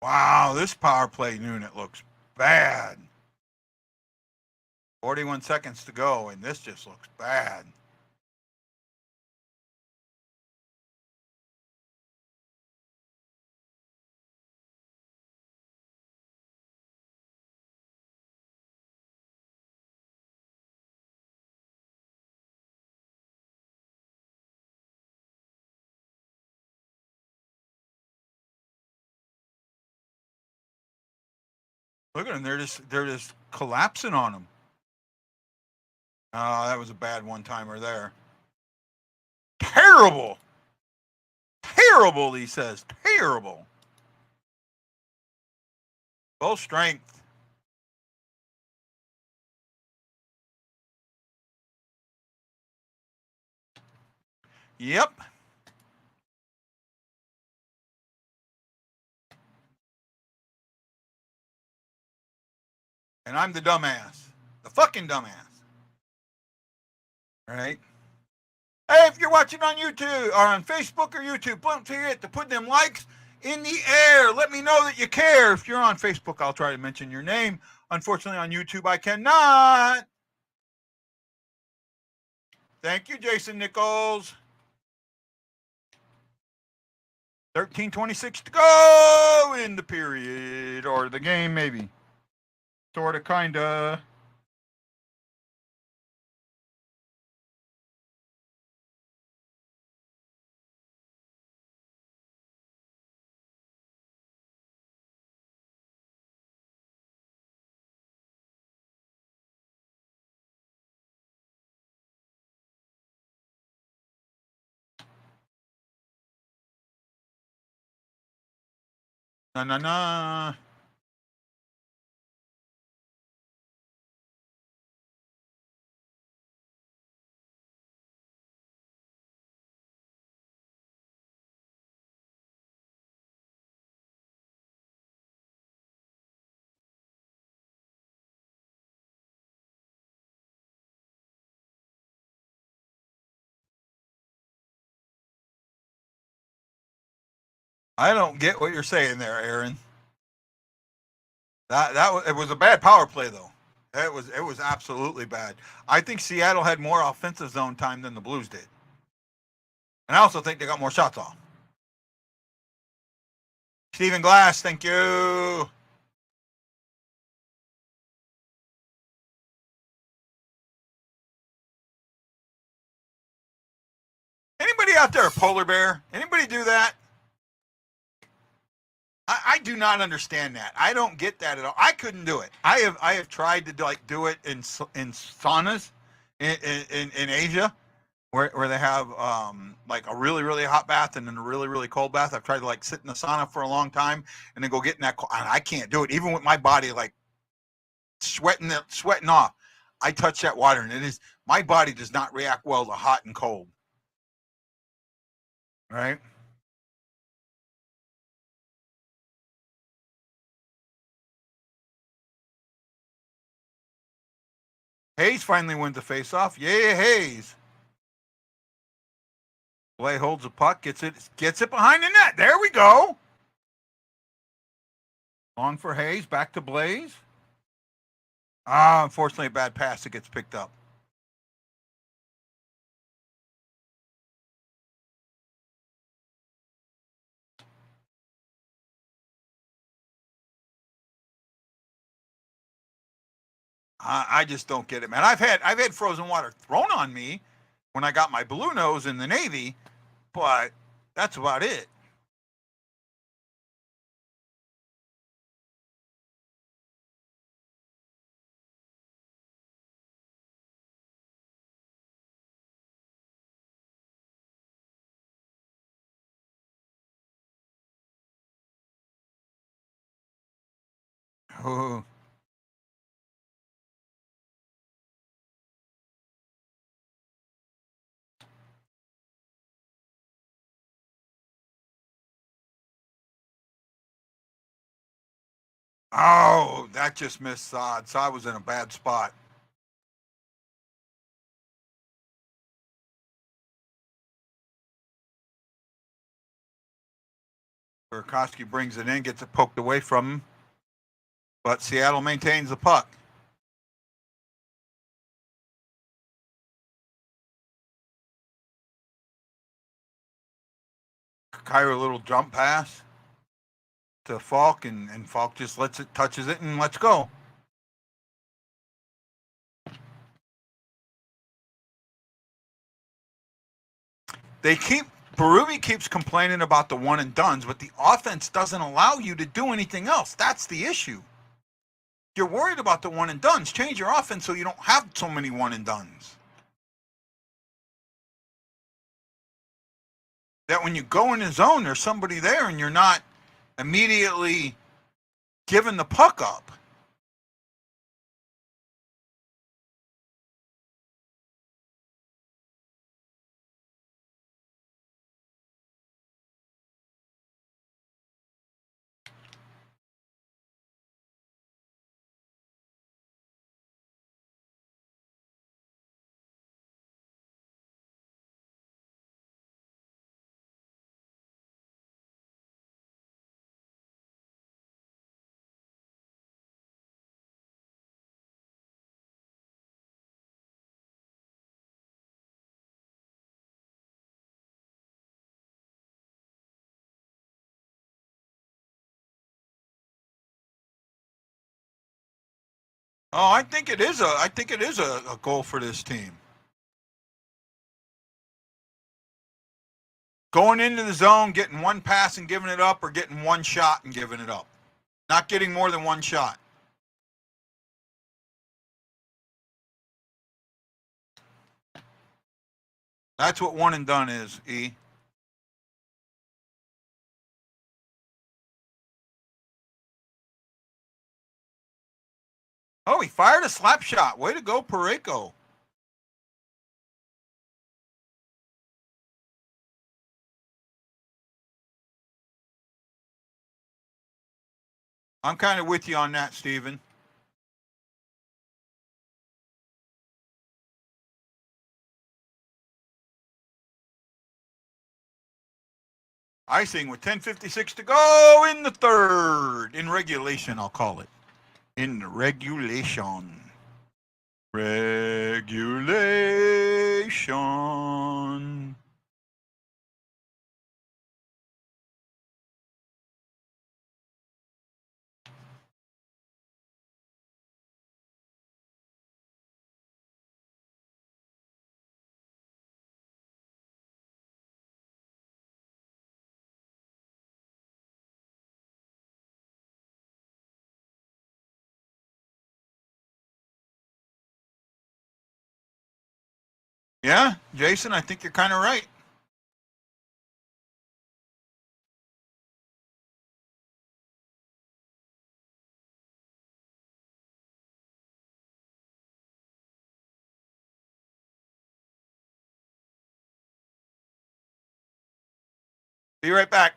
Wow, this power play unit looks bad. 41 seconds to go, and this just looks bad. Look at them. They're just collapsing on them. That was a bad one-timer there. Terrible. Terrible, he says. Terrible. Full strength. Yep. And I'm the dumbass. The fucking dumbass. All right. Hey, if you're watching on YouTube or on Facebook or YouTube, don't forget to put them likes in the air. Let me know that you care. If you're on Facebook, I'll try to mention your name. Unfortunately, on YouTube, I cannot. Thank you, Jason Nichols. 13:26 to go in the period, or the game, maybe. Sorta, kinda. Na. I don't get what you're saying there, Aaron. It was a bad power play though. It was absolutely bad. I think Seattle had more offensive zone time than the Blues did, and I also think they got more shots off. Stephen Glass, thank you. Anybody out there a polar bear? Anybody do that? I do not understand that. I don't get that at all. I couldn't do it. I have tried to do it in saunas in Asia where they have like a really really hot bath and then a really really cold bath. I've tried to like sit in the sauna for a long time and then go get in that cold, and I can't do it even with my body like sweating off. I touch that water and my body does not react well to hot and cold. Right? Hayes finally wins the face-off. Yay, Hayes. Blay holds the puck, gets it behind the net. There we go. Long for Hayes, back to Blaze. Unfortunately, a bad pass that gets picked up. I just don't get it, man. I've had frozen water thrown on me when I got my blue nose in the Navy, but that's about it. Oh. Oh, that just missed Sod. Sod was in a bad spot. Burakovsky brings it in, gets it poked away from him, but Seattle maintains the puck. Kyra, a little jump pass to Falk, and Falk just touches it, and let's go. Berube keeps complaining about the one and dones, but the offense doesn't allow you to do anything else. That's the issue. You're worried about the one and dones. Change your offense so you don't have so many one and dones. That when you go in the zone, there's somebody there and you're not immediately giving the puck up. Oh, I think it is a goal for this team. Going into the zone, getting one pass and giving it up, or getting one shot and giving it up. Not getting more than one shot. That's what one and done is, E. Oh, he fired a slap shot. Way to go, Pareko. I'm kind of with you on that, Steven. Icing with 10:56 to go in the third. In regulation, I'll call it. In regulation. Regulation. Yeah, Jason, I think you're kind of right. Be right back.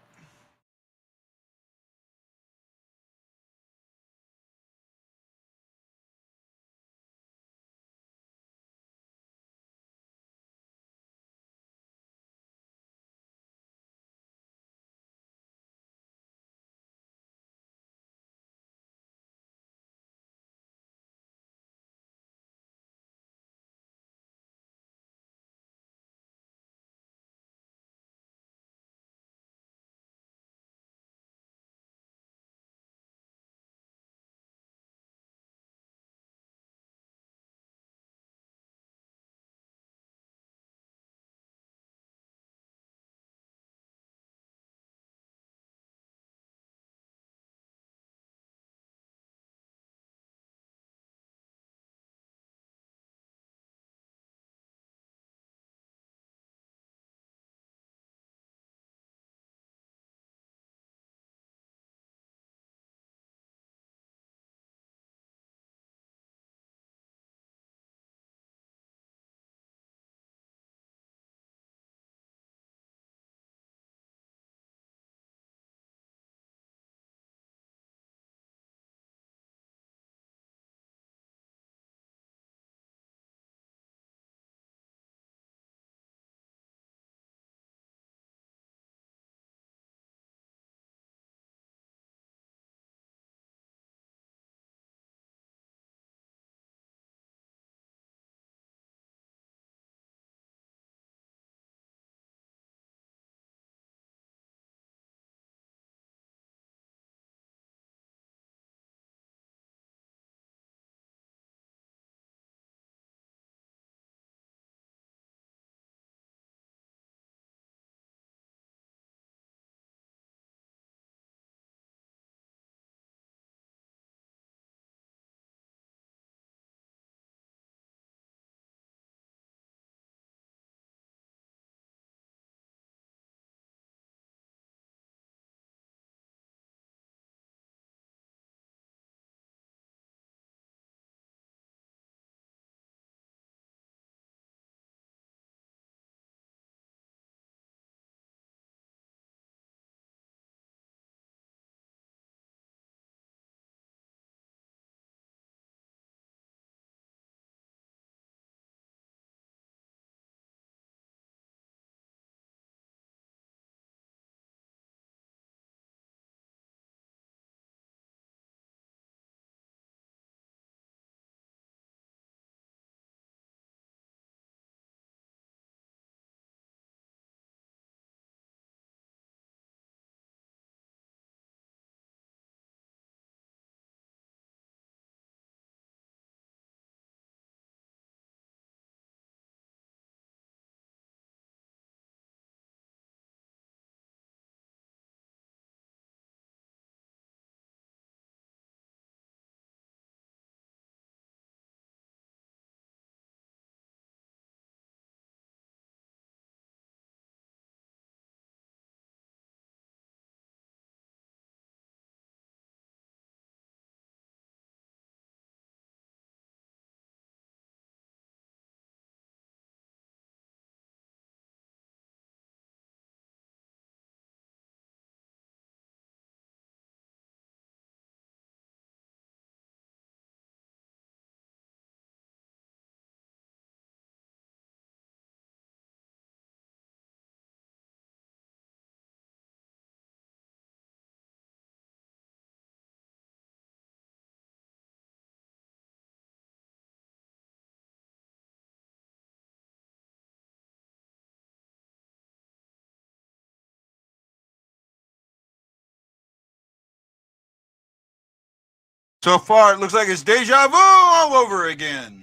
So far, it looks like it's deja vu all over again.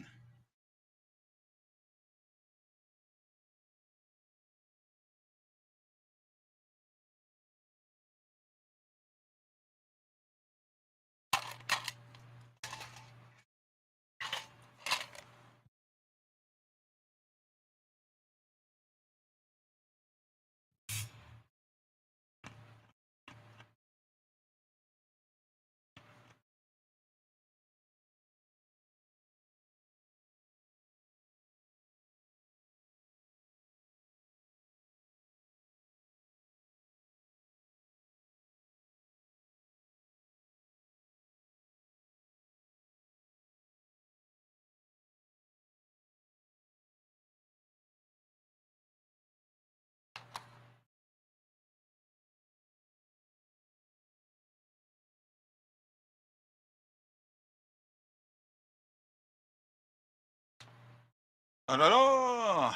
Da-da-da.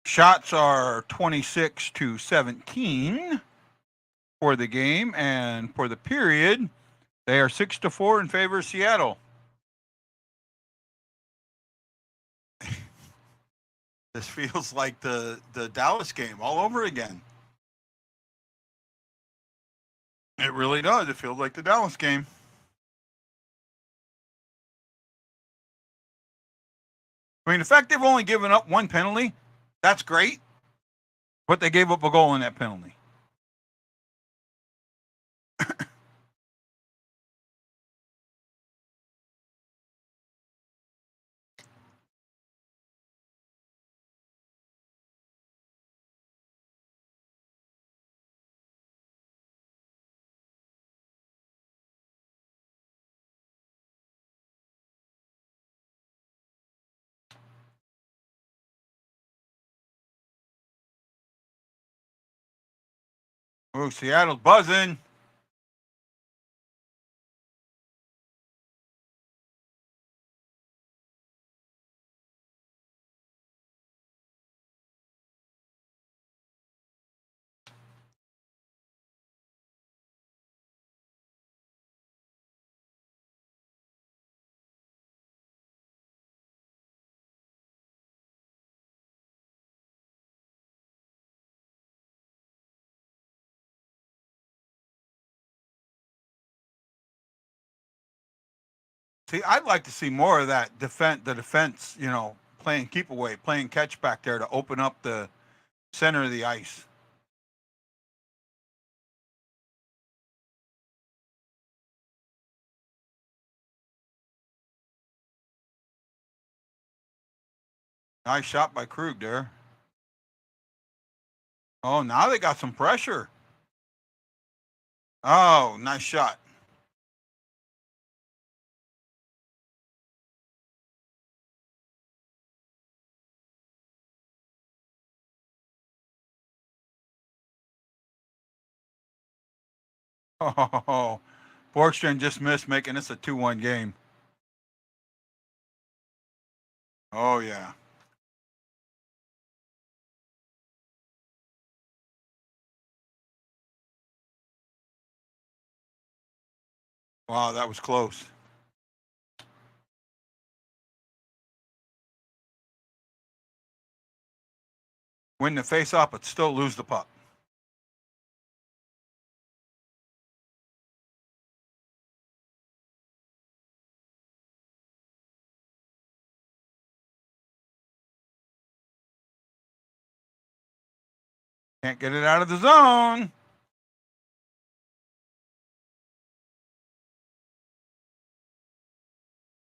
Shots are 26-17 for the game, and for the period, they are 6-4 in favor of Seattle. This feels like the Dallas game all over again. It really does. It feels like the Dallas game. I mean, the fact they've only given up one penalty, that's great. But they gave up a goal in that penalty. Oh, Seattle's buzzing. See, I'd like to see more of that defense, playing keep away, playing catch back there to open up the center of the ice. Nice shot by Krug there. Oh, now they got some pressure. Oh, nice shot. Oh, Borgstrand just missed, making this a 2-1 game. Oh, yeah. Wow, that was close. Win the face-off, but still lose the puck. Can't get it out of the zone.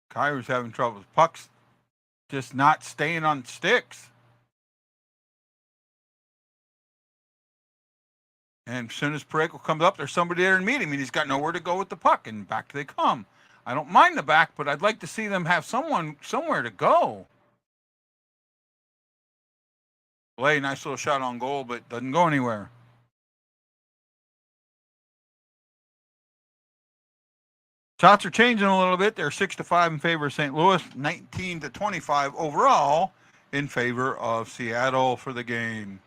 Kyrie's having trouble. Puck's just not staying on sticks. And as soon as Pareko comes up, there's somebody there to meet him, and he's got nowhere to go with the puck, and back they come. I don't mind the back, but I'd like to see them have someone somewhere to go. Blay, nice little shot on goal, but doesn't go anywhere. Shots are changing a little bit. They're 6-5 in favor of St. Louis, 19-25 overall in favor of Seattle for the game.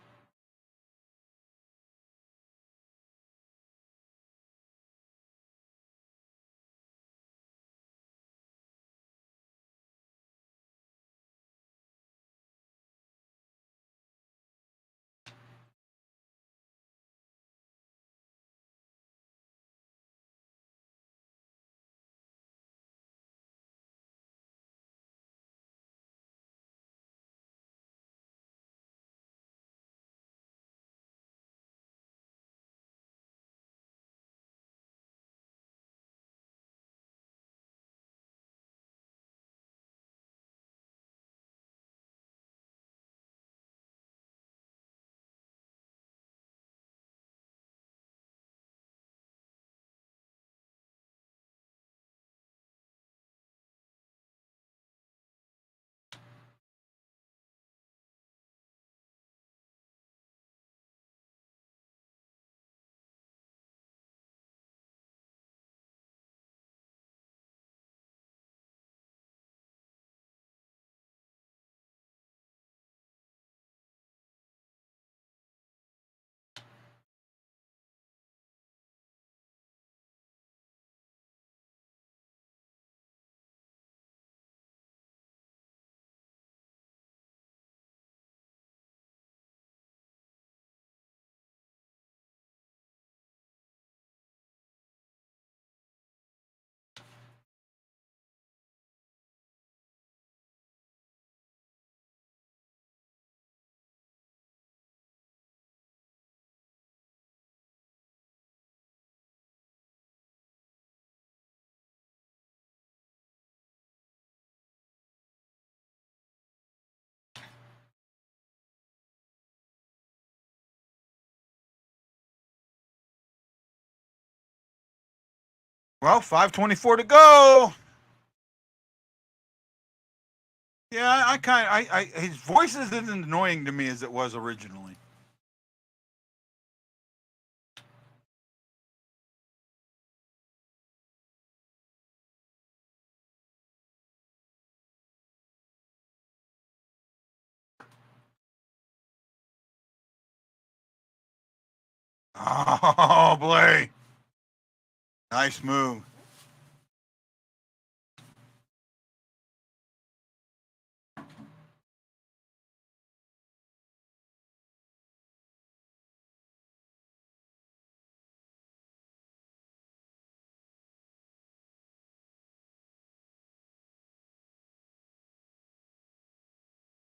Well, 5:24 to go. Yeah, his voice isn't annoying to me as it was originally. Oh, Blay. Nice move.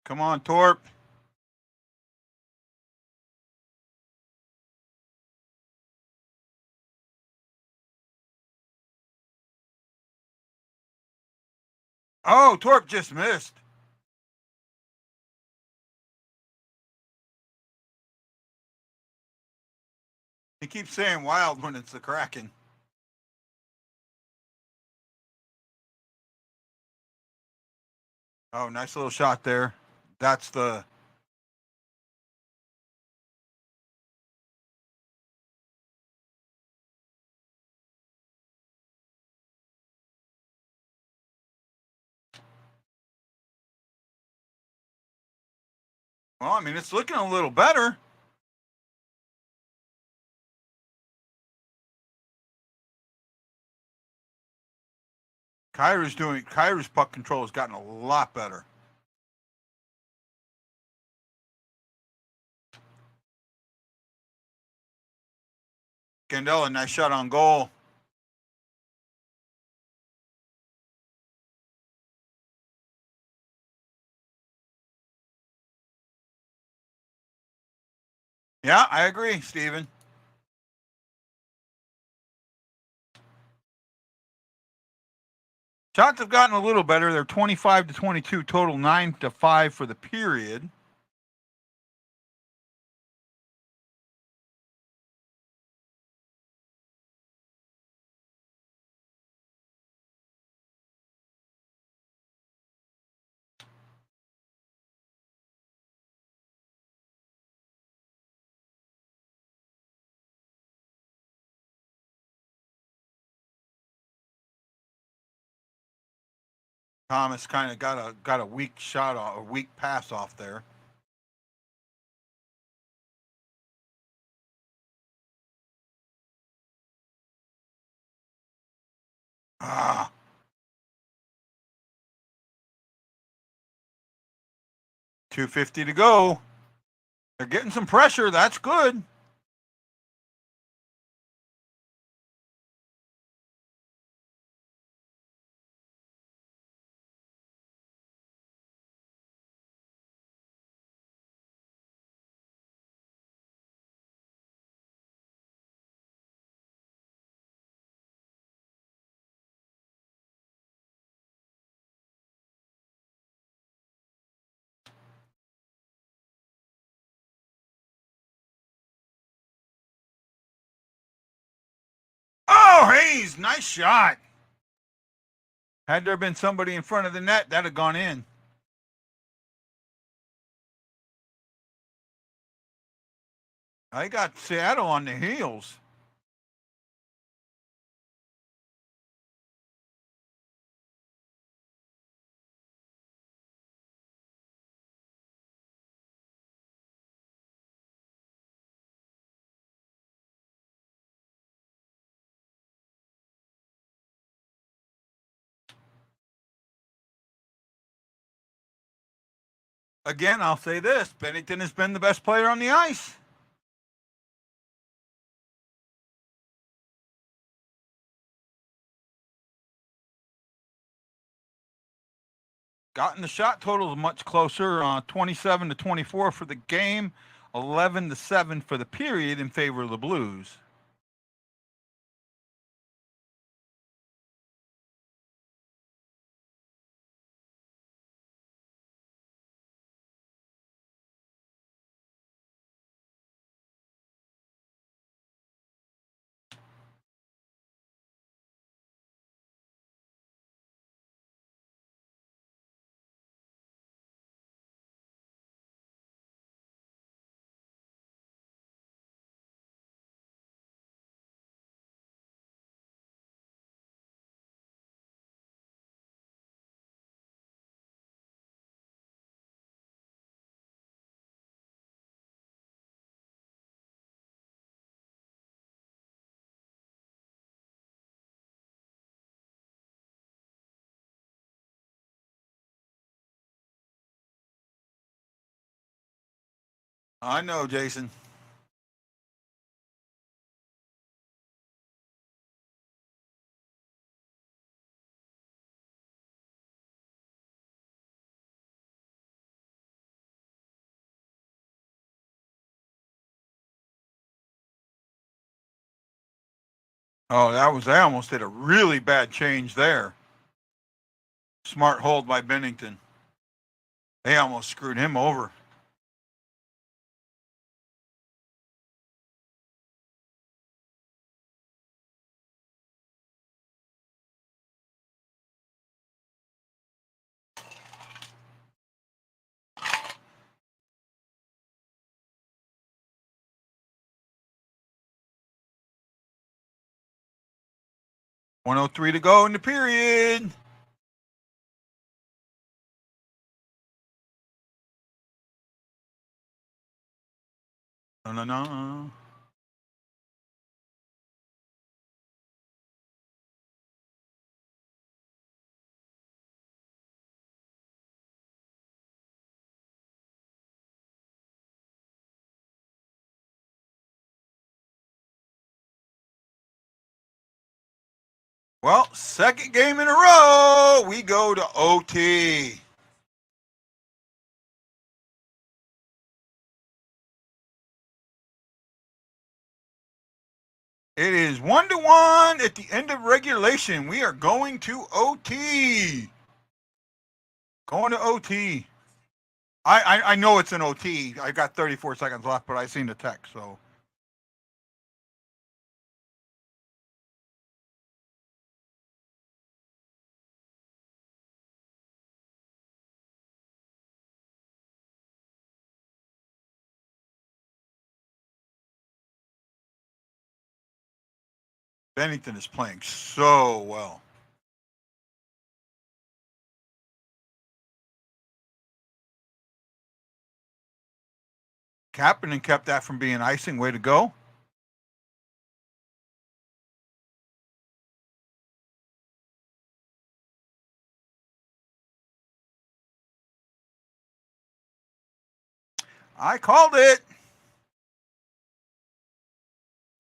Come on, Torp. Oh, Torp just missed. He keeps saying wild when it's the Kraken. Oh, nice little shot there. That's the. Well, I mean, it's looking a little better. Kyra's puck control has gotten a lot better. Scandella, nice shot on goal. Yeah, I agree, Steven. Shots have gotten a little better. They're 25-22 total, 9-5 for the period. Thomas kind of got a weak shot off, a weak pass off there. Ah. 2:50 to go. They're getting some pressure. That's good. Oh, Hayes, nice shot. Had there been somebody in front of the net, that'd have gone in. I got Seattle on the heels. Again, I'll say this: Bennington has been the best player on the ice. Gotten the shot totals much closer, 27-24 for the game, 11-7 for the period in favor of the Blues. I know, Jason. Oh, they almost did a really bad change there. Smart hold by Bennington. They almost screwed him over. .103 to go in the period. No. Well, second game in a row, we go to OT. It is 1-1 at the end of regulation. We are going to OT. Going to OT. I know it's an OT. I got 34 seconds left, but I seen the text, so. Bennington is playing so well. Kapanen kept that from being icing. Way to go. I called it.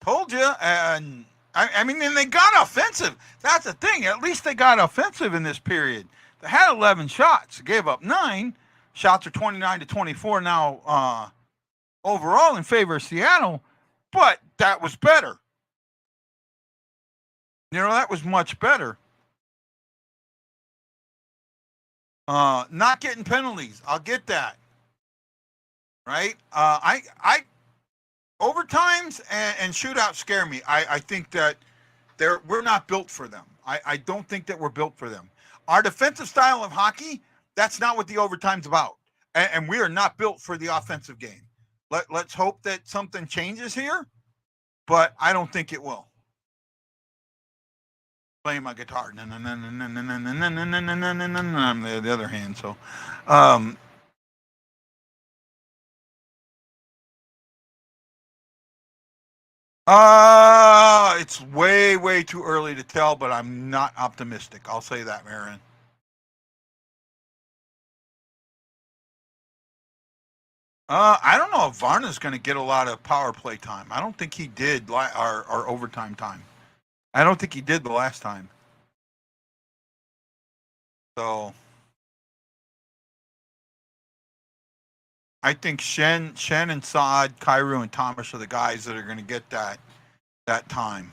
Told you. And I mean, and they got offensive. That's the thing. At least they got offensive in this period. They had 11 shots. They gave up 9. Shots are 29-24 now overall in favor of Seattle. But that was better. That was much better. Not getting penalties. I'll get that. Right? Overtimes and shootouts scare me. I think that we're not built for them. I don't think that we're built for them. Our defensive style of hockey, that's not what the overtime's about. And we are not built for the offensive game. Let's hope that something changes here, but I don't think it will. Playing my guitar. The other hand. So it's way too early to tell, but I'm not optimistic. I'll say that, Marin. I don't know if Varna's going to get a lot of power play time. I don't think he did our overtime time. I don't think he did the last time. So I think Shen and Saad, Kyrou, and Thomas are the guys that are going to get that time.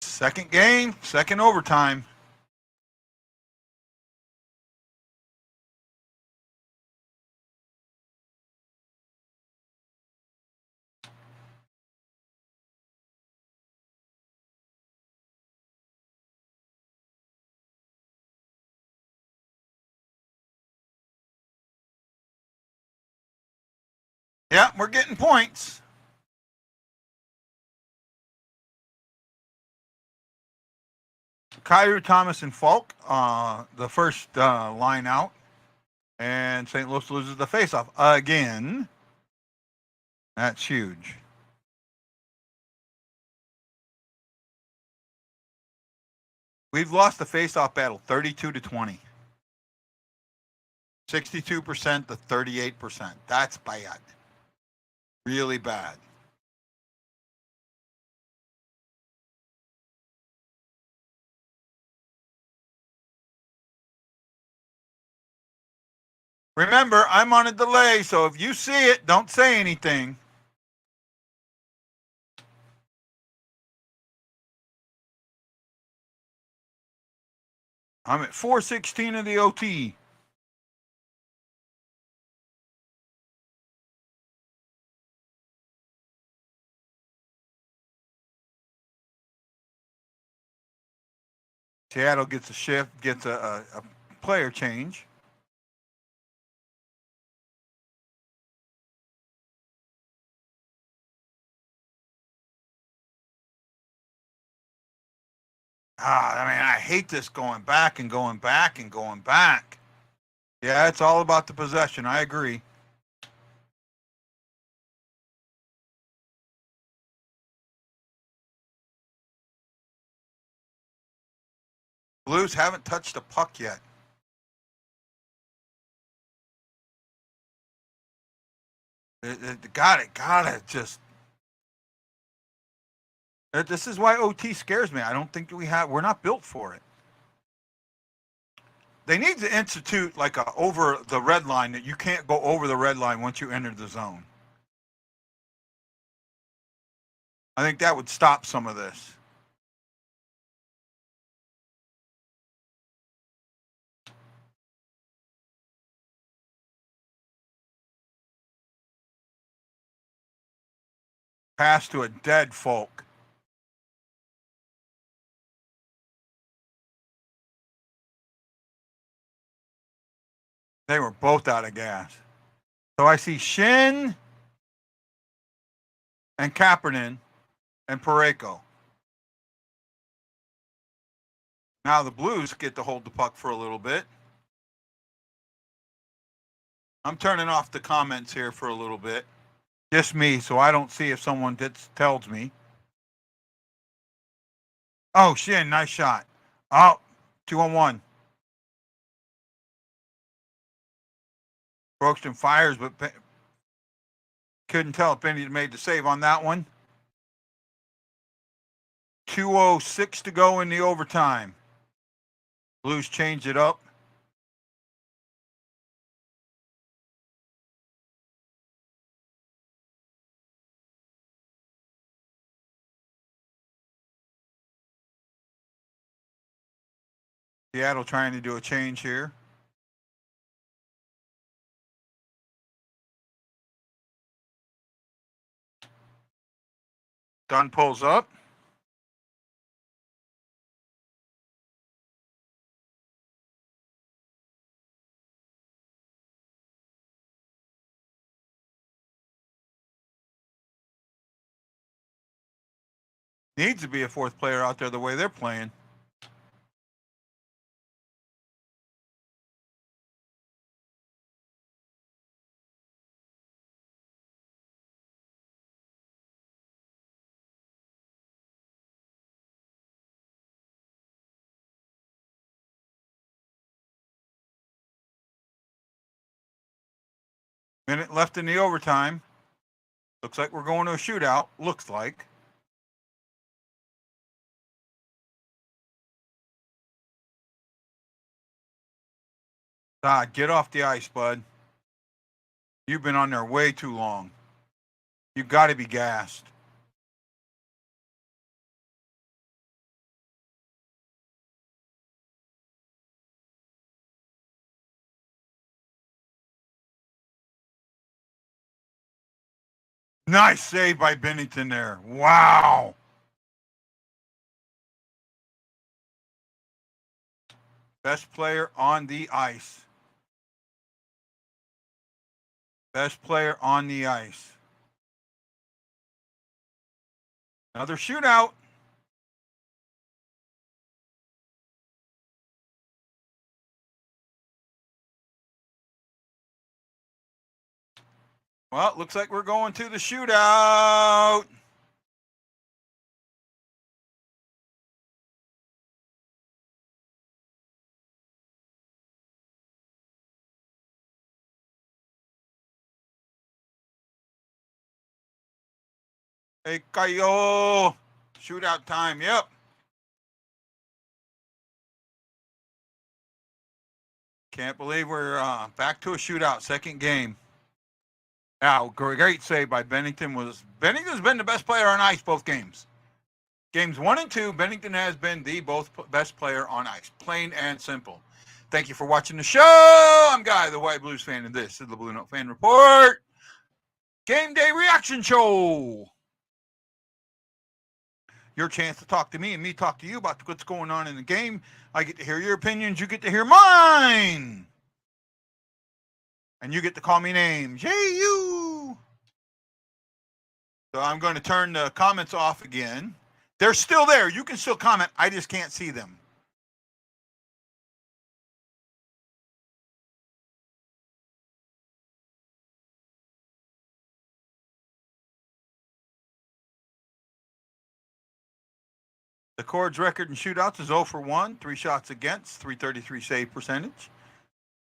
Second game, second overtime. Yeah, we're getting points. Kyrou, Thomas, and Falk, the first line out. And St. Louis loses the faceoff again. That's huge. We've lost the face-off battle 32-20. 62% to 38%. That's bad. Really bad. Remember, I'm on a delay, so if you see it, don't say anything. I'm at 4:16 of the OT. Seattle gets a shift, gets a player change. I mean, I hate this going back and going back and going back. Yeah, it's all about the possession. I agree. Blues haven't touched a puck yet. Gotta just. This is why OT scares me. I don't think we're not built for it. They need to institute like a over the red line that you can't go over the red line once you enter the zone. I think that would stop some of this. Pass to a dead Folk. They were both out of gas. So I see Shin and Kaepernick and Pareko. Now the Blues get to hold the puck for a little bit. I'm turning off the comments here for a little bit. Just me, so I don't see if someone tells me. Oh, Shin, nice shot. Oh, 2-on-1. Brookston fires, but couldn't tell if Benny made the save on that one. 2:06 to go in the overtime. Blues change it up. Seattle trying to do a change here. Dunn pulls up. Needs to be a fourth player out there the way they're playing. Minute left in the overtime. Looks like we're going to a shootout. Looks like. Get off the ice, bud. You've been on there way too long. You've got to be gassed. Nice save by Bennington there. Wow. Best player on the ice. Best player on the ice. Another shootout. Well, it looks like we're going to the shootout. Hey, Kayo. Shootout time. Yep. Can't believe we're back to a shootout. Second game. Now, great save by Bennington. Bennington's been the best player on ice both games. Games 1 and 2, Bennington has been the both best player on ice. Plain and simple. Thank you for watching the show. I'm Guy, the White Blues fan, and this is the Blue Note Fan Report Game Day Reaction Show. Your chance to talk to me and me talk to you about what's going on in the game. I get to hear your opinions. You get to hear mine. And you get to call me names. Hey, you. So I'm going to turn the comments off again. They're still there. You can still comment. I just can't see them. The Cord's record in shootouts is 0 for 1, 3 shots against, 333 save percentage.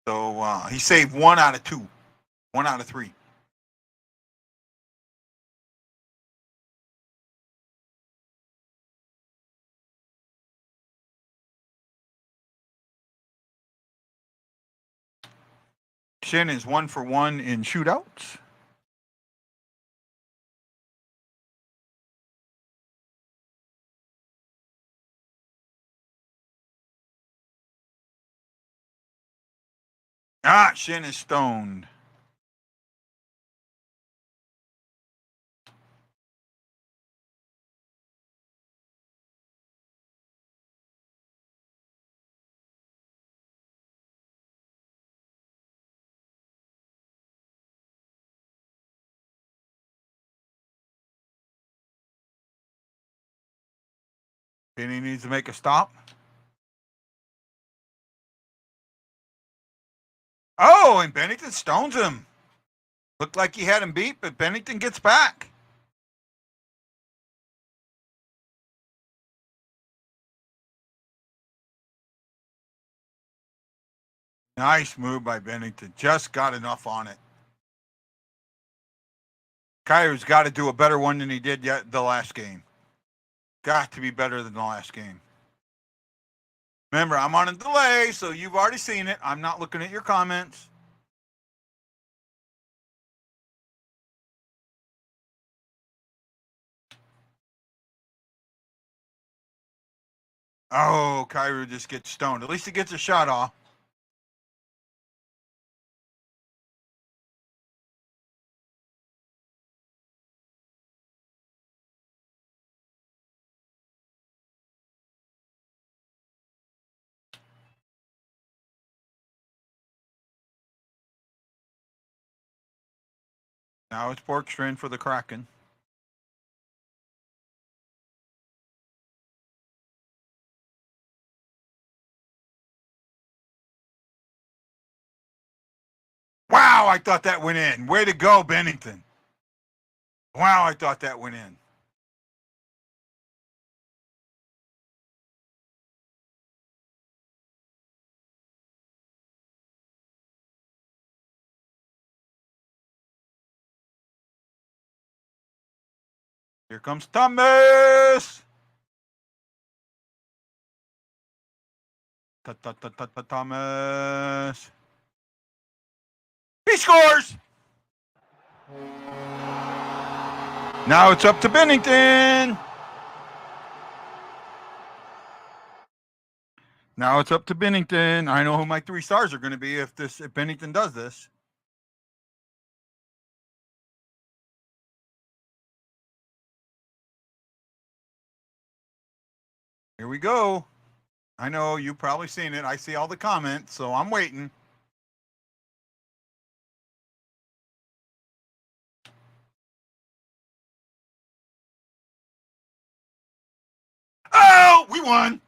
So he saved 1 out of 2, 1 out of 3. Shin is 1 for 1 in shootouts. Shin is stoned. Penny needs to make a stop. Oh, and Bennington stones him. Looked like he had him beat, but Bennington gets back. Nice move by Bennington. Just got enough on it. Kairu's got to do a better one than he did the last game. Got to be better than the last game. Remember, I'm on a delay, so you've already seen it. I'm not looking at your comments. Oh, Kairu just gets stoned. At least he gets a shot off. Now it's Borkstrand for the Kraken. Wow, I thought that went in. Way to go, Bennington. Wow, I thought that went in. Here comes Thomas. Thomas. He scores. Now it's up to Bennington. Now it's up to Bennington. I know who my 3 stars are going to be if Bennington does this. Here we go. I know you've probably seen it. I see all the comments, so I'm waiting. Oh, we won.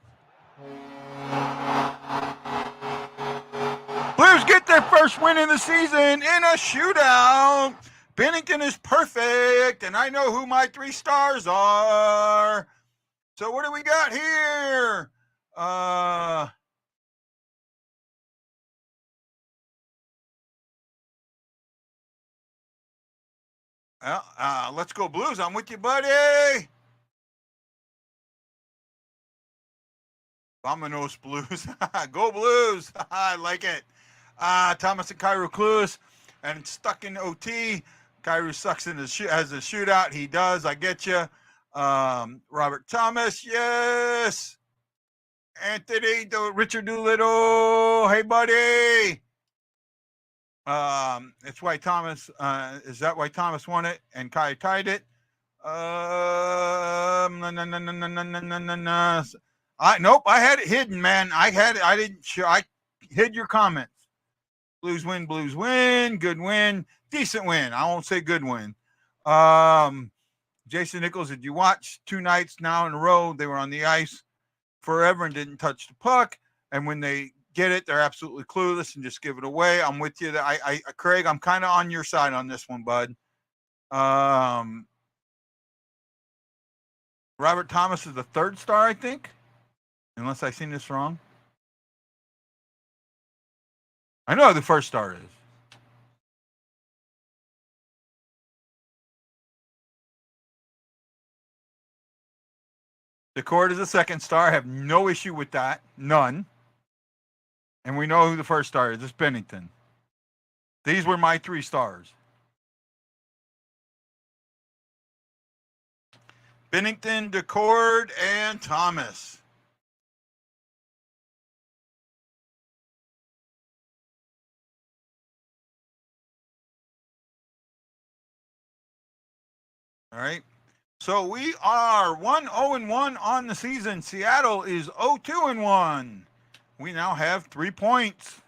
Blues get their first win in the season in a shootout. Bennington is perfect, and I know who my 3 stars are. So what do we got here? Well, let's go Blues. I'm with you, buddy. Vamonos Blues. Go Blues. I like it. Thomas and Kyrou Clues. And stuck in OT. Kyrou sucks in as a shootout. He does. I get you. Robert Thomas. Yes. Anthony, Richard Doolittle. Hey, buddy. It's why Thomas. Is that why Thomas won it and Kai tied it? Nope. I had it hidden, man. I had it. I didn't. I hid your comments. Blues win. Good win. Decent win. I won't say good win. Jason Nichols, did you watch 2 nights now in a row? They were on the ice forever and didn't touch the puck. And when they get it, they're absolutely clueless and just give it away. I'm with you. Craig, I'm kind of on your side on this one, bud. Robert Thomas is the 3rd star, I think, unless I seen this wrong. I know who the 1st star is. The Court is the 2nd star. I have no issue with that. None. And we know who the 1st star is. It's Bennington. These were my 3 stars. Bennington, DeCord, and Thomas. All right. So we are 1-0-1 on the season. Seattle is 0-2-1. We now have 3 points.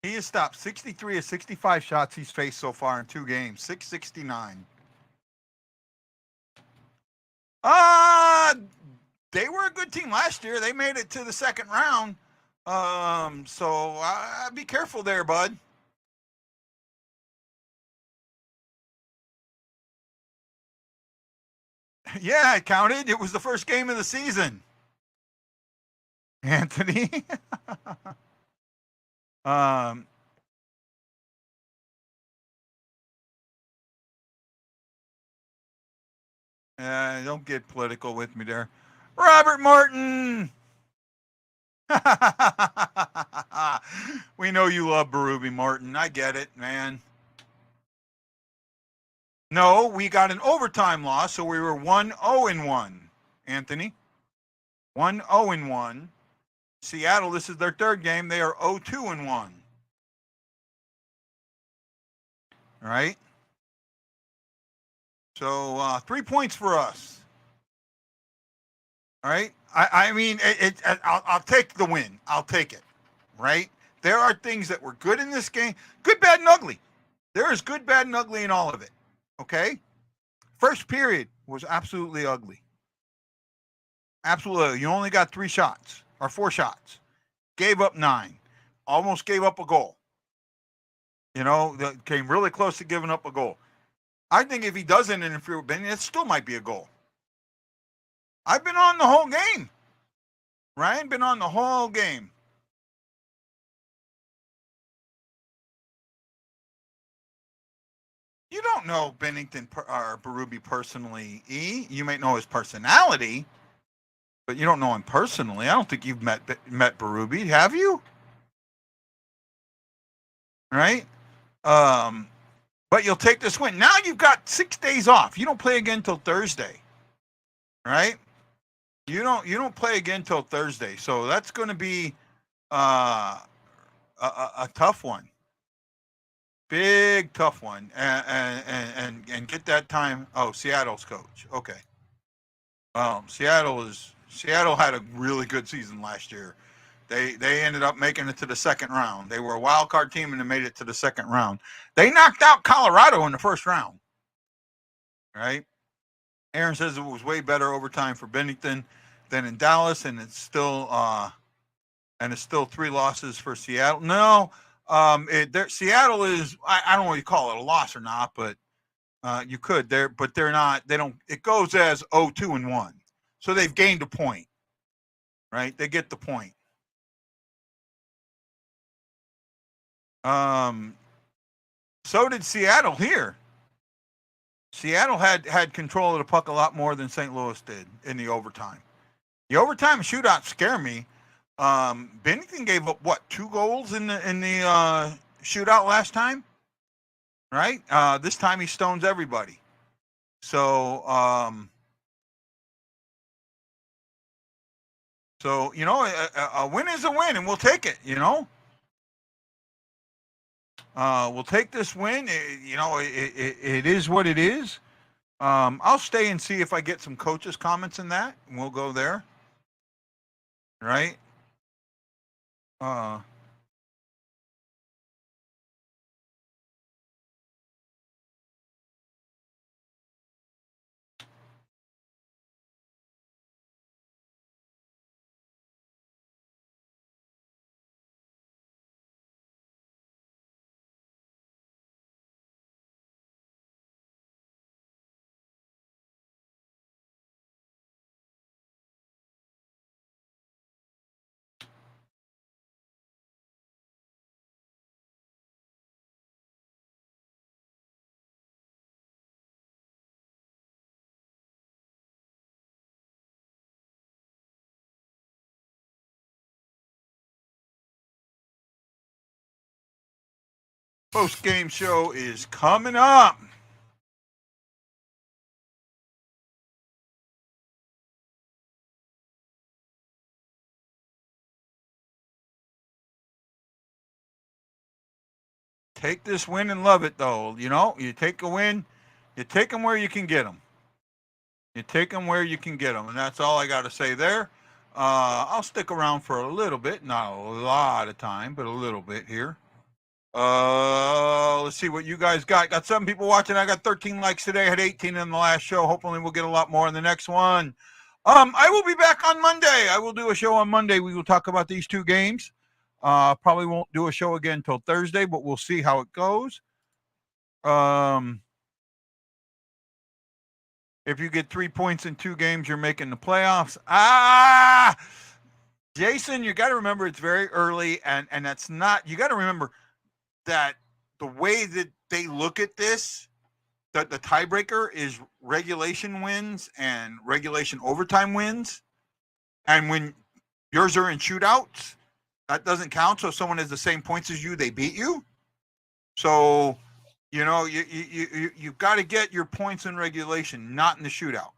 He has stopped 63 of 65 shots he's faced so far in 2 games. 669. They were a good team last year. They made it to the 2nd round. So be careful there, bud. Yeah, it counted. It was the first game of the season. Anthony. Don't get political with me there. Robert Martin. We know you love Berube Martin. I get it, man. No, we got an overtime loss, so we were 1-0-1. Anthony. 1-0-1. Seattle, this is their 3rd game. They are 0-2-1. All right. So 3 points for us. All right. I mean, I'll take the win. I'll take it. Right. There are things that were good in this game. Good, bad, and ugly. There is good, bad, and ugly in all of it. Okay. First period was absolutely ugly. Absolutely. You only got 3 shots or 4 shots. Gave up 9. Almost gave up a goal. You know, came really close to giving up a goal. I think if he doesn't interfere with Benny, it still might be a goal. I've been on the whole game. Ryan been on the whole game. You don't know Bennington or Berube personally, E. You may know his personality, but you don't know him personally. I don't think you've met Berube, have you? Right? But you'll take this win. Now you've got 6 days off. You don't play again till Thursday. Right? You don't play again till Thursday. So that's going to be a tough one. Big tough one. And get that time. Oh, Seattle's coach. Okay. Seattle had a really good season last year. They ended up making it to the 2nd round. They were a wild card team and they made it to the 2nd round. They knocked out Colorado in the 1st round. Right? Aaron says it was way better overtime for Bennington than in Dallas, and it's still 3 losses for Seattle. No, Seattle is, I don't know what you call it, a loss or not, but you could. But they're not. They don't. It goes as 0-2-1. So they've gained a point, right? They get the point. So did Seattle here. Seattle had control of the puck a lot more than St. Louis did in the overtime. The overtime shootout scare me. Bennington gave up what, 2 goals in the shootout last time, right? This time he stones everybody. So you know, a win is a win, and we'll take it. You know, we'll take this win. It is what it is. I'll stay and see if I get some coaches' comments in that, and we'll go there. Right? Post-game show is coming up. Take this win and love it, though. You know, you take a win, you take them where you can get them. You take them where you can get them, and that's all I got to say there. I'll stick around for a little bit, not a lot of time, but a little bit here. Let's see what you guys got. Got 7 people watching. I got 13 likes today. I had 18 in the last show. Hopefully we'll get a lot more in the next one. I will be back on Monday. I will do a show on Monday. We will talk about these 2 games. Probably won't do a show again until Thursday, but we'll see how it goes. If you get 3 points in 2 games, you're making the playoffs. Jason, you got to remember it's very early, and that's not. You got to remember that the way that they look at this, that the tiebreaker is regulation wins and regulation overtime wins, and when yours are in shootouts, that doesn't count. So if someone has the same points as you, they beat you. So, you know, you've got to get your points in regulation, not in the shootout.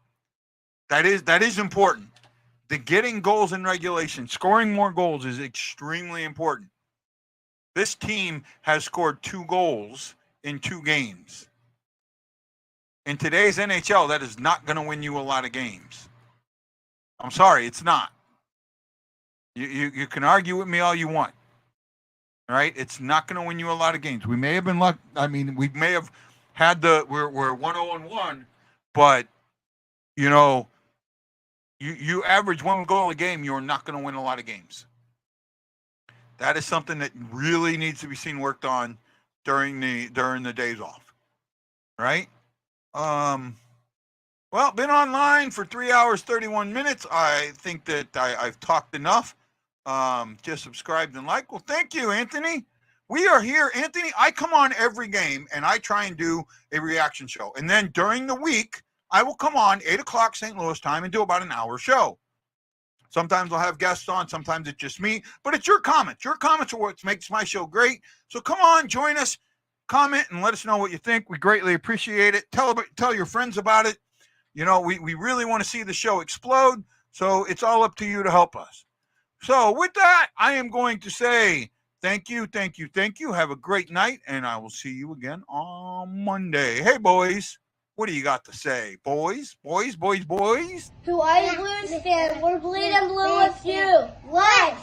That is important. The getting goals in regulation, scoring more goals is extremely important. This team has scored 2 goals in 2 games. In today's NHL, that is not going to win you a lot of games. I'm sorry, it's not. You can argue with me all you want. All right? It's not going to win you a lot of games. We may have been lucky. I mean, we may have had we're 1-0-1, but, you know, you average 1 goal a game, you're not going to win a lot of games. That is something that really needs to be seen worked on during the days off. Right? Well, been online for 3 hours, 31 minutes. I think that I've talked enough. Just subscribe and like. Well, thank you, Anthony. We are here. Anthony, I come on every game, and I try and do a reaction show. And then during the week, I will come on 8 o'clock St. Louis time and do about an hour show. Sometimes I'll have guests on. Sometimes it's just me. But it's your comments. Your comments are what makes my show great. So come on, join us, comment, and let us know what you think. We greatly appreciate it. Tell your friends about it. You know, we really want to see the show explode. So it's all up to you to help us. So with that, I am going to say thank you, thank you, thank you. Have a great night, and I will see you again on Monday. Hey, boys. What do you got to say? Boys? Boys? Boys? Boys? To all you Blues fans, we're bleeding blue with you. Let's